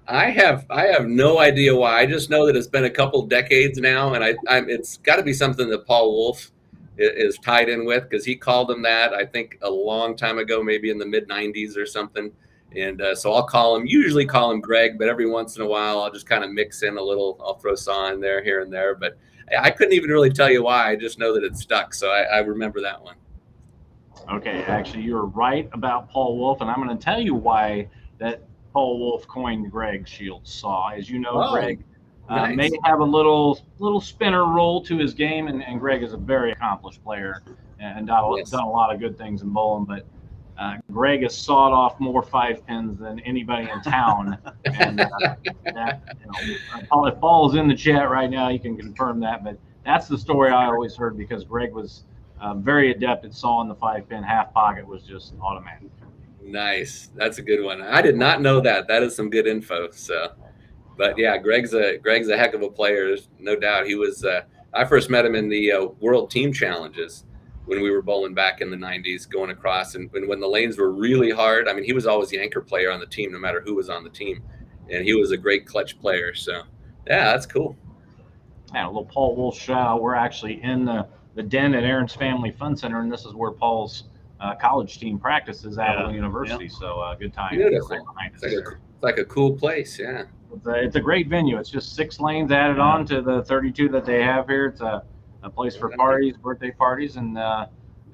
I have no idea why. I just know that it's been a couple decades now, and it's got to be something that Paul Wolf is tied in with, because he called him that, I think, a long time ago, maybe in the mid-90s or something. And so I'll usually call him Greg, but every once in a while I'll just kind of mix in a little, I'll throw Saw in there, here and there. But I couldn't even really tell you why. I just know that it stuck. So I remember that one. Okay. Actually, you're right about Paul Wolf. And I'm going to tell you why that Paul Wolf coined Greg Shields Saw. As you know, Greg nice. May have a little spinner roll to his game. And Greg is a very accomplished player and done a lot of good things in bowling. But Greg has sawed off more 5-pins than anybody in town. And if Paul's in the chat right now, you can confirm that. But that's the story I always heard, because Greg was very adept at sawing the 5-pin. Half pocket was just automatic. Nice. That's a good one. I did not know that. That is some good info. So, but yeah, Greg's a heck of a player, no doubt. He was. I first met him in the World Team Challenges when we were bowling back in the 90s, going across, and when the lanes were really hard. I mean, he was always the anchor player on the team, no matter who was on the team, and he was a great clutch player. So, yeah, that's cool. Yeah, a little Paul Wolf shout out. We're actually in the den at Aaron's Family Fun Center, and this is where Paul's college team practices at Avila University. Yeah. So, good time. Beautiful. It's like a cool place. Yeah, it's a great venue. It's just 6 lanes added on to the 32 that they have here. It's a place for parties, birthday parties, and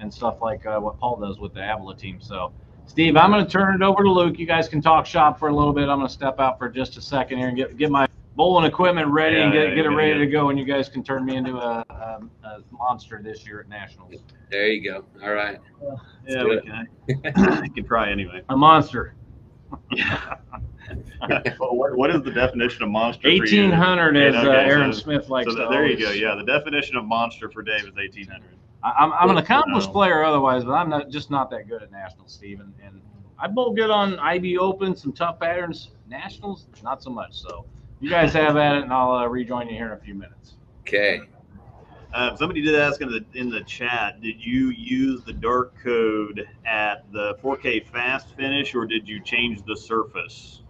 stuff like what Paul does with the Avila team. So, Steve, I'm going to turn it over to Luke. You guys can talk shop for a little bit. I'm going to step out for just a second here and get my bowling equipment ready and get it ready to go, and you guys can turn me into a monster this year at Nationals. There you go. All right. Yeah, we can. I can try anyway. A monster. Yeah. Well, what is the definition of monster? 1800, as Aaron Smith likes to there you go. Yeah, the definition of monster for Dave is 1800. I'm an accomplished player otherwise, but I'm not that good at Nationals, Steve. And I bowl good on IB Open, some tough patterns. Nationals, not so much. So you guys have at it, and I'll rejoin you here in a few minutes. Okay. Somebody did ask in the chat, did you use the dark code at the 4K fast finish, or did you change the surface?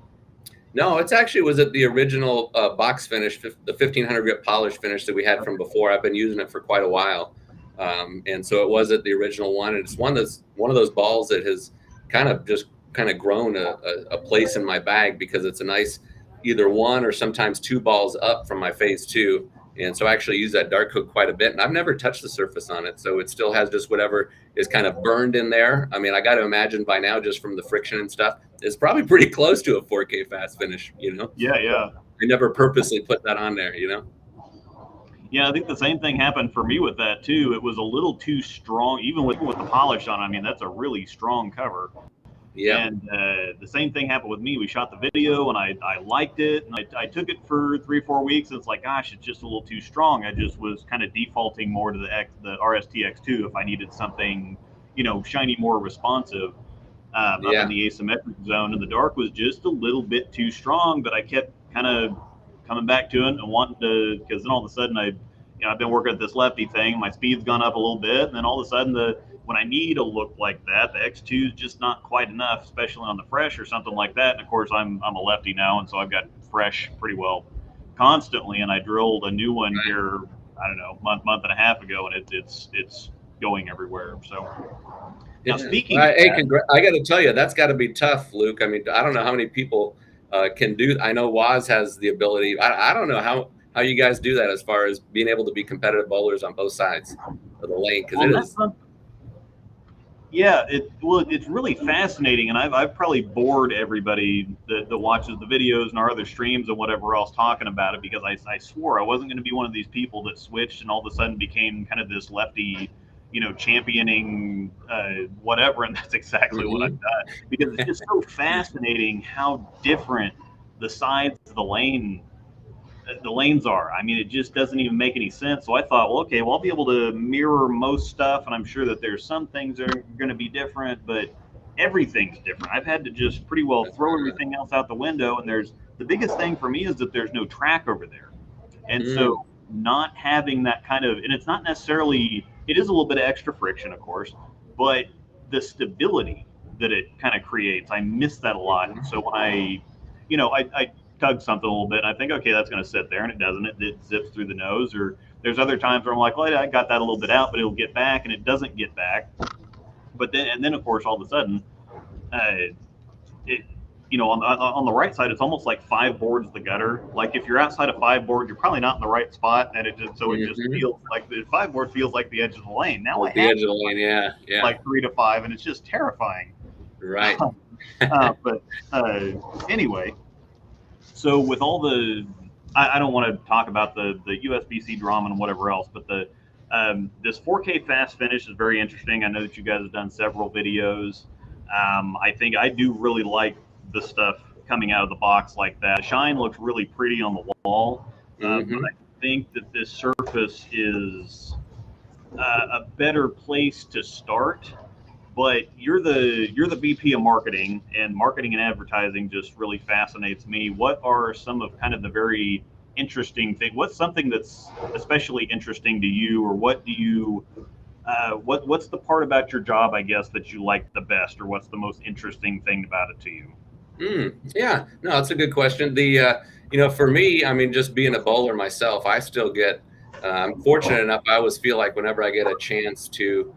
No, it's actually was at the original box finish, the 1500 grit polish finish that we had from before. I've been using it for quite a while, and so it was at the original one. And it's one of those balls that has kind of grown a place in my bag, because it's a nice either 1 or sometimes 2 balls up from my phase 2. And so I actually use that dark coat quite a bit, and I've never touched the surface on it. So it still has just whatever is kind of burned in there. I mean, I got to imagine by now, just from the friction and stuff, it's probably pretty close to a 4K fast finish, you know? Yeah. I never purposely put that on there, you know? Yeah, I think the same thing happened for me with that too. It was a little too strong, even with the polish on. I mean, that's a really strong cover. Yeah. And the same thing happened with me. We shot the video, and I liked it, and I took it for 3 or 4 weeks. And it's like, gosh, it's just a little too strong. I just was kind of defaulting more to the RSTX2 if I needed something, shiny, more responsive up in the asymmetric zone. And the dark was just a little bit too strong, but I kept kind of coming back to it and wanting to, because then all of a sudden I've been working at this lefty thing. My speed's gone up a little bit, and then all of a sudden when I need a look like that, the X2 is just not quite enough, especially on the fresh or something like that. And of course, I'm a lefty now, and so I've got fresh pretty well constantly. And I drilled a new one here, I don't know, month and a half ago, and it's going everywhere. So Yeah. Now, speaking I of that, got to tell you, that's got to be tough, Luke. I mean, I don't know how many people can do. I know Waz has the ability. I don't know how you guys do that as far as being able to be competitive bowlers on both sides of the lane, because it is. Yeah, it's really fascinating, and I've probably bored everybody that watches the videos and our other streams and whatever else talking about it, because I swore I wasn't going to be one of these people that switched and all of a sudden became kind of this lefty, championing whatever, and that's exactly what I've done, because it's just so fascinating how different the sides of the lanes are. I mean, it just doesn't even make any sense. So I thought, well, okay, well, I'll be able to mirror most stuff, and I'm sure that there's some things that are going to be different, but everything's different. I've had to just pretty well throw everything else out the window, and the biggest thing for me is that there's no track over there. And so not having that kind of, and it's not necessarily, it is a little bit of extra friction, of course, but the stability that it kind of creates, I miss that a lot. And so when I tug something a little bit, and I think, okay, that's going to sit there, and it doesn't. It zips through the nose. Or there's other times where I'm like, well, I got that a little bit out, but it'll get back, and it doesn't get back. But then of course, all of a sudden, on the right side, it's almost like 5 boards the gutter. Like if you're outside of 5 board, you're probably not in the right spot, and it just feels like the 5 board feels like the edge of the lane. Now I have the edge of the lane, yeah, like 3 to 5, and it's just terrifying. Right. But anyway. So with all I don't want to talk about the USBC drama and whatever else, but this 4K fast finish is very interesting. I know that you guys have done several videos. I think I do really like the stuff coming out of the box like that. The shine looks really pretty on the wall, but I think that this surface is a better place to start. But you're the VP of marketing, and marketing and advertising just really fascinates me. What are some of kind of the very interesting things? What's something that's especially interesting to you, or what do you what's the part about your job, I guess, that you like the best, or what's the most interesting thing about it to you? Yeah, no, that's a good question. For me, I mean, just being a bowler myself, I still get. I'm fortunate enough. I always feel like whenever I get a chance to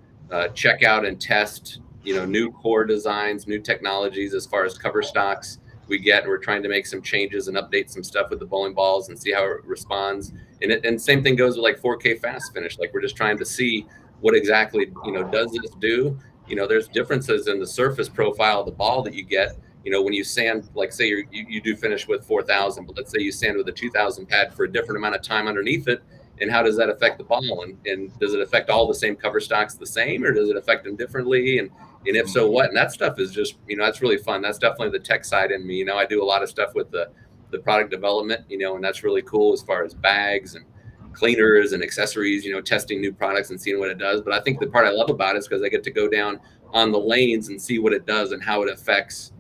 check out and test, new core designs, new technologies as far as cover stocks we're trying to make some changes and update some stuff with the bowling balls and see how it responds. And same thing goes with like 4K fast finish. Like we're just trying to see what exactly, does this do? There's differences in the surface profile of the ball that you get. When you sand, like say you do finish with 4,000, but let's say you sand with a 2,000 pad for a different amount of time underneath it. And how does that affect the ball? And does it affect all the same cover stocks the same, or does it affect them differently? And if so, what? And that stuff is just, that's really fun. That's definitely the tech side in me. I do a lot of stuff with the product development, and that's really cool as far as bags and cleaners and accessories, testing new products and seeing what it does. But I think the part I love about it is because I get to go down on the lanes and see what it does and how it affects,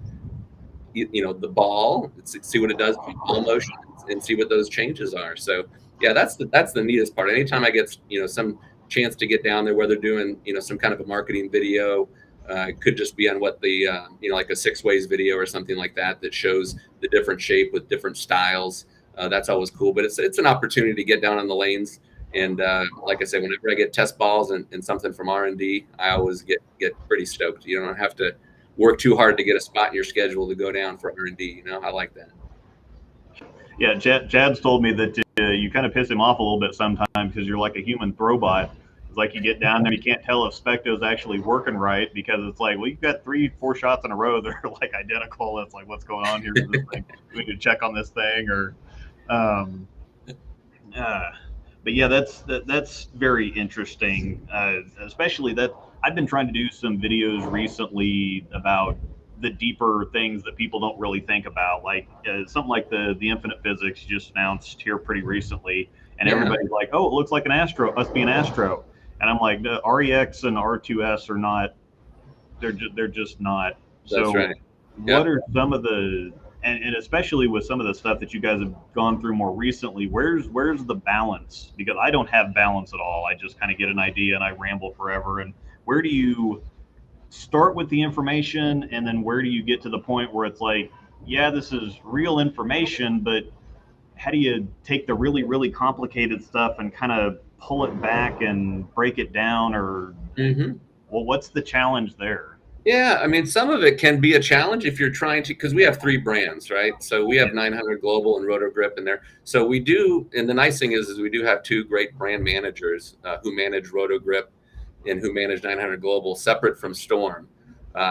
the ball, see what it does with ball motion and see what those changes are. So, yeah, that's the neatest part. Anytime I get, some chance to get down there, where they're doing, some kind of a marketing video, it could just be on what the, like a 6 ways video or something like that shows the different shape with different styles. That's always cool. But it's an opportunity to get down on the lanes. And like I said, whenever I get test balls and something from R&D, I always get pretty stoked. You don't have to work too hard to get a spot in your schedule to go down for R&D. I like that. Yeah, Chad's told me that you kind of piss him off a little bit sometimes because you're like a human throwbot. It's like you get down there, you can't tell if Specto's actually working right, because it's like, well, you've got 3-4 shots in a row that are like identical. It's like, what's going on here with this thing? We need to check on this thing, or but yeah, that's very interesting, especially that I've been trying to do some videos recently about the deeper things that people don't really think about, like something like the infinite physics just announced here pretty recently, and everybody's like, oh, it looks like an astro, must be an astro. And I'm like, the REX and R2S are not, they're just not. That's so right. What are some of the, and especially with some of the stuff that you guys have gone through more recently, where's the balance? Because I don't have balance at all. I just kind of get an idea and I ramble forever. And where do you start with the information, and then where do you get to the point where it's like, yeah, this is real information, but how do you take the really, really complicated stuff and kind of pull it back and break it down? Or well, what's the challenge there? Yeah, I mean, some of it can be a challenge if you're trying to, because we have 3 brands, right? So we have 900 Global and Roto Grip in there. So we do, and the nice thing is we do have 2 great brand managers who manage Roto Grip and who manage 900 Global separate from Storm.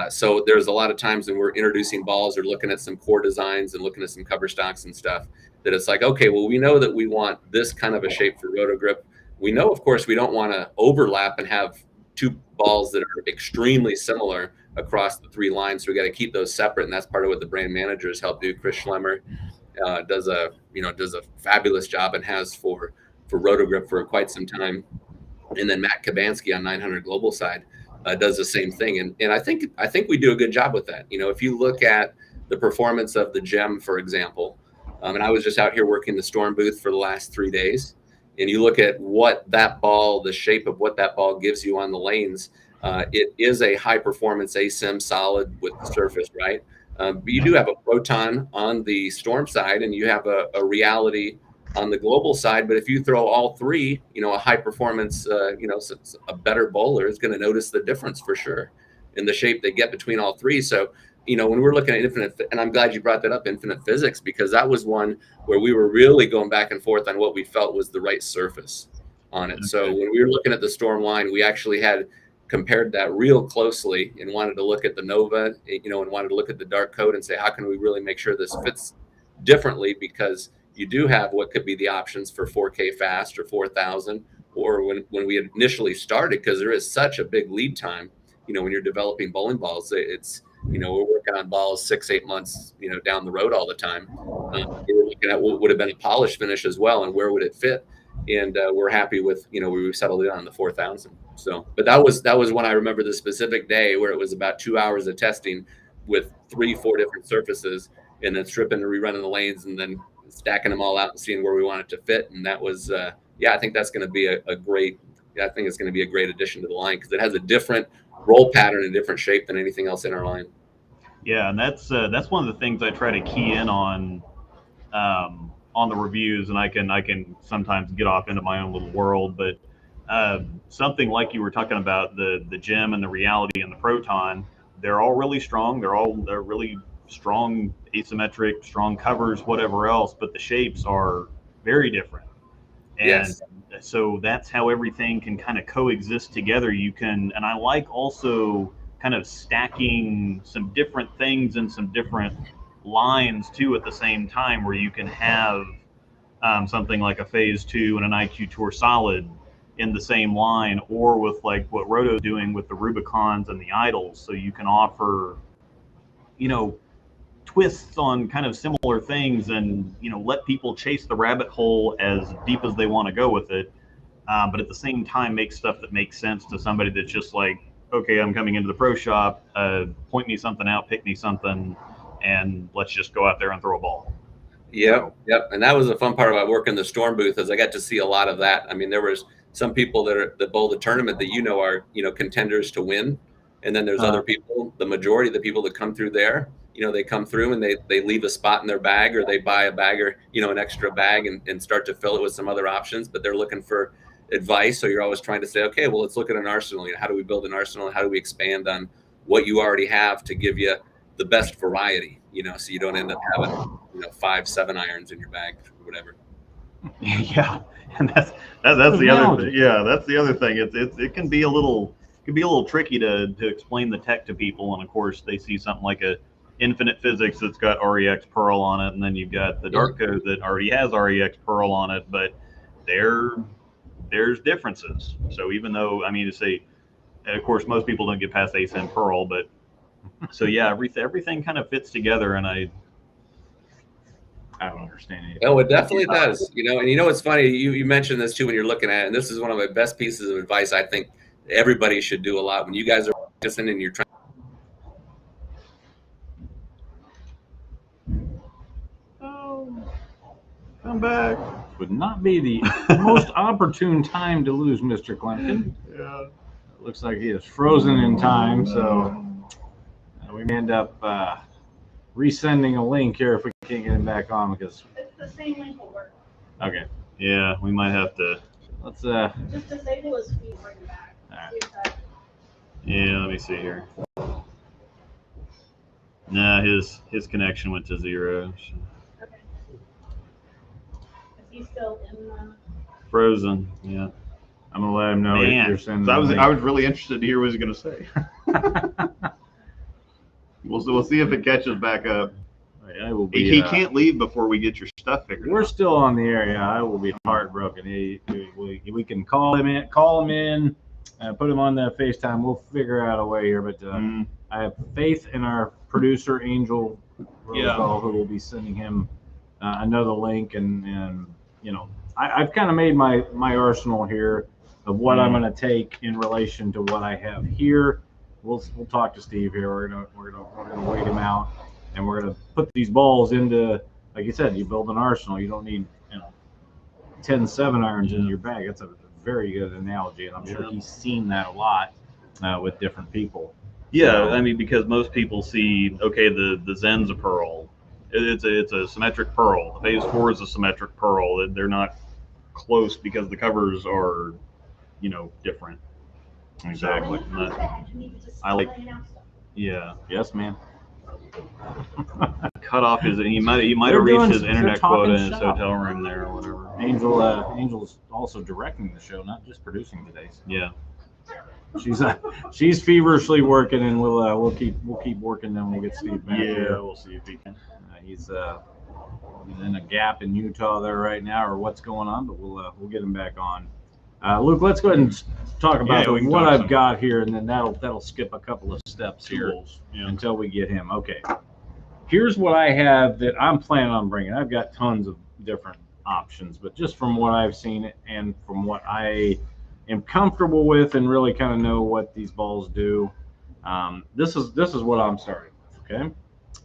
So there's a lot of times when we're introducing balls or looking at some core designs and looking at some cover stocks and stuff that it's like, okay, well, we know that we want this kind of a shape for Roto Grip. We know, of course, we don't want to overlap and have 2 balls that are extremely similar across the 3 lines. So we got to keep those separate. And that's part of what the brand managers help do. Chris Schlemmer does a fabulous job and has for Roto Grip for quite some time. And then Matt Kabansky on 900 Global side does the same thing. And I think we do a good job with that. If you look at the performance of the Gem, for example, and I was just out here working the Storm booth for the last 3 days, and you look at what that ball, the shape of what that ball gives you on the lanes, it is a high performance ASIM solid with the surface, right? But you do have a proton on the Storm side, and you have a reality on the Global side. But if you throw all 3, a high performance, a better bowler is going to notice the difference for sure in the shape they get between all 3. So, when we're looking at infinite, and I'm glad you brought that up, infinite physics, because that was one where we were really going back and forth on what we felt was the right surface on it. Okay. So when we were looking at the Storm line, we actually had compared that real closely and wanted to look at the Nova, and wanted to look at the dark code and say, how can we really make sure this fits differently? Because you do have what could be the options for 4K fast or 4,000, or when we initially started, because there is such a big lead time, when you're developing bowling balls, it's, we're working on balls 6-8 months, down the road all the time. We were looking at what would have been a polished finish as well, and where would it fit? And we're happy with, we settled in on the 4,000. So, but that was when I remember the specific day where it was about 2 hours of testing with 3-4 different surfaces, and then stripping and rerunning the lanes, and then stacking them all out and seeing where we want it to fit. And that was, I think that's going to be a great addition to the line, because it has a different roll pattern and different shape than anything else in our line. Yeah, and that's one of the things I try to key in on the reviews, and I can sometimes get off into my own little world, but something like you were talking about, the Gem and the Reality and the Proton, they're all really strong. They're really strong, asymmetric, strong covers, whatever else, but the shapes are very different. And yes. So that's how everything can kind of coexist together. And I like also kind of stacking some different things in some different lines too at the same time, where you can have something like a Phase 2 and an IQ Tour Solid in the same line, or with like what Roto's doing with the Rubicons and the Idols. So you can offer, twists on kind of similar things, and let people chase the rabbit hole as deep as they want to go with it, but at the same time make stuff that makes sense to somebody that's just like, okay, I'm coming into the pro shop, point me something out, pick me something, and let's just go out there and throw a ball. Yep. And that was the fun part about working the Storm booth, is I got to see a lot of that. I mean, there was some people that bowl the tournament that are contenders to win, and then there's other people. The majority of the people that come through there, they come through and they leave a spot in their bag, or they buy a bag, or an extra bag, and start to fill it with some other options. But they're looking for advice, so you're always trying to say, okay, well, let's look at an arsenal. How do we build an arsenal? How do we expand on what you already have to give you the best variety? So you don't end up having 5-7 irons in your bag or whatever. Yeah, and that's the other thing. Yeah, that's the other thing. It can be a little tricky to explain the tech to people, and of course they see something like a Infinite Physics that's got REX Pearl on it, and then you've got the Dark Code that already has REX Pearl on it, but there's differences. So even though, to say, of course, most people don't get past ASIM Pearl, but so yeah, everything kind of fits together, and I don't understand anything. Oh, it definitely does. And it's funny, you mentioned this too when you're looking at it, and this is one of my best pieces of advice I think everybody should do a lot when you guys are practicing and you're trying. Come back. Would not be the most opportune time to lose Mr. Kloempken. Yeah. It looks like he is frozen in time, so we may end up resending a link here if we can't get him back on, because it's the same link will work. Okay. Yeah, we might have to. Let's just disable his feed, bring it back. All right. Yeah, let me see here. Nah, his connection went to 0. Okay. Is he still in the... Frozen, yeah. I'm gonna let him know Man, you're sending. I was really interested to hear what he was gonna say. We'll see if it catches back up. I will be, he can't leave before we get your stuff figured out. We're still on the air. Yeah, I will be heartbroken. We can call him in, put him on the FaceTime. We'll figure out a way here. But I have faith in our producer Angel Rosal, who will be sending him another link. And you know, I've kind of made my arsenal here of what I'm going to take in relation to what I have here. We'll talk to Steve here. We're gonna wait him out, and we're gonna put these balls into, like you said, you build an arsenal. You don't need 10 7-irons in your bag. That's a very good analogy, and I'm sure he's seen that a lot with different people. Yeah, So, I mean, because most people see, okay, the Zen's a pearl. It's a symmetric pearl. The Phase 4 is a symmetric pearl. They're not close because the covers are, different. Exactly. I like. Yeah. Yes, man. Cut off his. He might have reached his internet quota in his hotel room there or whatever. Angel's also directing the show, not just producing today. So. Yeah. She's feverishly working, and we'll keep working. Then we'll get Steve back. Yeah, we'll see if he can. He's in a gap in Utah there right now, or what's going on, but we'll get him back on. Luke, let's go ahead and talk about what I've got here, and then that'll skip a couple of steps here until we get him. Okay. Here's what I have that I'm planning on bringing. I've got tons of different options, but just from what I've seen and from what I am comfortable with and really kind of know what these balls do, this is what I'm starting with. Okay.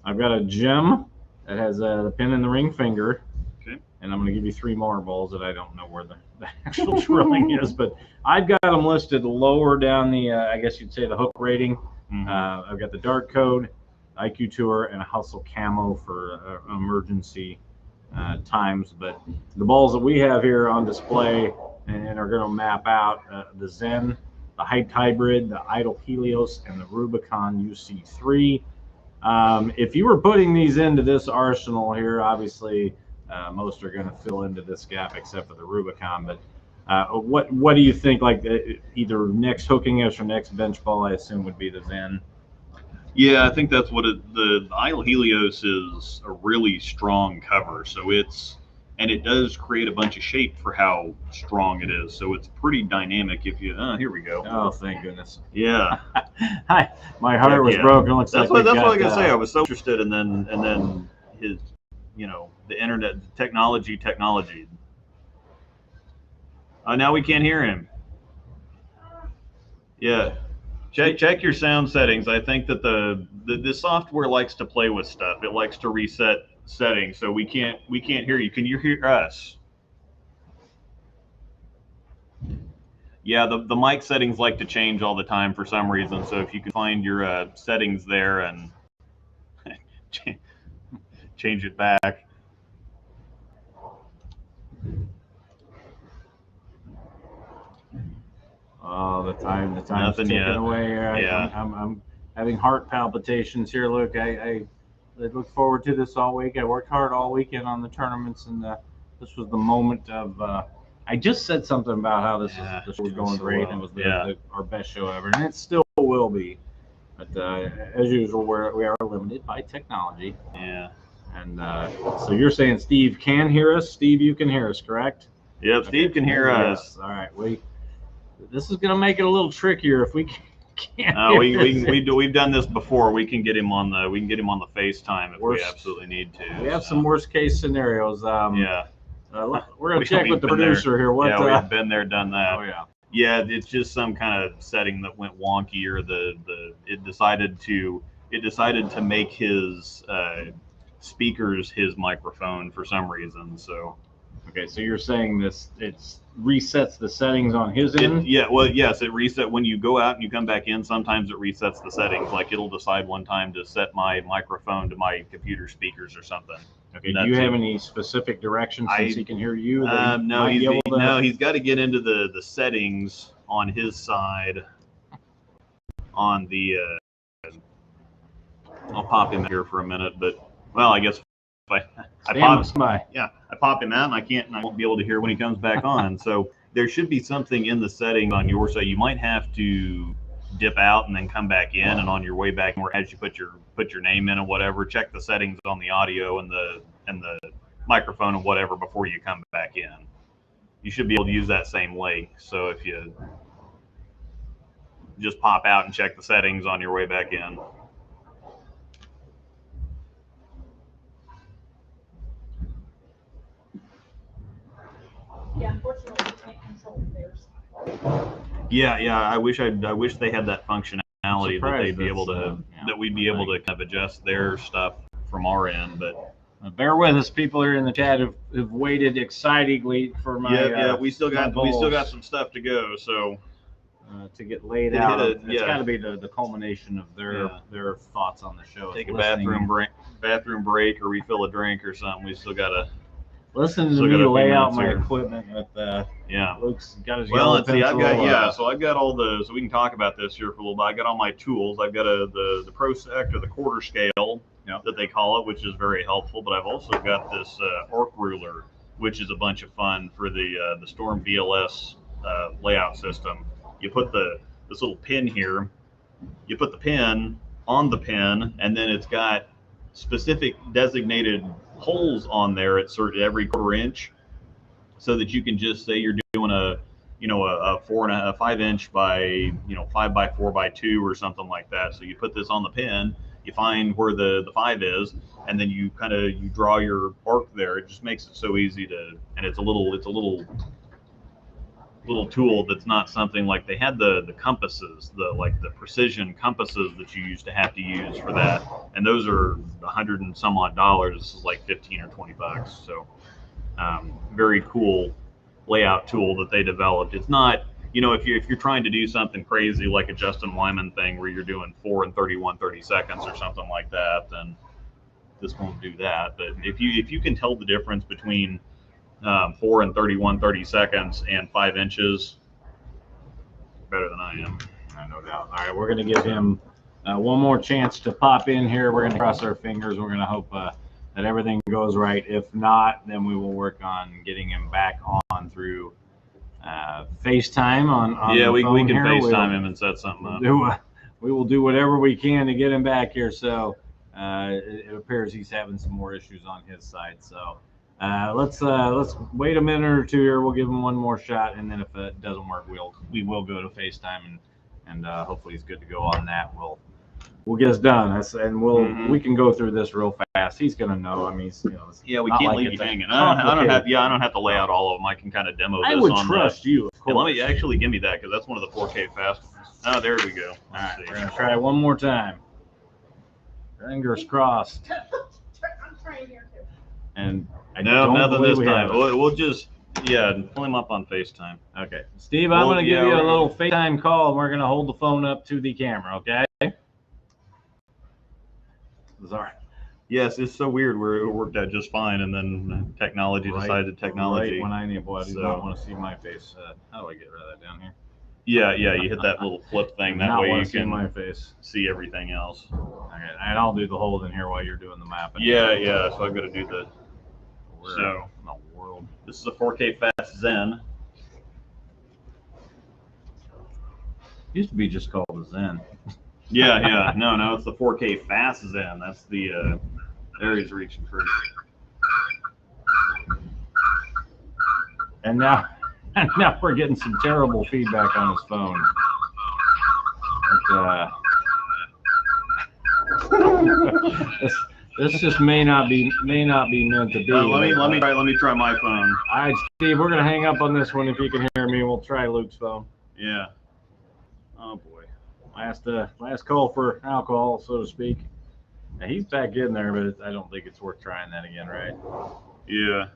I've got a gem that has the pin in the ring finger. Okay. And I'm going to give you 3 more balls that I don't know where the actual drilling is, but I've got them listed lower down the, I guess you'd say, the hook rating. I've got the Dark Code, IQ Tour, and a Hustle Camo for emergency times. But the balls that we have here on display and are going to map out the Zen, the Height Hybrid, the Idle Helios, and the Rubicon UC3. If you were putting these into this arsenal here, obviously most are going to fill into this gap except for the Rubicon. But what do you think? Like either next hooking or next bench ball, I assume would be the Zen. Yeah, I think that's what the Idle Helios is a really strong cover. So it does create a bunch of shape for how strong it is. So it's pretty dynamic. If you, here we go. Oh, thank goodness. Yeah. My heart was broken. Looks that's like what I was gonna say. I was so interested, and then his, the internet technology. Now we can't hear him. Yeah. Check your sound settings. I think that the software likes to play with stuff. It likes to reset settings, so we can't hear you. Can you hear us? Yeah, the mic settings like to change all the time for some reason. So if you can find your settings there and change it back. Oh, the time's Nothing ticking yet. away here. Yeah. I'm having heart palpitations here. Look, I look forward to this all week. I worked hard all weekend on the tournaments, and this was the moment of. I just said something about how this was going great, and it was our best show ever, and it still will be. But as usual, we are limited by technology. Yeah. And so you're saying Steve can hear us? Steve, you can hear us, correct? Yep, okay. Steve can hear us. All right, this is going to make it a little trickier if we can't. We've done this before. We can get him on the FaceTime if we absolutely need to. We have some worst case scenarios. Yeah. We're going to check with the producer here. We've been there, done that. Oh yeah. Yeah, it's just some kind of setting that went wonky, or it decided to make his speakers his microphone for some reason. So. Okay, so you're saying it resets the settings on his end? Yes, it reset when you go out and you come back in. Sometimes it resets the settings. Like it'll decide one time to set my microphone to my computer speakers or something. Okay, do you have any specific directions since he can hear you? No, he's got to get into the settings on his side. on the. I'll pop him here for a minute, but well, I guess if I pop him out, and I won't be able to hear when he comes back on. So there should be something in the setting on your side. You might have to dip out and then come back in, and on your way back, as you put your name in or whatever, check the settings on the audio and the microphone and whatever before you come back in. You should be able to use that same link. So if you just pop out and check the settings on your way back in. Yeah, unfortunately, we can't control theirs. Yeah. I wish they had that functionality that they'd be able to, that we'd be able to kind of adjust their stuff from our end. But bear with us, people here in the chat who've waited excitedly for my. We still got some stuff to go. So to get laid out, it's got to be the culmination of their thoughts on the show. Take a bathroom break, or refill a drink or something. We still got to. Listen to me lay out my equipment with Luke's got his yellow pencil. So I've got all so we can talk about this here for a little bit. I got all my tools. I've got the ProSect, or the quarter scale that they call it, which is very helpful. But I've also got this arc ruler, which is a bunch of fun for the Storm VLS layout system. You put this little pin here. You put the pin on the pin, and then it's got specific designated holes on there at every quarter inch, so that you can just say you're doing a 5 inch by 5 by 4 by 2 or something like that. So you put this on the pin, you find where the 5 is, and then you draw your arc there. It just makes it so easy and it's a little tool that's not something like they had the compasses, the precision compasses that you used to have to use for that, and those are $100 and some odd. This is like 15 or 20 bucks. So very cool layout tool that they developed. It's not, if you're trying to do something crazy like a Justin Wyman thing where you're doing 4 and 31/30 seconds or something like that, then this won't do that. But if you can tell the difference between 4 and 31/30 seconds and 5 inches, better than I am. No doubt. All right, we're going to give him one more chance to pop in here. We're going to cross our fingers. We're going to hope that everything goes right. If not, then we will work on getting him back on through FaceTime on yeah, the we phone can here. FaceTime him and set something up. We will do whatever we can to get him back here. So it appears he's having some more issues on his side. So let's wait a minute or two here. We'll give him one more shot, and then if it doesn't work, we will go to FaceTime, and hopefully he's good to go on that. We'll get us done, and we can go through this real fast. He's gonna know. I mean, we can't leave you hanging. I don't have to lay out all of them. I can kind of demo this. I would trust you. Of course. Let me actually give me that, because that's one of the 4K fast ones. Oh, there we go. All right, we're gonna try one more time. Fingers crossed. I'm trying here too. And nothing this time. We'll just pull him up on FaceTime. Okay, Steve, I'm going to give you a little FaceTime call, and we're going to hold the phone up to the camera. Okay. Sorry. Yes, it's so weird. It worked out just fine, and then technology decided technology. Right when I need, boy, I do not want to see my face. How do I get rid of that down here? Yeah, you hit that little flip thing. That way you can my face. See everything else. Okay, and I'll do the hold in here while you're doing the mapping. Yeah. So I've got to do the. So in the world. This is a 4K Fast Zen. Used to be just called the Zen. Yeah. No, it's the 4K Fast Zen. That's the. There he's reaching first. And now we're getting some terrible feedback on his phone. But, this just may not be meant to be. Let me try my phone. All right, Steve, we're gonna hang up on this one. If you can hear me, we'll try Luke's phone. Yeah. Oh boy. Last call for alcohol, so to speak. Now, he's back in there, but I don't think it's worth trying that again, right? Yeah.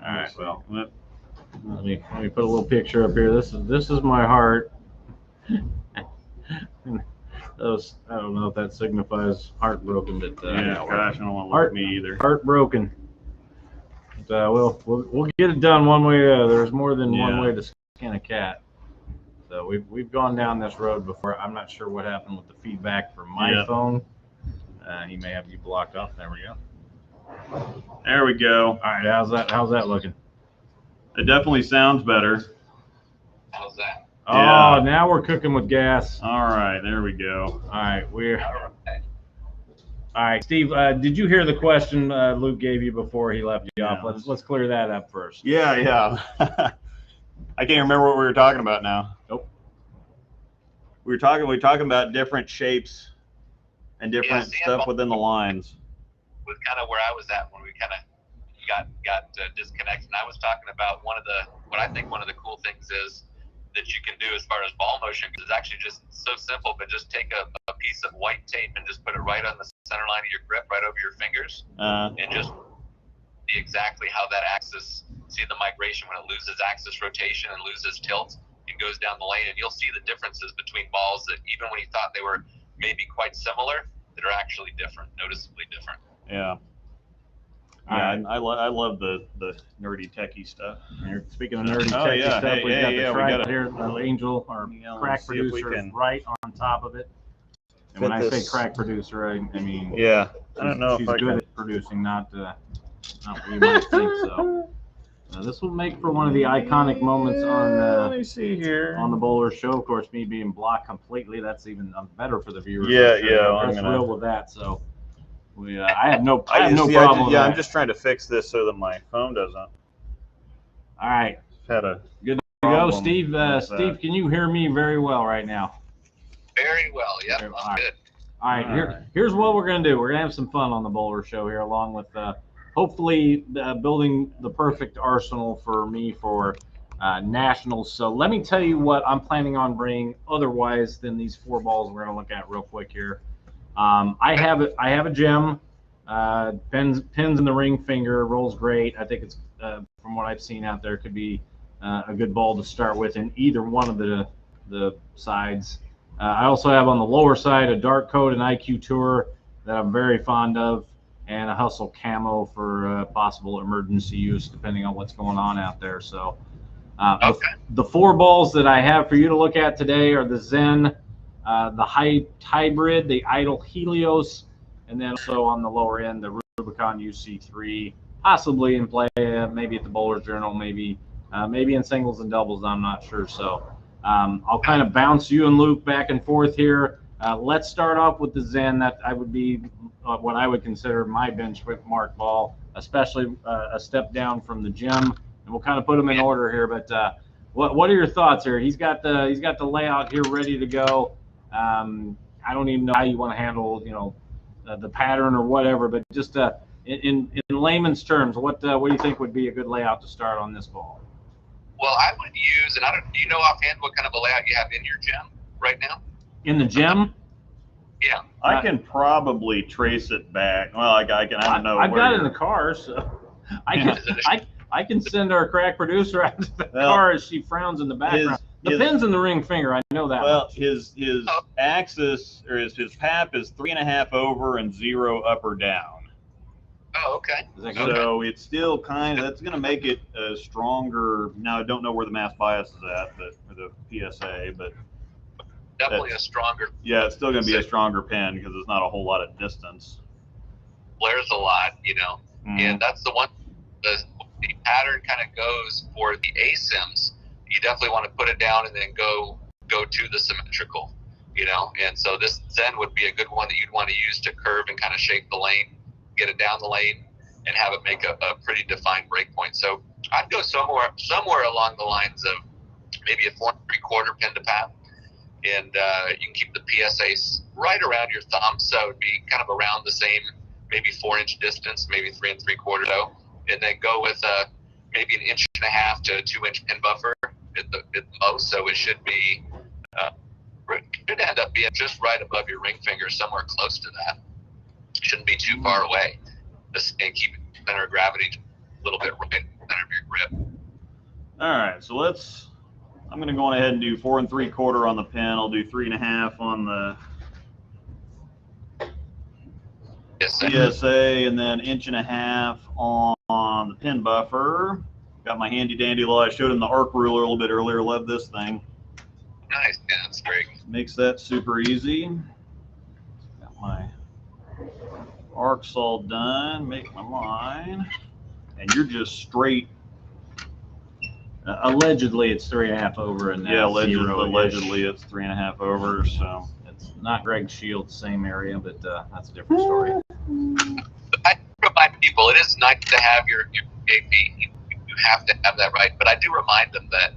All right. Well, let me put a little picture up here. This is my heart. I don't know if that signifies heartbroken, but gosh, I don't want to look at me either. Heartbroken. But we'll get it done one way or the other. There's more than one way to skin a cat. So So we've gone down this road before. I'm not sure what happened with the feedback from my phone. He may have you blocked off. There we go. There we go. All right, how's that looking? It definitely sounds better. How's that? Oh, now we're cooking with gas. All right, there we go. All right, all right, Steve. Did you hear the question Luke gave you before he left you off? Let's clear that up first. Yeah. I can't remember what we were talking about now. Nope. We were talking about different shapes and different stuff within the lines. Was kind of where I was at when we kind of got disconnected. And I was talking about what I think one of the cool things is that you can do as far as ball motion is actually just so simple, but just take a piece of white tape and just put it right on the center line of your grip, right over your fingers, and just see exactly how that axis, see the migration when it loses axis rotation and loses tilt and goes down the lane, and you'll see the differences between balls that even when you thought they were maybe quite similar, that are actually different, noticeably different. Yeah. Yeah, I love the nerdy techie stuff. Speaking of nerdy techie stuff, we've got the track here, the Angel, our crack producer, is right on top of it. And when I say crack producer, I mean I don't know she's if I good at producing, not what you might think. So this will make for one of the iconic moments on let me see here on the Bowler Show. Of course, me being blocked completely, that's even better for the viewers. I'm thrilled with that. So. I have no problem with that. I'm just trying to fix this so that my phone doesn't. All right. Had a good to go, Steve. Steve, can you hear me very well right now? Very well. Yep. I'm good. All right. Here's what we're gonna do. We're gonna have some fun on the Bowler Show here, along with hopefully building the perfect arsenal for me for nationals. So let me tell you what I'm planning on bringing otherwise than these 4 balls we're gonna look at real quick here. I have a gem, pins in the ring finger, rolls great. I think it's from what I've seen out there, could be a good ball to start with in either one of the sides. I also have on the lower side a Dark Code and IQ Tour that I'm very fond of, and a Hustle Camo for possible emergency use depending on what's going on out there. So the 4 balls that I have for you to look at today are the Zen, the Hybrid, the Idol Helios, and then also on the lower end, the Rubicon UC3, possibly in play, maybe at the Bowler's Journal, maybe in singles and doubles, I'm not sure. So I'll kind of bounce you and Luke back and forth here. Let's start off with the Zen. That I would be what I would consider my benchmark ball, especially a step down from the Gem, and we'll kind of put them in order here. But what are your thoughts here? He's got the layout here ready to go. I don't even know how you want to handle, the pattern or whatever, but just in layman's terms, what do you think would be a good layout to start on this ball? Well, I would use, and do you know offhand what kind of a layout you have in your Gem right now? In the Gem? Yeah. I can probably trace it back. Well, I don't know. I've got it in the car, so I can send our crack producer out to the car as she frowns in the background. The pin's in the ring finger, I know that. Well, his axis or his PAP is 3.5 over and 0 up or down. Oh, okay. So it's still that's going to make it a stronger. Now I don't know where the mass bias is at, or the PSA, but definitely a stronger. Yeah, it's still going to be a stronger pin because there's not a whole lot of distance. Flares a lot, and that's the one. The pattern kind of goes for the ASIMs. You definitely want to put it down and then go to the symmetrical, and so this Zen would be a good one that you'd want to use to curve and kind of shape the lane, get it down the lane, and have it make a pretty defined break point. So I'd go somewhere along the lines of maybe a 4 3/4 pin to PAP, and you can keep the PSA right around your thumb, so it'd be kind of around the same, maybe 4-inch distance, maybe 3 3/4, and then go with maybe 1.5 to 2-inch pin buffer at the most. So it should be could end up being just right above your ring finger, somewhere close to that. Shouldn't be too far away. And keep center of gravity a little bit right in the center of your grip. All right, so I'm going to go ahead and do 4 3/4 on the pin. I'll do 3.5 on the PSA, and then 1.5 on the pin buffer. Got my handy dandy. I showed him the arc ruler a little bit earlier. Love this thing. Nice. Yeah, that's great. Makes that super easy. Got my arcs all done. Make my line. And you're just straight. Allegedly, it's 3.5 over, and Yeah, zero-ish. allegedly it's 3.5 over. So It's not Greg Shields, same area, but that's a different story. I remind people it is nice to have your PAP. You have to have that right, but I do remind them that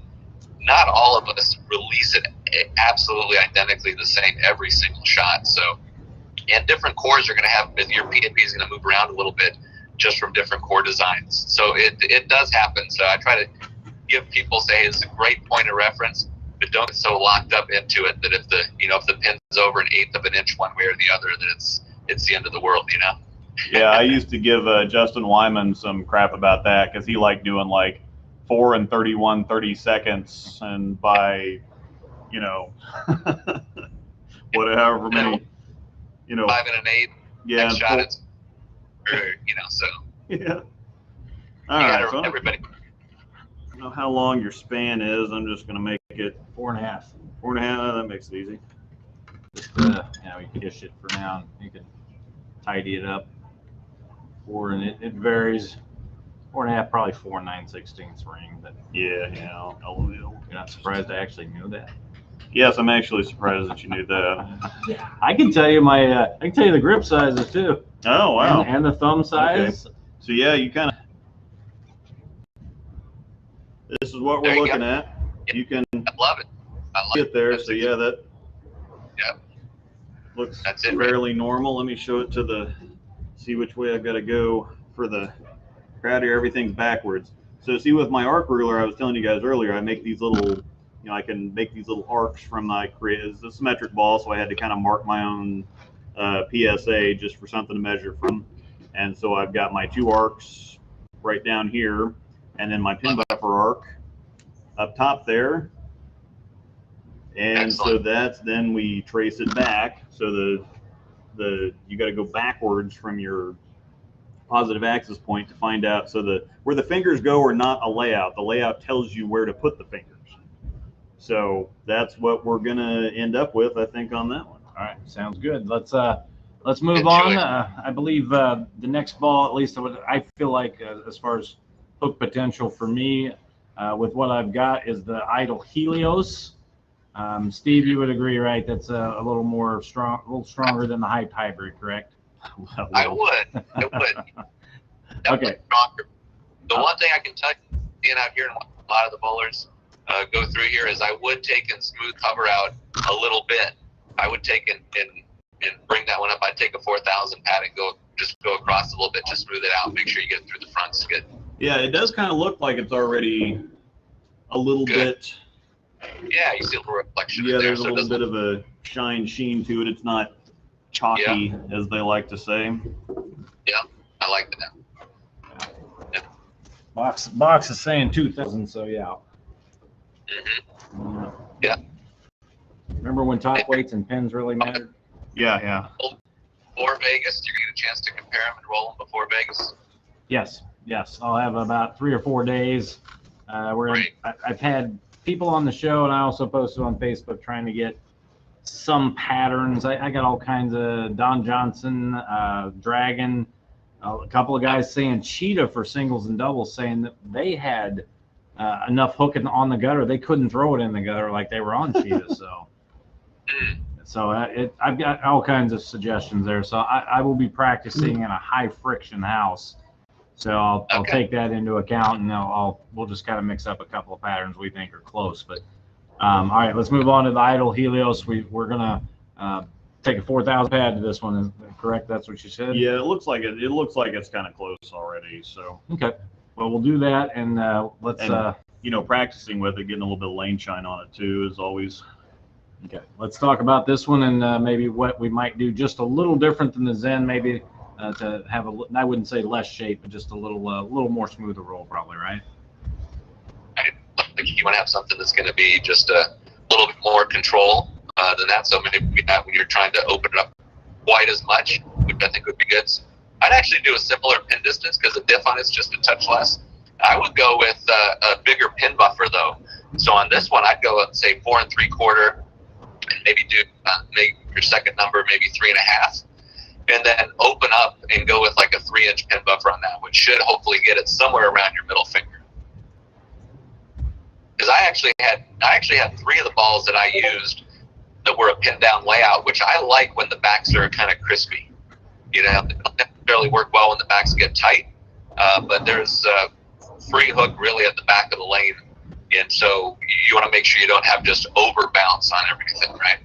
not all of us release it absolutely identically the same every single shot. So, and different cores are going to have, your PAP is going to move around a little bit just from different core designs. So it does happen. So I try to give people, say it's a great point of reference, but don't get so locked up into it that if the pin's over 1/8 of an inch one way or the other, that it's the end of the world, yeah, I used to give Justin Wyman some crap about that because he liked doing like 4 and 31 30-seconds, and by whatever many 5 and an 8. Yeah, Next shot it's so yeah. All right, so everybody. I don't know how long your span is. I'm just gonna make it 4.5. 4.5. That makes it easy. Just we can dish it for now. You can tidy it up. 4, and it varies. 4.5, probably 4 9/16 ring. But yeah. you're not surprised I actually knew that. Yes, I'm actually surprised that you knew that. Yeah, I can tell you the grip sizes too. Oh wow. And the thumb size. Okay. So yeah, you kind of. This is what we're looking at. You can I love it. get there. So yeah, that looks That's it, fairly normal. Let me show it to see which way I've got to go for the crowd here. Everything's backwards. So see, with my arc ruler, I was telling you guys earlier, I make these little, I can make these little arcs from my it's a symmetric ball, so I had to kind of mark my own PSA just for something to measure from. And so I've got my 2 arcs right down here, and then my pin buffer arc up top there. And so then we trace it back. So you got to go backwards from your positive axis point to find out. So where the fingers go are not a layout. The layout tells you where to put the fingers. So that's what we're gonna end up with, I think, on that one. All right, sounds good. Let's move on. I believe the next ball, at least I feel like as far as hook potential for me, with what I've got, is the Idle Helios. Steve, you would agree, right? That's a little stronger than the Hype Hybrid, correct? I would. Okay. Stronger. The one thing I can tell you, being out here and a lot of the bowlers go through here, is I would take and smooth cover out a little bit. I would take and bring that one up. I'd take a 4,000 pad and go across a little bit to smooth it out. Make sure you get through the fronts good. Yeah, it does kind of look like it's already a little bit. Yeah, you see a little reflection. Yeah, in there, there's a little bit of a sheen to it. It's not chalky, as they like to say. Yeah, I like that. Box is saying 2,000, so yeah. Mm-hmm. Yeah. Remember when top weights and pins really mattered? Yeah. Before Vegas, you're gonna get a chance to compare them and roll them before Vegas. Yes. I'll have about 3 or 4 days. I've had people on the show, and I also posted on Facebook trying to get some patterns. I got all kinds of Don Johnson, Dragon, a couple of guys saying Cheetah for singles and doubles, saying that they had enough hooking on the gutter they couldn't throw it in the gutter like they were on Cheetah. So I've got all kinds of suggestions there. So I will be practicing in a high friction house. So I'll take that into account, and we'll just kind of mix up a couple of patterns we think are close. But all right, let's move on to the Idle Helios. We're gonna take a 4,000 pad to this one. Is that correct? That's what you said? Yeah, it looks like it. It looks like it's kind of close already. So okay, well we'll do that, and let's practicing with it, getting a little bit of lane shine on it too is always. Okay, let's talk about this one and maybe what we might do just a little different than the Zen, maybe to have I wouldn't say less shape, but just a little more smoother roll, probably, right? You want to have something that's going to be just a little bit more control than that. So maybe not when you're trying to open it up quite as much, which I think would be good. So I'd actually do a simpler pin distance because the diff on it's just a touch less. I would go with a bigger pin buffer though. So on this one, I'd go, say, 4 3/4, and maybe do make your second number maybe 3.5, and then open up and go with like a 3-inch pin buffer on that, which should hopefully get it somewhere around your middle finger. Because I actually had 3 of the balls that I used that were a pin down layout, which I like when the backs are kind of crispy. You know, they don't necessarily work well when the backs get tight, but there's a free hook really at the back of the lane. And so you want to make sure you don't have just over bounce on everything, right?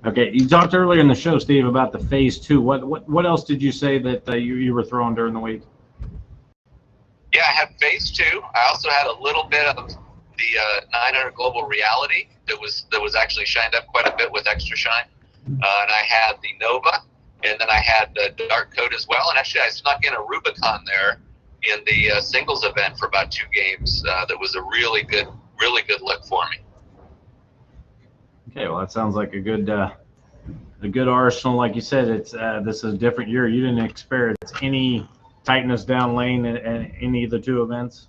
Okay, you talked earlier in the show, Steve, about the phase 2. What else did you say that you were throwing during the week? Yeah, I had phase 2. I also had a little bit of the 900 Global Reality that was actually shined up quite a bit with extra shine, and I had the Nova, and then I had the Dark Coat as well. And actually, I snuck in a Rubicon there in the singles event for about 2 games. That was a really good look for me. Okay, well, that sounds like a good arsenal. Like you said, it's this is a different year. You didn't experience any tightness down lane in any of the 2 events?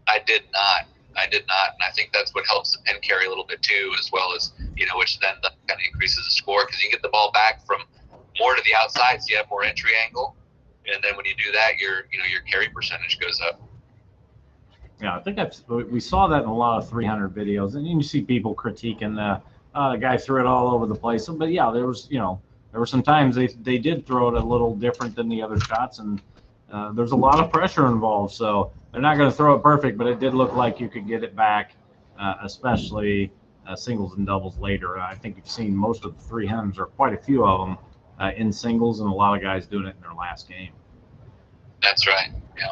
I did not, and I think that's what helps the pin carry a little bit too, as well as, which then kind of increases the score, because you get the ball back from more to the outside, so you have more entry angle, and then when you do that, your carry percentage goes up. Yeah, I think we saw that in a lot of 300 videos, and you see people critiquing the guy threw it all over the place. But yeah, there were some times they did throw it a little different than the other shots, and there's a lot of pressure involved. So they're not going to throw it perfect, but it did look like you could get it back, especially singles and doubles later. I think you've seen most of the 300s, or quite a few of them, in singles, and a lot of guys doing it in their last game. That's right. Yeah.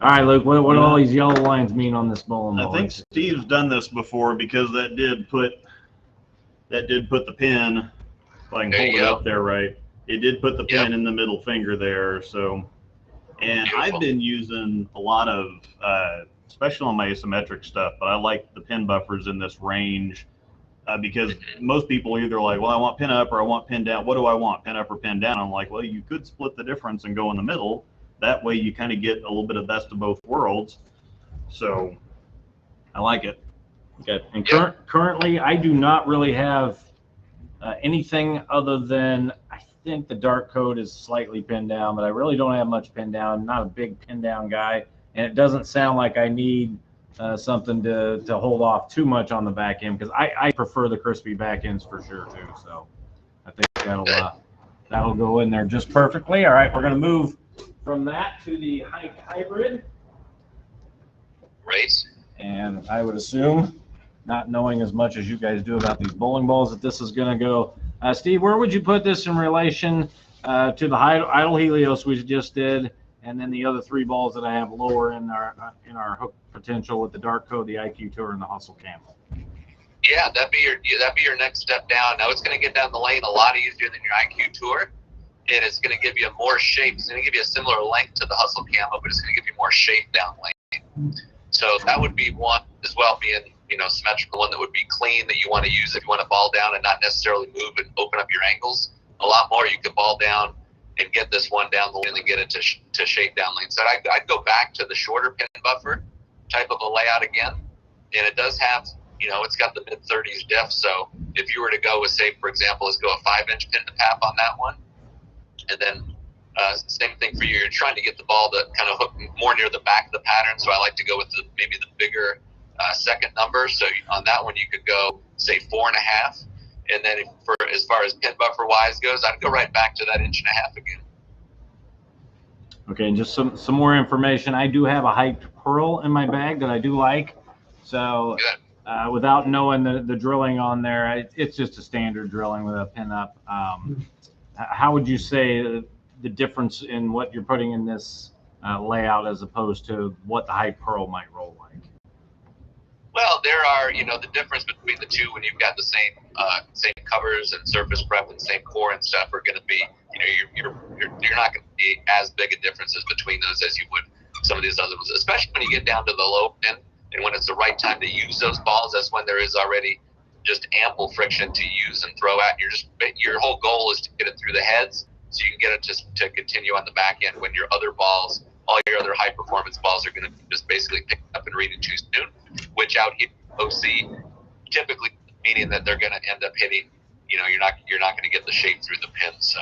All right, Luke, what do all these yellow lines mean on this bowling ball? I think Steve's done this before, because that did put the pin, if I can hold it up there right, it did put the pin in the middle finger there. So, and I've been using a lot of, especially on my asymmetric stuff, but I like the pin buffers in this range, because most people are either like, well, I want pin up or I want pin down. What do I want, pin up or pin down? I'm like, well, you could split the difference and go in the middle. That way you kind of get a little bit of best of both worlds. So I like it. Okay. And currently, I do not really have anything other than, I think the Dark Coat is slightly pinned down, but I really don't have much pinned down. Not a big pin down guy, and it doesn't sound like I need something to hold off too much on the back end, because I prefer the crispy back ends for sure too. So I think that'll go in there just perfectly. All right, we're going to move from that to the hike hybrid. Right. And I would assume, not knowing as much as you guys do about these bowling balls, that this is going to go. Steve, where would you put this in relation to the idle Helios we just did, and then the other 3 balls that I have lower in our hook potential with the Dark Coat, the IQ Tour, and the Hustle Camel? Yeah, that'd be your next step down. Now it's going to get down the lane a lot easier than your IQ Tour. And it's going to give you more shape. It's going to give you a similar length to the Hustle Camo, but it's going to give you more shape down lane. So that would be one as well, being symmetrical, one that would be clean, that you want to use if you want to ball down and not necessarily move and open up your angles a lot more. You could ball down and get this one down the lane and get it to shape down lane. So I'd go back to the shorter pin buffer type of a layout again, and it does have, it's got the mid-30s diff. So if you were to go with, say, for example, let's go a 5-inch pin to pap on that one. And then same thing for you. You're trying to get the ball to kind of hook more near the back of the pattern. So I like to go with maybe the bigger second number. So on that one, you could go, say, 4.5. And then as far as pin buffer wise goes, I'd go right back to that 1.5 inches again. Okay, and just some more information. I do have a hyped pearl in my bag that I do like. So without knowing the drilling on there, it's just a standard drilling with a pin up. How would you say the difference in what you're putting in this layout as opposed to what the hyped pearl might roll like? Well, there are, the difference between the two when you've got the same covers and surface prep and same core and stuff are going to be, you're not going to see as big a differences between those as you would some of these other ones, especially when you get down to the low pin and when it's the right time to use those balls. That's when there is already just ample friction to use and throw at. Your whole goal is to get it through the heads so you can get it to continue on the back end when your other balls, all your other high performance balls, are going to just basically pick up up and reading too soon, which out here OC typically meaning that they're going to end up hitting, you're not going to get the shape through the pin. So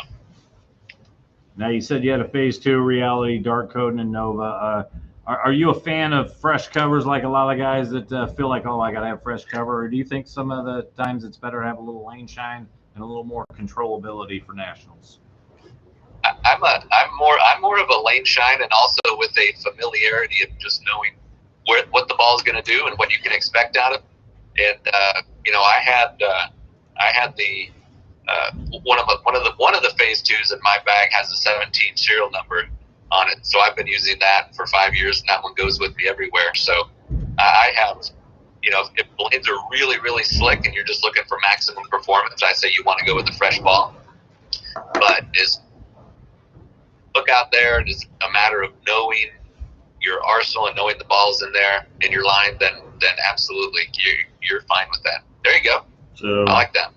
now you said you had a phase 2 reality, dark coding, and Nova. Are you a fan of fresh covers like a lot of guys that feel like, oh, I got to have fresh cover? Or do you think some of the times it's better to have a little lane shine and a little more controllability for nationals? I'm more of a lane shine, and also with a familiarity of just knowing what the ball is going to do and what you can expect out of it. And I had the one of the phase 2s in my bag has a 17 serial number on it, so I've been using that for 5 years, and that one goes with me everywhere. So I have, if blades are really, really slick and you're just looking for maximum performance, I say you want to go with the fresh ball. But look out there, it's a matter of knowing your arsenal and knowing the ball's in there in your line, then absolutely you're fine with that. There you go. So I like that.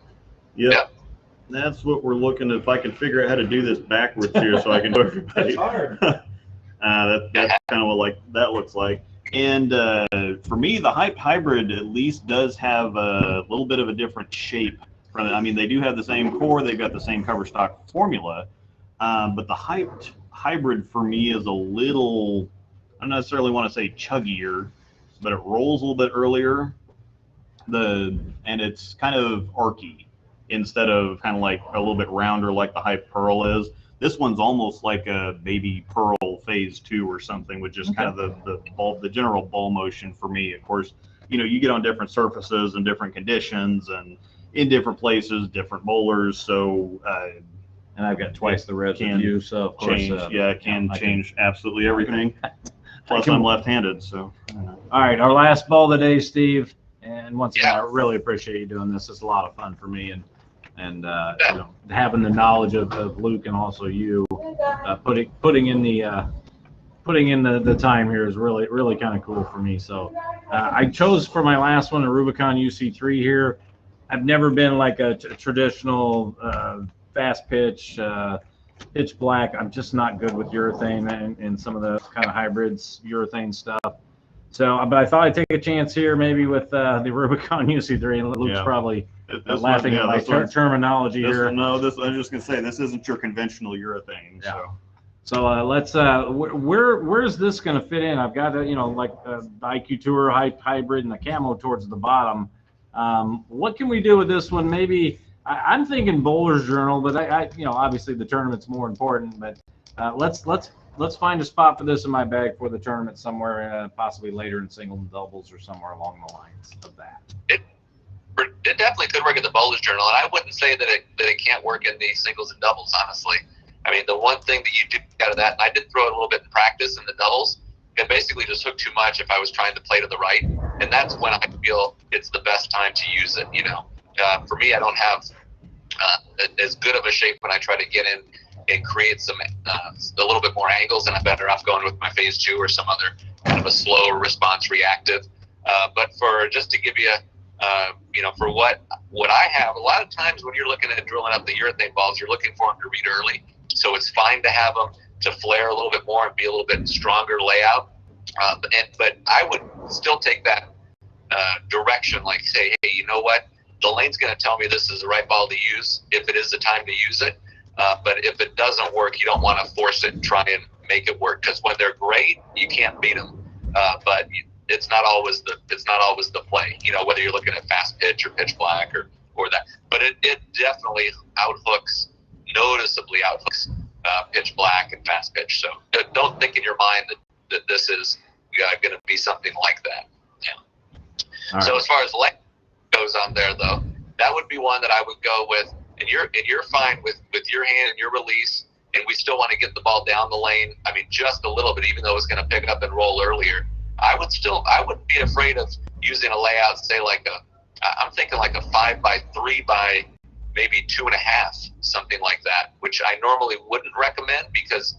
Yep. That's what we're looking at. If I can figure out how to do this backwards here so I can do everybody. It's hard. That's kind of what that looks like. And for me, the Hype Hybrid at least does have a little bit of a different shape. I mean, they do have the same core. They've got the same cover stock formula. But the Hyped Hybrid for me is a little, I don't necessarily want to say chuggier, but it rolls a little bit earlier. And it's kind of archy instead of kind of like a little bit rounder like the Hype Pearl is. This one's almost like a baby Pearl phase 2 or something, with just kind of the general ball motion for me. Of course, you get on different surfaces and different conditions and in different places, different bowlers. So, and I've got twice the reps of you, so of course, it can change absolutely everything. Plus, I'm left-handed, so. All right, our last ball of the day, Steve. And once again, I really appreciate you doing this. It's a lot of fun for me, and having the knowledge of Luke and also you, putting in the time here is really kind of cool for me. So I chose for my last one a Rubicon UC3 here. I've never been like a traditional fast pitch black. I'm just not good with urethane and some of the kind of hybrids urethane stuff. So, but I thought I'd take a chance here maybe with the Rubicon UC3, and Luke's probably laughing at my terminology here. No, I was just going to say, this isn't your conventional urethane. Yeah. So let's, where's this going to fit in? I've got, like the IQ Tour hybrid and the camo towards the bottom. What can we do with this one? Maybe, I'm thinking Bowler's Journal, but I obviously the tournament's more important, but let's find a spot for this in my bag for the tournament somewhere, possibly later in singles and doubles or somewhere along the lines of that. It definitely could work at the Bowler's Journal, and I wouldn't say that it can't work in the singles and doubles, honestly. I mean, the one thing that you do out of that, and I did throw it a little bit in practice in the doubles, it basically just hooked too much if I was trying to play to the right, and that's when I feel it's the best time to use it, For me, I don't have as good of a shape when I try to get in and create some a little bit more angles, and I'm better off going with my phase 2 or some other kind of a slow response reactive. But for just to give you for what I have, a lot of times when you're looking at drilling up the urethane balls, you're looking for them to read early. So it's fine to have them to flare a little bit more and be a little bit stronger layout. But I would still take that direction, like say, hey, you know what? The lane's going to tell me this is the right ball to use if it is the time to use it. But if it doesn't work, you don't want to force it and try and make it work, because when they're great, you can't beat them. But it's not always the play. Whether you're looking at fast pitch or pitch black or that. But it definitely noticeably outhooks pitch black and fast pitch. So don't think in your mind that this is going to be something like that. Yeah. So as far as length goes on there, though, that would be one that I would go with. And you're fine with your hand and your release, and we still want to get the ball down the lane. I mean, just a little bit, even though it's going to pick up and roll earlier. I wouldn't be afraid of using a layout, say I'm thinking like a 5x3 by maybe 2.5, something like that, which I normally wouldn't recommend, because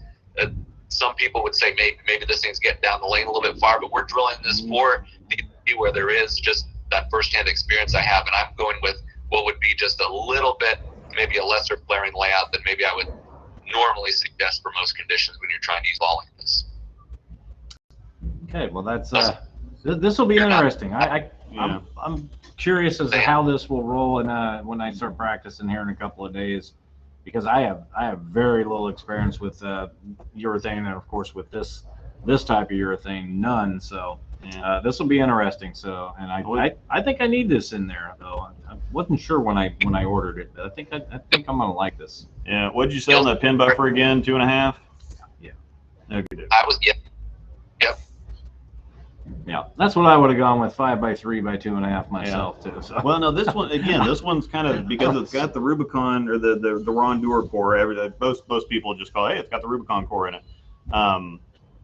some people would say maybe this thing's getting down the lane a little bit far, but we're drilling this for the where there is just that firsthand experience I have, and I'm going with what would be just a little bit, maybe a lesser flaring layout than maybe I would normally suggest for most conditions when you're trying to use ball like this. Okay, well This will be interesting. I'm curious as to how this will roll when I start practicing here in a couple of days, because I have very little experience with urethane, and of course with this type of urethane, none. So this will be interesting. So, and I think I need this in there, though. I wasn't sure when I ordered it, but I think I'm gonna like this. Yeah. What did you say on that pin buffer again? 2.5. Yeah. Okay. I was Yep. Yeah, that's what I would have gone with, 5x3 by 2.5 myself too. So. Well, no, this one again. This one's kind of because it's got the Rubicon or the Rondour core. Most people just call it, hey, it's got the Rubicon core in it.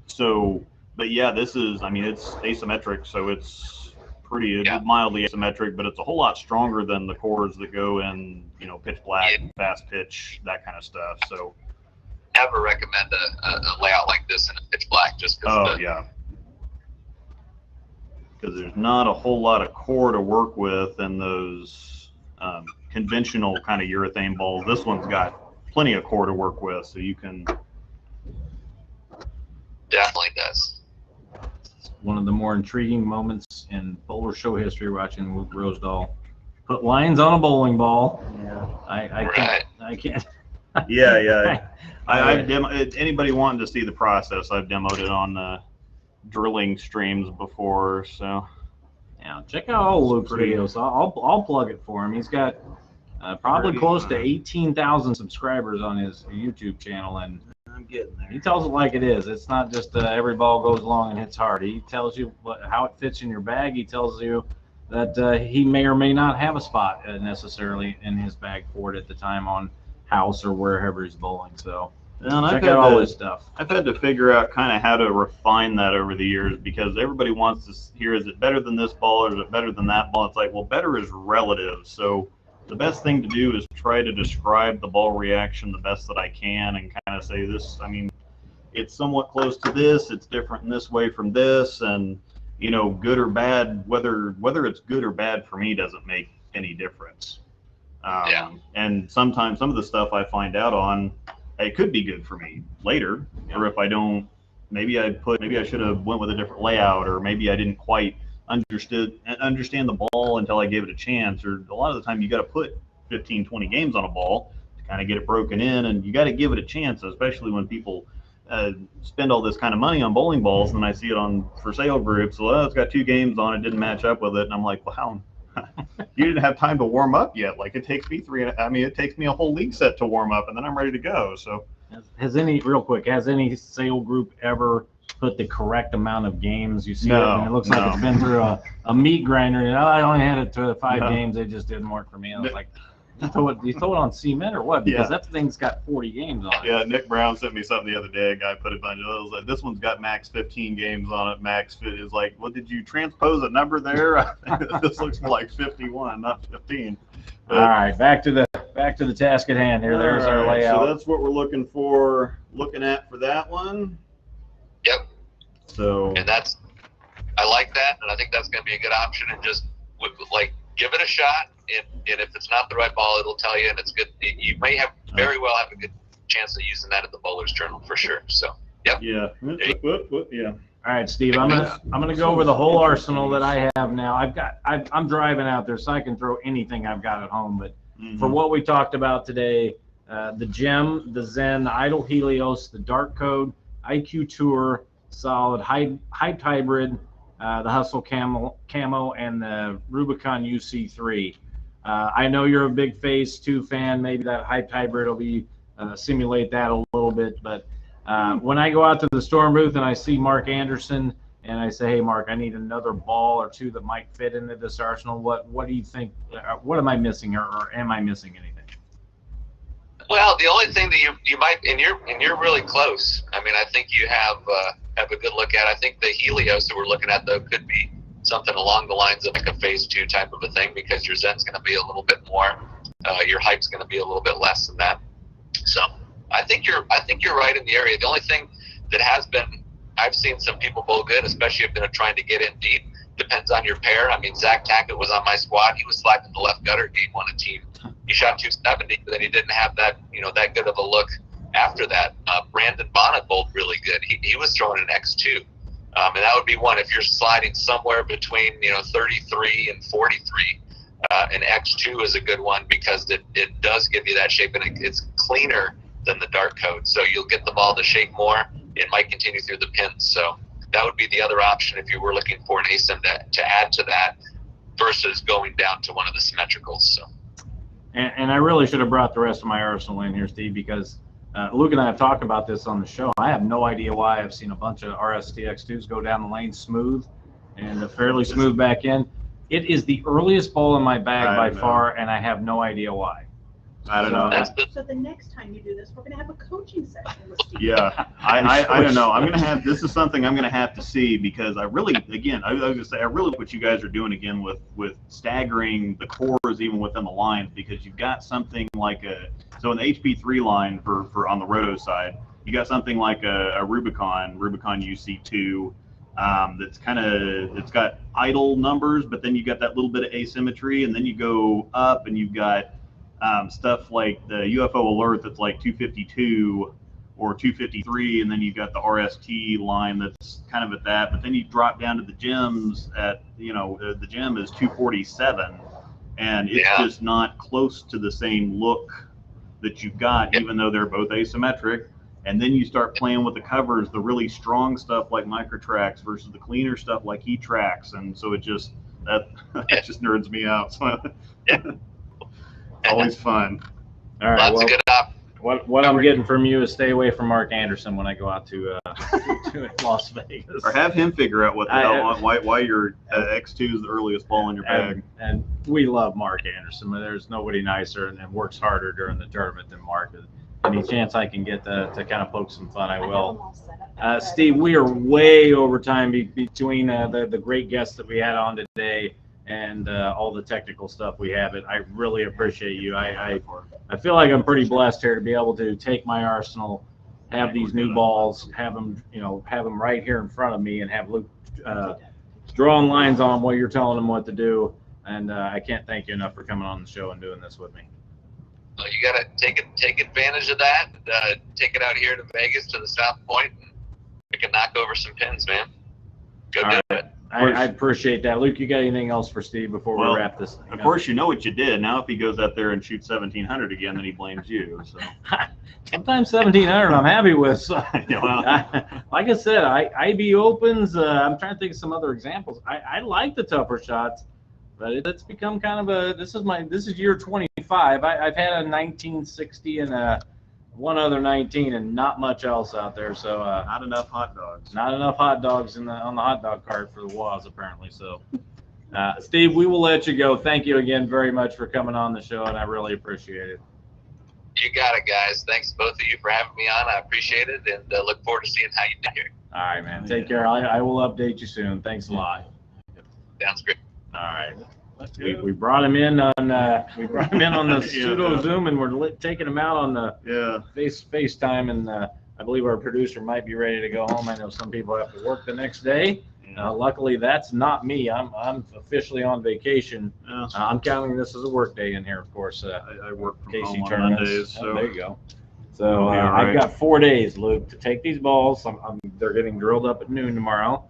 So, but yeah, this is. I mean, it's asymmetric, so it's pretty mildly asymmetric, but it's a whole lot stronger than the cores that go in, pitch black, fast pitch, that kind of stuff. So, never recommend a layout like this in a pitch black, just because. Because there's not a whole lot of core to work with in those conventional kind of urethane balls. This one's got plenty of core to work with, so you can. Definitely does. One of the more intriguing moments in bowler show history, watching Luke Rosedahl put lines on a bowling ball. Yeah. I can't. Yeah. Anybody wanting to see the process, I've demoed it on drilling streams before, so yeah, check out all Luke's videos. I'll plug it for him. He's got probably close to 18,000 subscribers on his YouTube channel, and I'm getting there. He tells it like it is. It's not just every ball goes long and hits hard. He tells you how it fits in your bag. He tells you that he may or may not have a spot necessarily in his bag for it at the time on house or wherever he's bowling. So check out all this stuff. I've had to figure out kind of how to refine that over the years, because everybody wants to hear, is it better than this ball or is it better than that ball? It's like, well, better is relative. So the best thing to do is try to describe the ball reaction the best that I can and kind of say this, I mean, it's somewhat close to this, it's different in this way from this, and good or bad, whether it's good or bad for me doesn't make any difference. And sometimes some of the stuff I find out on, it could be good for me later, or if I don't, maybe I should have went with a different layout, or maybe I didn't quite understand the ball until I gave it a chance. Or a lot of the time you got to put 15-20 games on a ball to kind of get it broken in, and you got to give it a chance, especially when people spend all this kind of money on bowling balls, and I see it on for sale groups. Well, it's got 2 games on it, didn't match up with it, and I'm like, wow. You didn't have time to warm up yet. Like, it takes me it takes me a whole league set to warm up, and then I'm ready to go. So has any sale group ever put the correct amount of games? You see, no, it looks like it's been through a meat grinder, and I only had it to 5 games. It just didn't work for me. I was like, you throw it on cement or what? Because that thing's got 40 games on it. Yeah, Nick Brown sent me something the other day. A guy put a bunch of those. Like, this one's got max 15 games on it. Max fit is like, well, did you transpose a number there? This looks more like 51, not 15. But, all right, back to the task at hand here. There's our layout. So that's what we're looking at for that one. Yep. So. And I like that, and I think that's going to be a good option. And just give it a shot. And if it's not the right ball, it'll tell you, and it's good. You may very well have a good chance of using that at the Bowler's Journal for sure. So, yep. Yeah. Yeah. All right, Steve. I'm gonna go over the whole arsenal that I have now. I'm driving out there, so I can throw anything I've got at home. But for what we talked about today, the Gem, the Zen, the Idle Helios, the Dark Code, IQ Tour, Solid, Hyped Hybrid, the Hustle Camo, and the Rubicon UC3. I know you're a big Phase 2 fan. Maybe that Hyped Hybrid will be simulate that a little bit. But when I go out to the Storm booth and I see Mark Anderson and I say, hey, Mark, I need another ball or two that might fit into this arsenal, what do you think? What am I missing, or am I missing anything? Well, the only thing that you might, and you're really close. I mean, I think you have a good look at. I think the Helios that we're looking at, though, could be something along the lines of like a Phase 2 type of a thing, because your Zen's going to be a little bit more, your Hype's going to be a little bit less than that. So I think you're right in the area. The only thing that has been, I've seen some people bowl good, especially if they're trying to get in deep. Depends on your pair. I mean, Zach Tackett was on my squad. He was slapping the left gutter game on a team. He shot 270, but then he didn't have that, that good of a look after that. Brandon Bonnet bowled really good. He was throwing an X2. And that would be one if you're sliding somewhere between 33 and 43. And X2 is a good one because it does give you that shape, and it's cleaner than the dart code. So you'll get the ball to shape more. It might continue through the pins. So that would be the other option if you were looking for an ASIM to add to that versus going down to one of the symmetricals. So. And I really should have brought the rest of my arsenal in here, Steve, because Luke and I have talked about this on the show. I have no idea why I've seen a bunch of RSTX2s go down the lane smooth and fairly smooth back in. It is the earliest ball in my bag by far, and I have no idea why. I don't know. So the next time you do this, we're going to have a coaching session with Steve. Yeah, I don't know. I'm gonna have this is something I'm gonna have to see because I really, again, I was gonna say I really like what you guys are doing again with staggering the cores even within the lines, because you've got something like so in the HP3 line for on the roto side, you got something like a Rubicon UC2 that's it's got idle numbers, but then you got that little bit of asymmetry, and then you go up and you've got stuff like the UFO alert that's like 252 or 253, and then you've got the RST line that's kind of at that, but then you drop down to the gems at, the gem is 247, and it's just not close to the same look that you've got, even though they're both asymmetric. And then you start playing with the covers, the really strong stuff like Microtracks versus the cleaner stuff like E-Tracks, and so it just, that just nerds me out. So always fun. All right. What I'm getting from you is stay away from Mark Anderson when I go out to Las Vegas. Or have him figure out why your X2 is the earliest ball in your bag. And we love Mark Anderson, but there's nobody nicer and works harder during the tournament than Mark. Any chance I can get to kind of poke some fun, I will. Steve, we are way over time between the great guests that we had on today and all the technical stuff we have. I really appreciate you. I feel like I'm pretty blessed here to be able to take my arsenal, have these new balls, have them right here in front of me, and have Luke drawing lines on them while you're telling them what to do. And I can't thank you enough for coming on the show and doing this with me. Well, you got to take advantage of that. Take it out here to Vegas to the South Point, and we can knock over some pins, man. Go do it. I appreciate that. Luke, you got anything else for Steve before we wrap this thing up? Of course, you know what you did. Now, if he goes out there and shoots 1,700 again, then he blames you. So sometimes 1,700 I'm happy with. So, like I said, IB Opens. I'm trying to think of some other examples. I like the tougher shots, but it's become kind of this is year 25. I've had a 1960 and one other 19 and not much else out there. So not enough hot dogs. Not enough hot dogs on the hot dog cart for the WAS apparently. So Steve, we will let you go. Thank you again very much for coming on the show, and I really appreciate it. You got it, guys. Thanks both of you for having me on. I appreciate it, and look forward to seeing how you do here. All right, man. Take care. I will update you soon. Thanks a lot. Sounds great. All right. We brought him in on the pseudo Zoom, and we're taking him out on the FaceTime, and I believe our producer might be ready to go home. I know some people have to work the next day. Luckily, that's not me. I'm officially on vacation. I'm counting this as a work day in here, of course. I work from Casey home on Mondays. So there you go. So I've got 4 days, Luke, to take these balls. They're getting drilled up at noon tomorrow.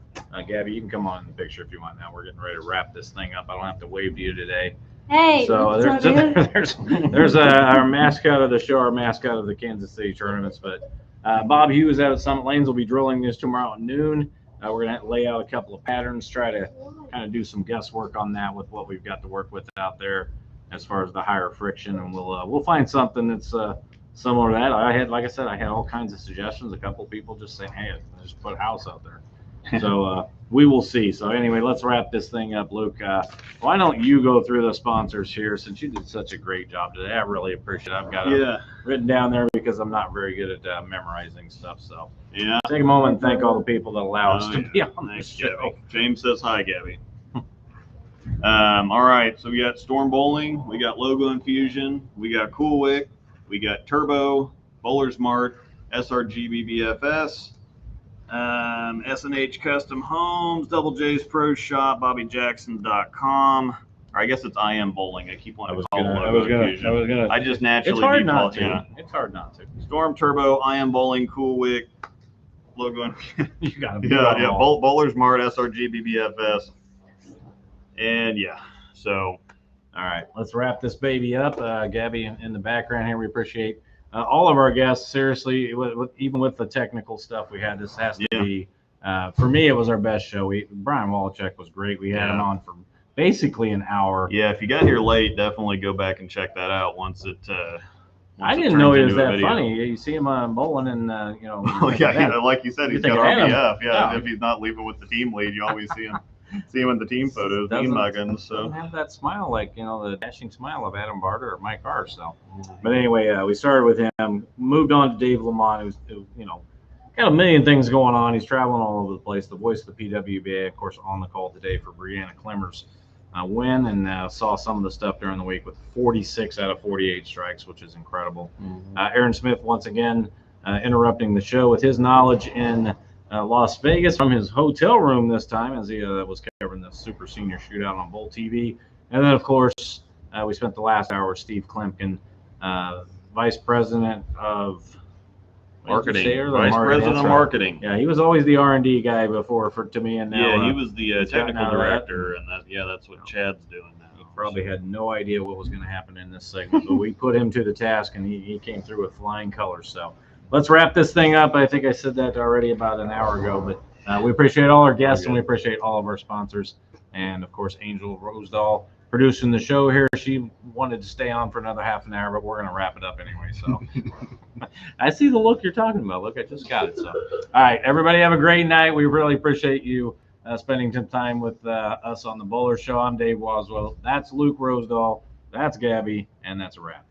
Gabby, you can come on in the picture if you want now. We're getting ready to wrap this thing up. I don't have to wave to you today. Hey, so there's our mascot of the show, our mascot of the Kansas City tournaments. But Bob Hughes out at Summit Lanes will be drilling this tomorrow at noon. We're going to lay out a couple of patterns, try to kind of do some guesswork on that with what we've got to work with out there as far as the higher friction, and we'll find something that's similar to that. I had all kinds of suggestions. A couple of people just saying, hey, just put a house out there. So we will see. So anyway, let's wrap this thing up, Luke. Why don't you go through the sponsors here, since you did such a great job today? I really appreciate it. I've got it written down there because I'm not very good at memorizing stuff. So take a moment and thank all the people that allow us to be on this show. Gabby. James says hi, Gabby. All right, so we got Storm Bowling, we got Logo Infusion, we got Coolwick, we got Turbo, Bowler's Mart, SRGBBFS, S&H Custom Homes, Double J's Pro Shop, BobbyJackson.com. Or I guess it's I Am Bowling. I keep wanting to call it Logo Infusion. I just naturally It's hard not default. to. It's hard not to. Storm, Turbo, I Am Bowling, Coolwick, logo. You got to yeah. Bowler Smart, SRGBBFS. And yeah, so. All right, let's wrap this baby up. Gabby in the background here, we appreciate all of our guests. Seriously, even with the technical stuff we had, this has to be, for me, it was our best show. Brian Walachek was great. We had him on for basically an hour. Yeah, if you got here late, definitely go back and check that out once it I didn't know he was that funny. You see him bowling and, like you said, he's got RBF. Yeah, if he's not leaving with the team lead, you always see him in the team photos, team muggins. So doesn't have that smile like, the dashing smile of Adam Barter or Mike Hart. So, but anyway, we started with him, moved on to Dave LaMont, who's got a million things going on. He's traveling all over the place. The voice of the PWBA, of course, on the call today for Brianna Clemmer's win, and saw some of the stuff during the week with 46 out of 48 strikes, which is incredible. Aaron Smith, once again, interrupting the show with his knowledge in Las Vegas from his hotel room this time, as he was covering the Super Senior Shootout on Bowl TV. And then, of course, we spent the last hour with Steve Kloempken, Vice President of Marketing. Vice President of Marketing. Yeah, he was always the R&D guy before to me, and now he was the technical director, and that's what Chad's doing now. He probably had no idea what was going to happen in this segment, but we put him to the task, and he came through with flying colors. So let's wrap this thing up. I think I said that already about an hour ago, but we appreciate all our guests, and we appreciate all of our sponsors, and of course Angel Rosedal producing the show here. She wanted to stay on for another half an hour, but we're going to wrap it up anyway. So I see the look you're talking about. Look, I just got it. So, all right, everybody have a great night. We really appreciate you spending some time with us on the Bowler Show. I'm Dave Waswo. That's Luke Rosedal. That's Gabby, and that's a wrap.